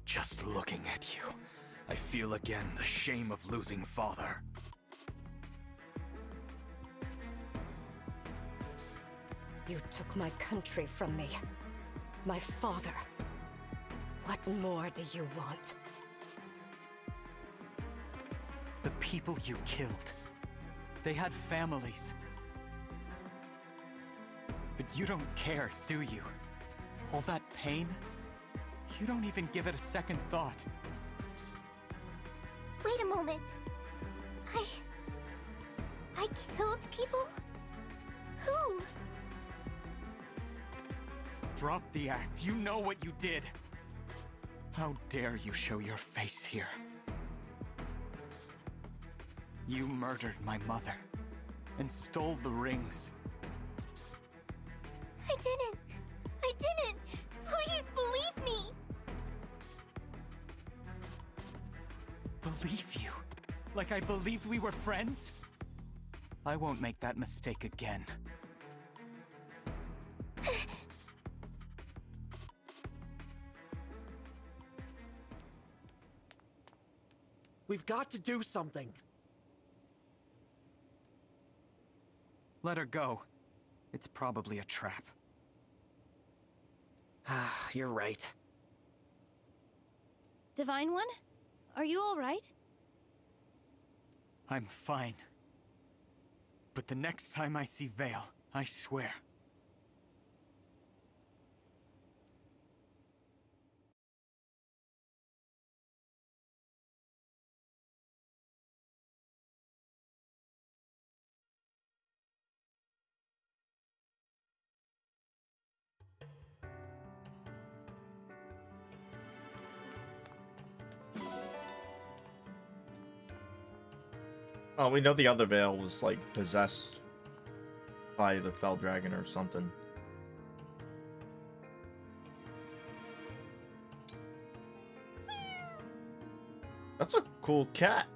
Just looking at you, I feel again the shame of losing father. You took my country from me. My father. What more do you want? The people you killed. They had families. But you don't care, do you? All that pain? You don't even give it a second thought. Wait a moment. I killed people? Who? Drop the act. You know what you did. How dare you show your face here? You murdered my mother and stole the rings. I didn't. Please believe me. Believe you? Like I believed we were friends? I won't make that mistake again. We've got to do something. Let her go. It's probably a trap. You're right. Divine One? Are you alright? I'm fine. But the next time I see Vale, I swear. Oh, we know the other Veil was like possessed by the Fell Dragon or something. That's a cool cat.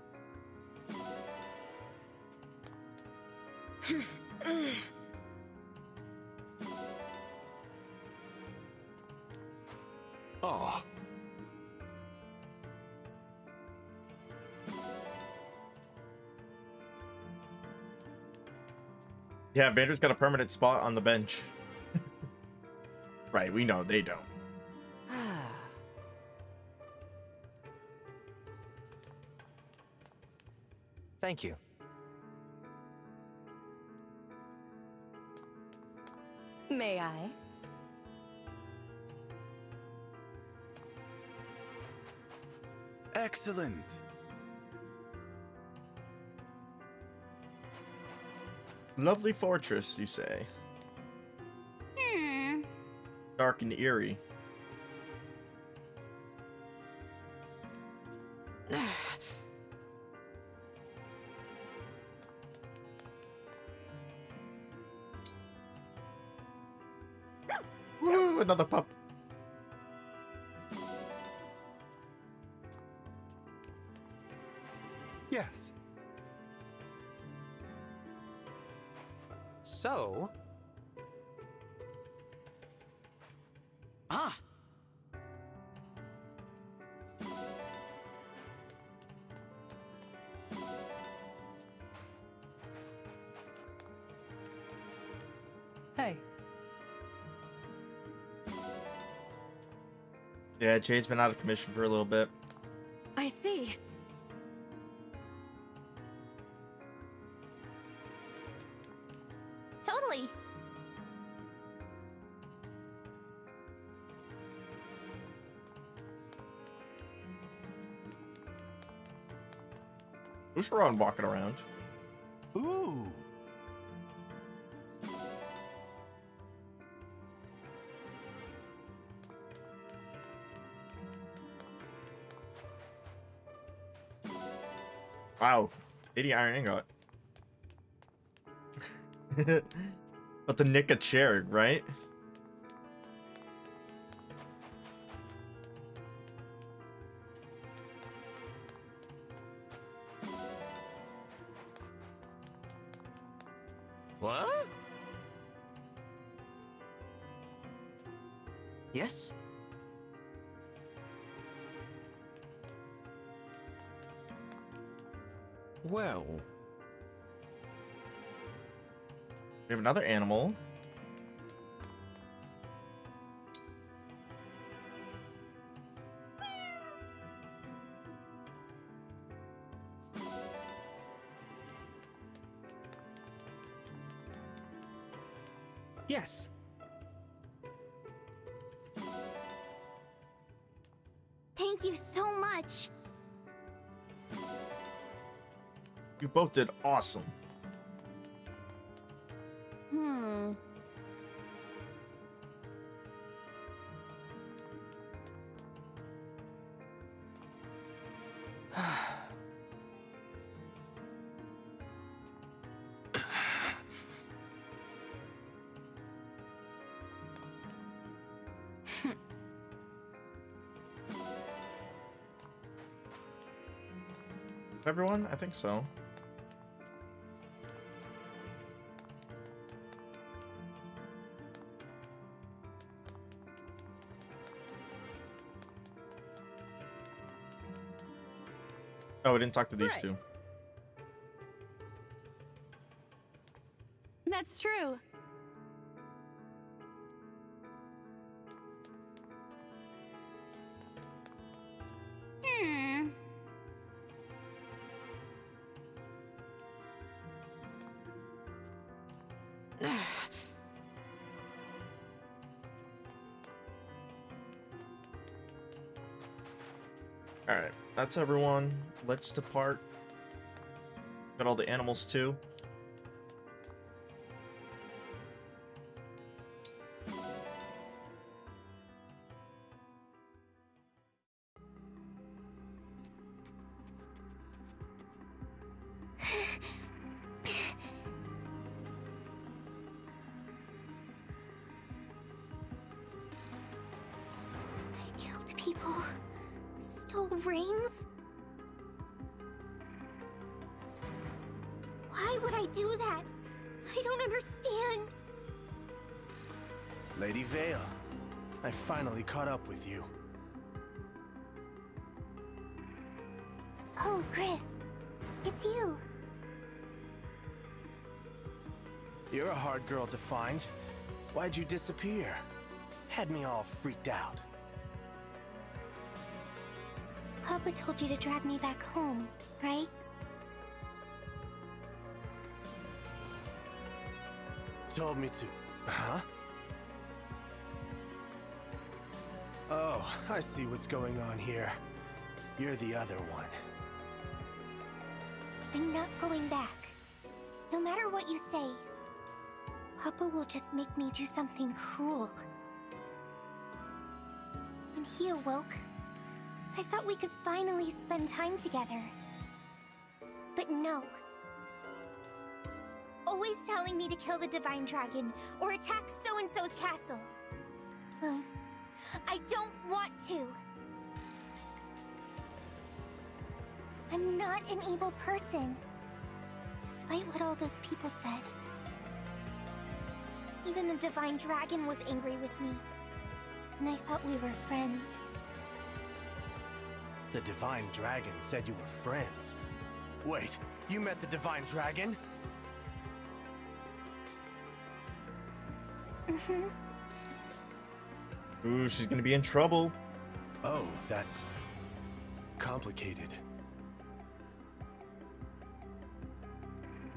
Oh. Yeah, Vander's got a permanent spot on the bench. Right, we know they don't. Thank you. May I? Excellent. Lovely fortress, you say. Dark and eerie. Woo, another pup. Yes. So... Ah! Hey. Yeah, Jade's been out of commission for a little bit. I see. Totally. Who's Ron walking around? Ooh. Wow, 80 iron ingot. But to nick a chair, right? What? Yes? Well... We have another animal. Yes. Thank you so much. You both did awesome. Everyone? I think so. Oh, we didn't talk to these two. That's true. Alright, that's everyone. Let's depart. Got all the animals too. I killed people. Stole rings. Why would I do that? I don't understand. Lady Vale, I finally caught up with you. Oh, Chris. It's you. You're a hard girl to find. Why'd you disappear? Had me all freaked out. Papa told you to drag me back home, right? Told me to... Huh? Oh, I see what's going on here. You're the other one. I'm not going back. No matter what you say, Papa will just make me do something cruel. When he awoke, I thought we could finally spend time together. But no. Always telling me to kill the Divine Dragon or attack so-and-so's castle. Well, I don't want to. I'm not an evil person, despite what all those people said. Even the Divine Dragon was angry with me, and I thought we were friends. The Divine Dragon said you were friends. Wait, you met the Divine Dragon? Mm-hmm. Ooh, she's gonna be in trouble. Oh, that's... complicated.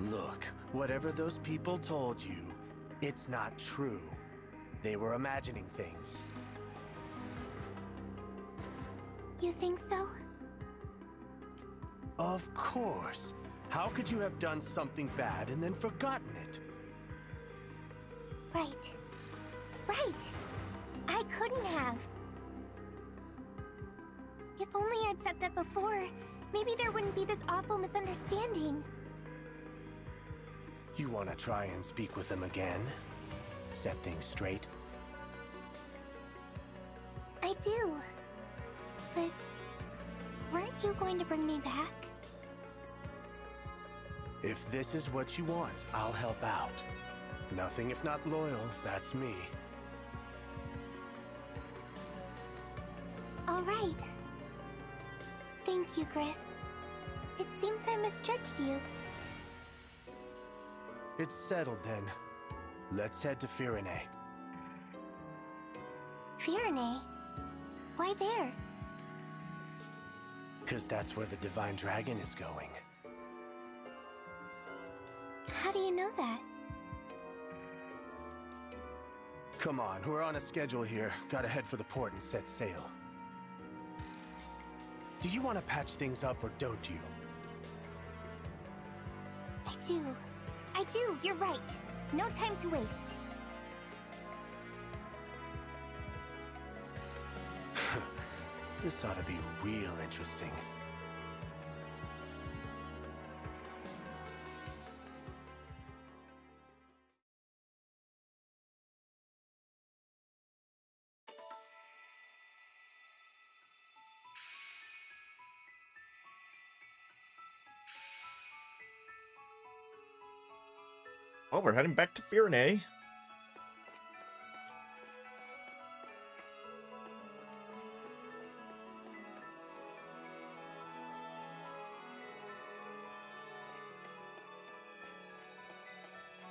Look, whatever those people told you, it's not true. They were imagining things. You think so? Of course. How could you have done something bad and then forgotten it? Right. Right! I couldn't have. If only I'd said that before, maybe there wouldn't be this awful misunderstanding. You want to try and speak with them again? Set things straight? I do. But weren't you going to bring me back? If this is what you want, I'll help out. Nothing if not loyal, that's me. All right. Thank you, Chris. It seems I misjudged you. It's settled then. Let's head to Firene. Firene? Why there? 'Cause that's where the Divine Dragon is going. How do you know that? Come on, we're on a schedule here. Gotta head for the port and set sail. Do you want to patch things up or don't you? I do. I do, you're right. No time to waste. This ought to be real interesting. Oh, we're heading back to Firene.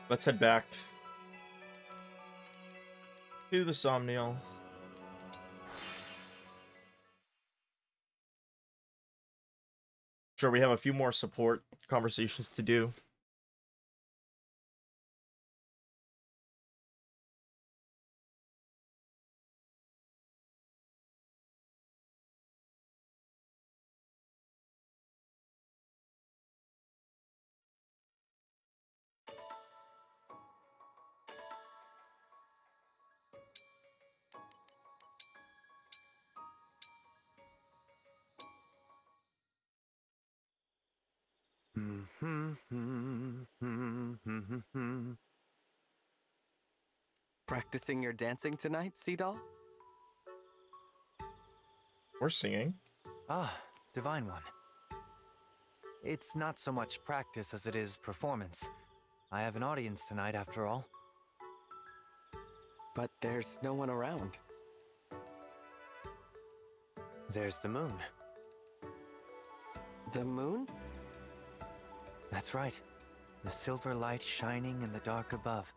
let's head back to the Somniel. Sure, we have a few more support conversations to do. Practicing your dancing tonight, Seadoll? We're singing. Ah, Divine One. It's not so much practice as it is performance. I have an audience tonight, after all. But there's no one around. There's the moon. The moon? That's right. The silver light shining in the dark above.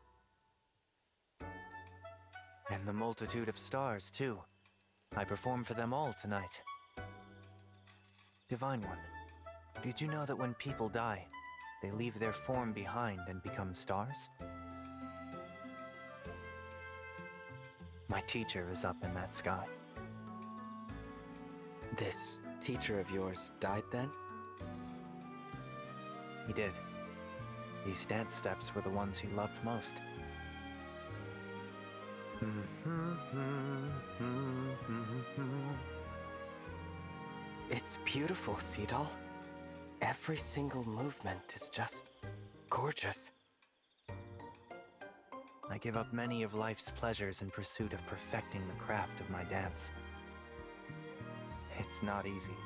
And the multitude of stars, too. I perform for them all tonight. Divine One, did you know that when people die, they leave their form behind and become stars? My teacher is up in that sky. This teacher of yours died then? He did. These dance steps were the ones he loved most. It's beautiful, Seadoll. Every single movement is just gorgeous. I give up many of life's pleasures in pursuit of perfecting the craft of my dance. It's not easy.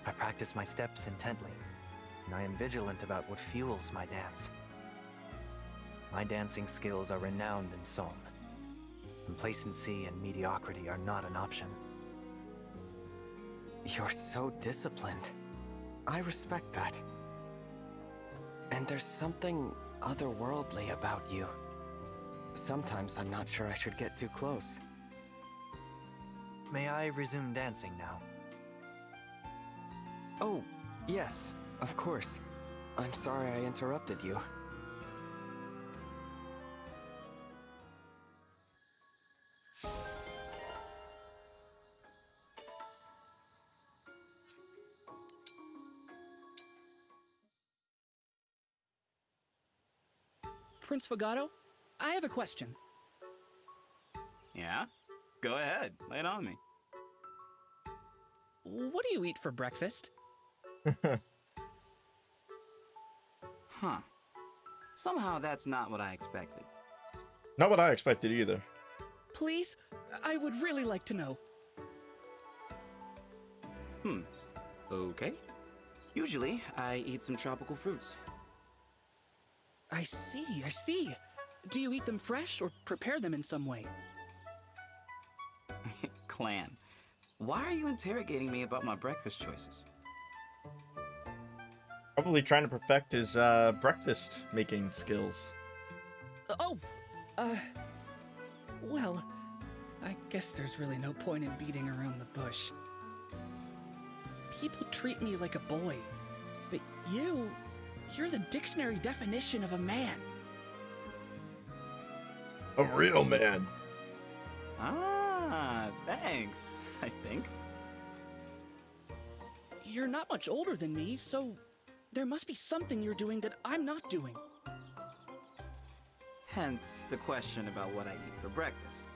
I practice my steps intently, and I am vigilant about what fuels my dance. My dancing skills are renowned in Solm. Complacency and mediocrity are not an option. You're so disciplined. I respect that. And there's something otherworldly about you. Sometimes I'm not sure I should get too close. May I resume dancing now? Oh, yes, of course. I'm sorry I interrupted you. Prince Fogado, I have a question. Yeah? Go ahead, lay it on me. What do you eat for breakfast? Huh. Somehow that's not what I expected. Not what I expected either. Please? I would really like to know. Okay. Usually, I eat some tropical fruits. I see. Do you eat them fresh or prepare them in some way? Clan, why are you interrogating me about my breakfast choices? Probably trying to perfect his breakfast making skills. Well, I guess there's really no point in beating around the bush. People treat me like a boy, but you're the dictionary definition of a man. A real man. Ah, thanks, I think. You're not much older than me, so there must be something you're doing that I'm not doing. Hence the question about what I eat for breakfast.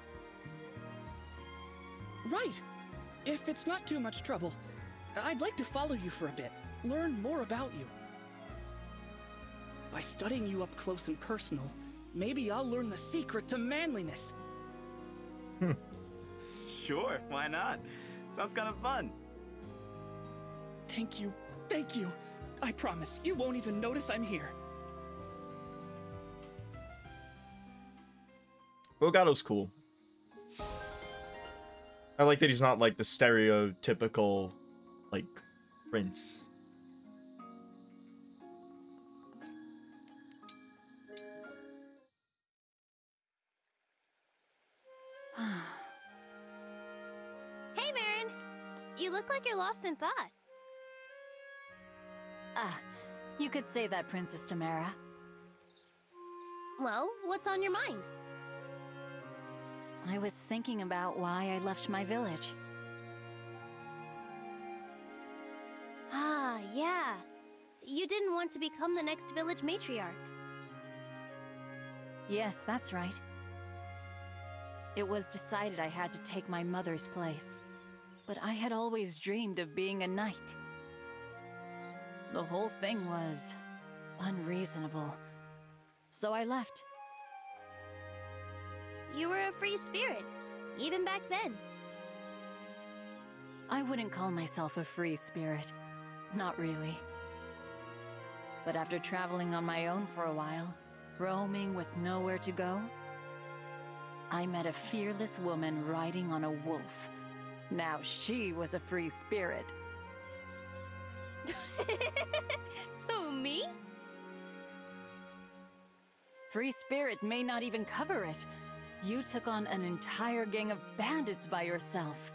Right! If it's not too much trouble, I'd like to follow you for a bit, learn more about you. By studying you up close and personal, maybe I'll learn the secret to manliness. Sure, why not? Sounds kind of fun. Thank you. I promise, you won't even notice I'm here. Fogado's cool. I like that he's not like the stereotypical, like, prince. You look like you're lost in thought. Ah, you could say that, Princess Tamara. Well, what's on your mind? I was thinking about why I left my village. Ah, yeah. You didn't want to become the next village matriarch. Yes, that's right. It was decided I had to take my mother's place. But I had always dreamed of being a knight. The whole thing was unreasonable. So I left. You were a free spirit, even back then. I wouldn't call myself a free spirit. Not really. But after traveling on my own for a while, roaming with nowhere to go, I met a fearless woman riding on a wolf. Now she was a free spirit. Who, me? Free spirit may not even cover it. You took on an entire gang of bandits by yourself.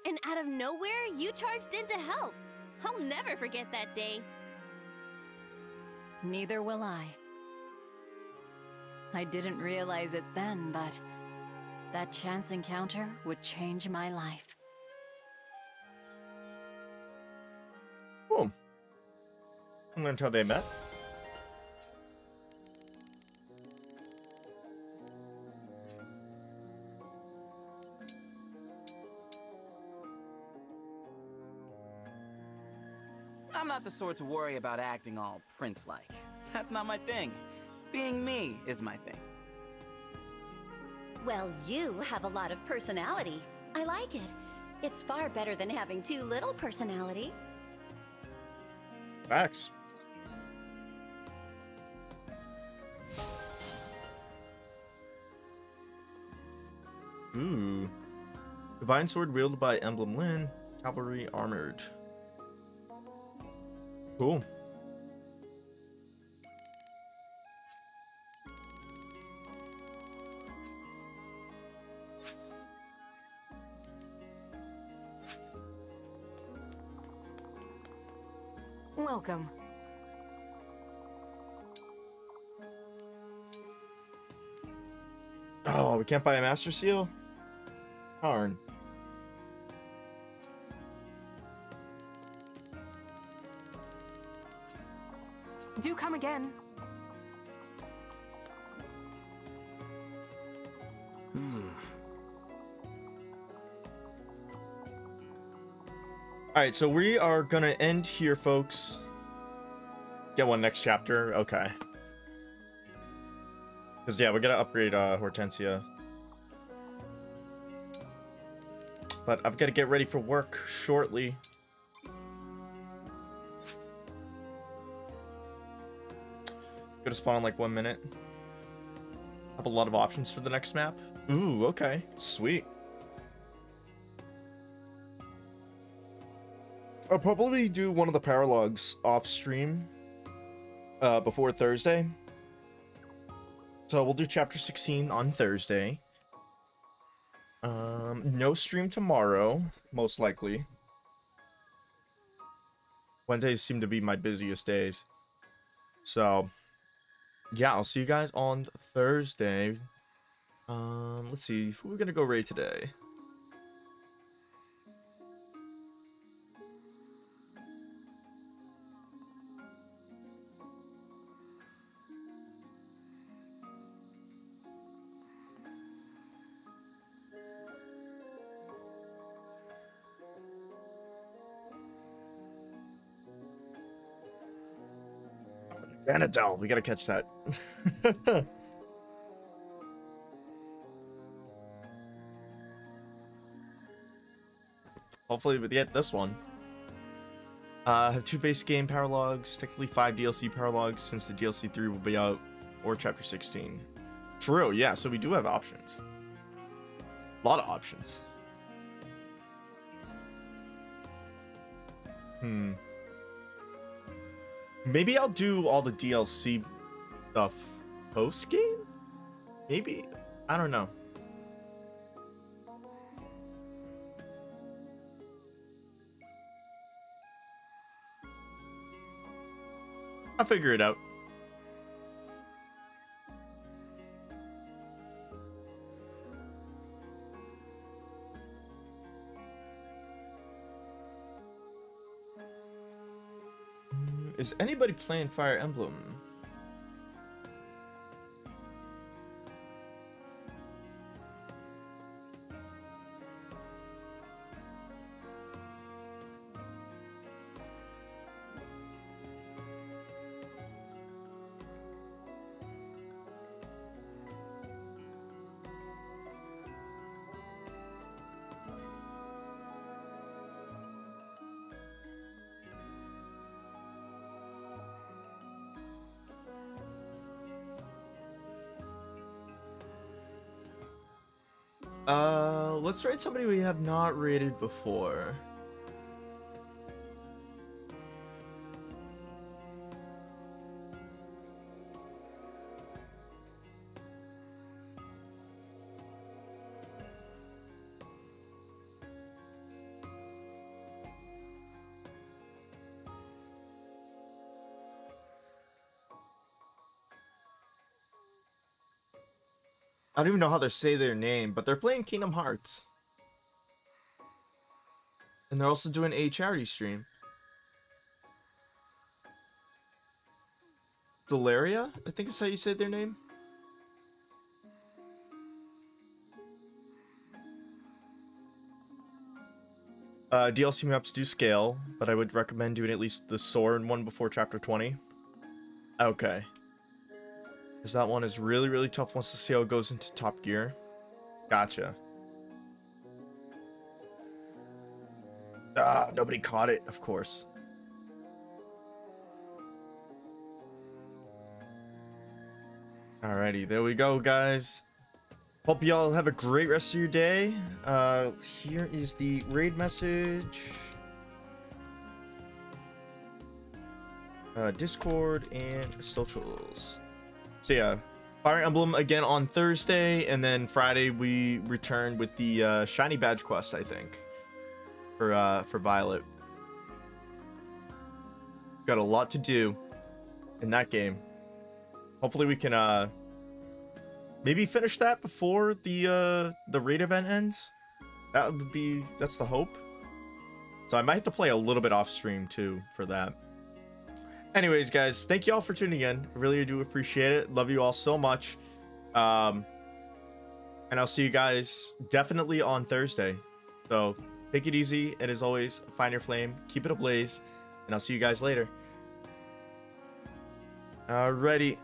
And out of nowhere, you charged in to help. I'll never forget that day. Neither will I. I didn't realize it then, but that chance encounter would change my life. Cool. I'm learned how they met. I'm not the sort to worry about acting all prince-like. That's not my thing. Being me is my thing. Well, you have a lot of personality. I like it. It's far better than having too little personality. Facts. Ooh. Divine sword wielded by Emblem Lin. Cavalry armored. Cool. Welcome. Oh, we can't buy a master seal? Darn. Do come again. Alright, so we are gonna end here, folks. Get one next chapter. Okay. Because, yeah, we gotta upgrade Hortensia. But I've got to get ready for work shortly. Gonna spawn in like 1 minute. Have a lot of options for the next map. Ooh, okay. Sweet. I'll probably do one of the paralogs off stream before Thursday. So we'll do chapter 16 on Thursday. No stream tomorrow, most likely. Wednesdays seem to be my busiest days. So, yeah, I'll see you guys on Thursday. Let's see, who are we gonna go raid today? Vanadel, we gotta catch that. Hopefully we get this one. Have 2 base game paralogs, technically 5 DLC paralogs since the DLC 3 will be out, or chapter 16. True, yeah, so we do have options. A lot of options. Maybe I'll do all the DLC stuff post-game? Maybe? I don't know. I'll figure it out. Is anybody playing Fire Emblem? Let's raid somebody we have not raided before. I don't even know how to say their name, but they're playing Kingdom Hearts. And they're also doing a charity stream. Delaria, I think is how you say their name. DLC maps do scale, but I would recommend doing at least the Soren one before chapter 20. Okay. Because that one is really, really tough once to see how it goes into Top Gear. Gotcha. Ah, nobody caught it, of course. Alrighty, there we go, guys. Hope y'all have a great rest of your day. Here is the raid message. Discord and socials. So yeah, Fire Emblem again on Thursday, and then Friday we return with the Shiny Badge quest, I think, for Violet. Got a lot to do in that game. Hopefully we can maybe finish that before the raid event ends. That's the hope. So I might have to play a little bit off stream too for that. Anyways, guys, thank you all for tuning in. I really do appreciate it. Love you all so much. And I'll see you guys definitely on Thursday. So take it easy, and as always, find your flame, keep it ablaze, and I'll see you guys later. Alrighty.